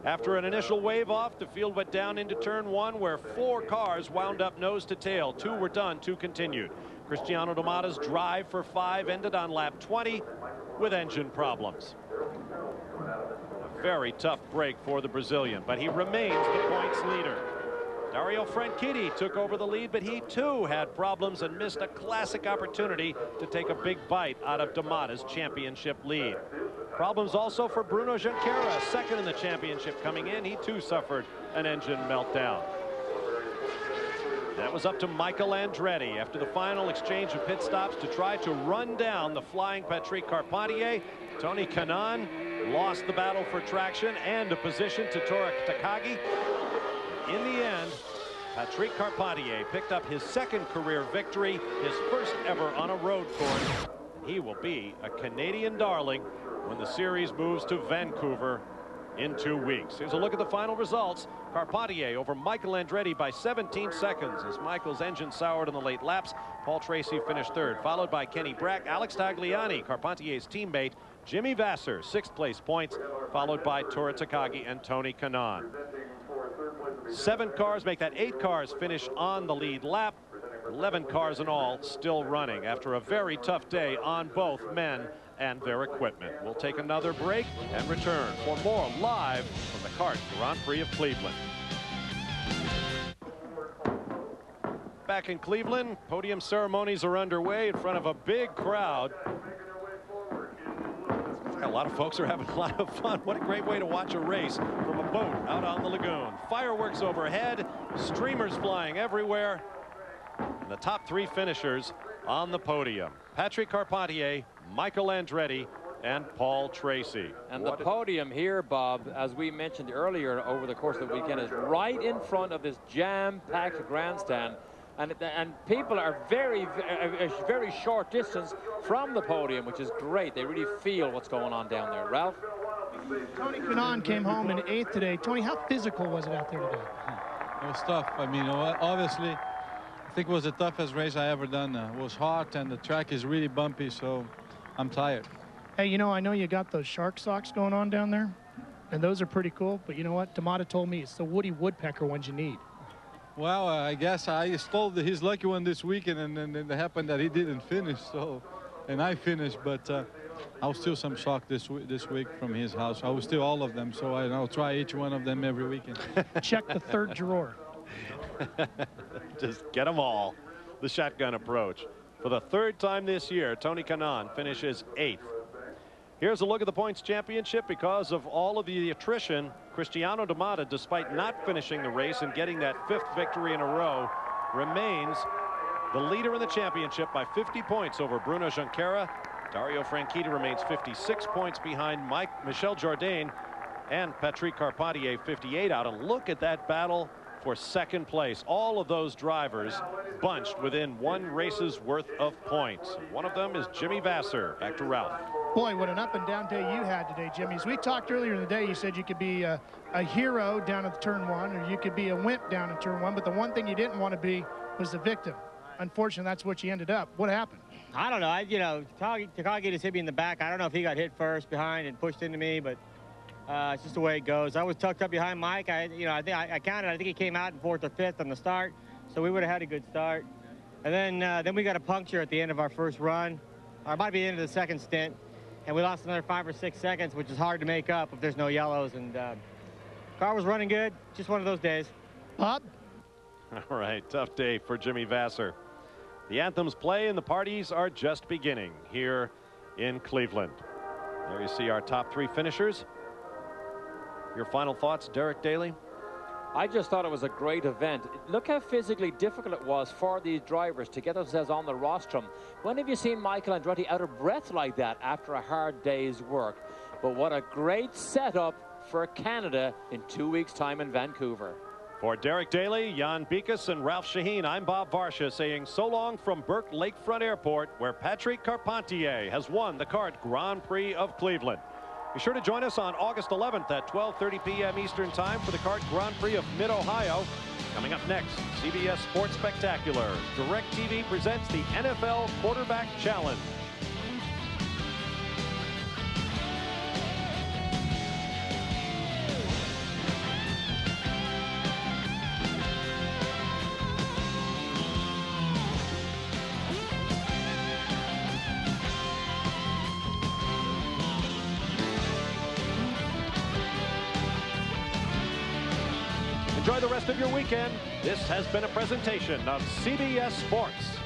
After an initial wave off, the field went down into turn 1, where 4 cars wound up nose to tail. 2 were done, 2 continued. Cristiano Domada's drive for 5 ended on lap 20 with engine problems. A very tough break for the Brazilian, but he remains the points leader. Dario Franchitti took over the lead, but he too had problems and missed a classic opportunity to take a big bite out of Domada's championship lead. Problems also for Bruno Junqueira, second in the championship coming in. He too suffered an engine meltdown. That was up to Michael Andretti after the final exchange of pit stops to try to run down the flying Patrick Carpentier. Tony Kanaan lost the battle for traction and a position to Toru Takagi. In the end, Patrick Carpentier picked up his 2nd career victory, his 1st ever on a road course. He will be a Canadian darling when the series moves to Vancouver in 2 weeks. Here's a look at the final results. Carpentier over Michael Andretti by 17 seconds as Michael's engine soured in the late laps. Paul Tracy finished 3rd, followed by Kenny Brack, Alex Tagliani, Carpentier's teammate, Jimmy Vasser, 6th place points, followed by Toru Takagi and Tony Kanaan. 7 cars make that 8 cars finish on the lead lap. 11 cars in all still running after a very tough day on both men and their equipment. We'll take another break and return for more live from the CART Grand Prix of Cleveland. Back in Cleveland, podium ceremonies are underway in front of a big crowd. A lot of folks are having a lot of fun. What a great way to watch a race from a boat out on the lagoon. Fireworks overhead, streamers flying everywhere, and the top 3 finishers on the podium. Patrick Carpentier, Michael Andretti, and Paul Tracy. And the podium here, Bob, as we mentioned earlier over the course of the weekend, is right in front of this jam-packed grandstand. And people are a very short distance from the podium, which is great. They really feel what's going on down there. Ralph? Tony Kanaan came home in 8th today. Tony, how physical was it out there today? It was tough. I mean, obviously, I think it was the toughest race I ever done. It was hot, and the track is really bumpy, so I'm tired. Hey, you know, I know you got those shark socks going on down there, and those are pretty cool, but you know what? Domada told me it's the Woody Woodpecker ones you need. Well, I guess I stole his lucky one this weekend, and then it happened that he didn't finish. So, and I finished, but I'll steal some sock this week from his house. I will steal all of them, so I'll try each one of them every weekend. Check the third drawer. Just get them all. The shotgun approach. For the third time this year, Tony Kanaan finishes 8th. Here's a look at the points championship. Because of all of the attrition, Cristiano D'Amata, despite not finishing the race and getting that 5th victory in a row, remains the leader in the championship by 50 points over Bruno Junqueira. Dario Franchitti remains 56 points behind Michel Jourdain and Patrick Carpentier 58 out. And look at that battle for second place. All of those drivers bunched within 1 race's worth of points. One of them is Jimmy Vasser. Back to Ralph. Boy, what an up and down day you had today, Jimmy. As we talked earlier in the day, you said you could be a hero down at turn 1, or you could be a wimp down at turn 1, but the one thing you didn't want to be was the victim. Unfortunately, that's what you ended up. What happened? I don't know. Takagi just hit me in the back. I don't know if he got hit first behind and pushed into me, but it's just the way it goes. I was tucked up behind Mike. I counted. I think he came out in 4th or 5th on the start, so we would have had a good start. And then we got a puncture at the end of our first run, or it might be the end of the second stint, and we lost another 5 or 6 seconds, which is hard to make up if there's no yellows. And car was running good. Just one of those days. Bob? All right, tough day for Jimmy Vasser. The anthems play and the parties are just beginning here in Cleveland. There you see our top 3 finishers. Your final thoughts, Derek Daly? I just thought it was a great event. Look how physically difficult it was for these drivers to get themselves on the rostrum. When have you seen Michael Andretti out of breath like that after a hard day's work? But what a great setup for Canada in 2 weeks' time in Vancouver. For Derek Daly, Jan Bikus, and Ralph Sheheen, I'm Bob Varsha saying so long from Burke Lakefront Airport, where Patrick Carpentier has won the kart Grand Prix of Cleveland. Be sure to join us on August 11th at 12:30 p.m. Eastern Time for the kart Grand Prix of Mid-Ohio. Coming up next, CBS Sports Spectacular. DirecTV presents the NFL Quarterback Challenge. Enjoy the rest of your weekend. This has been a presentation of CBS Sports.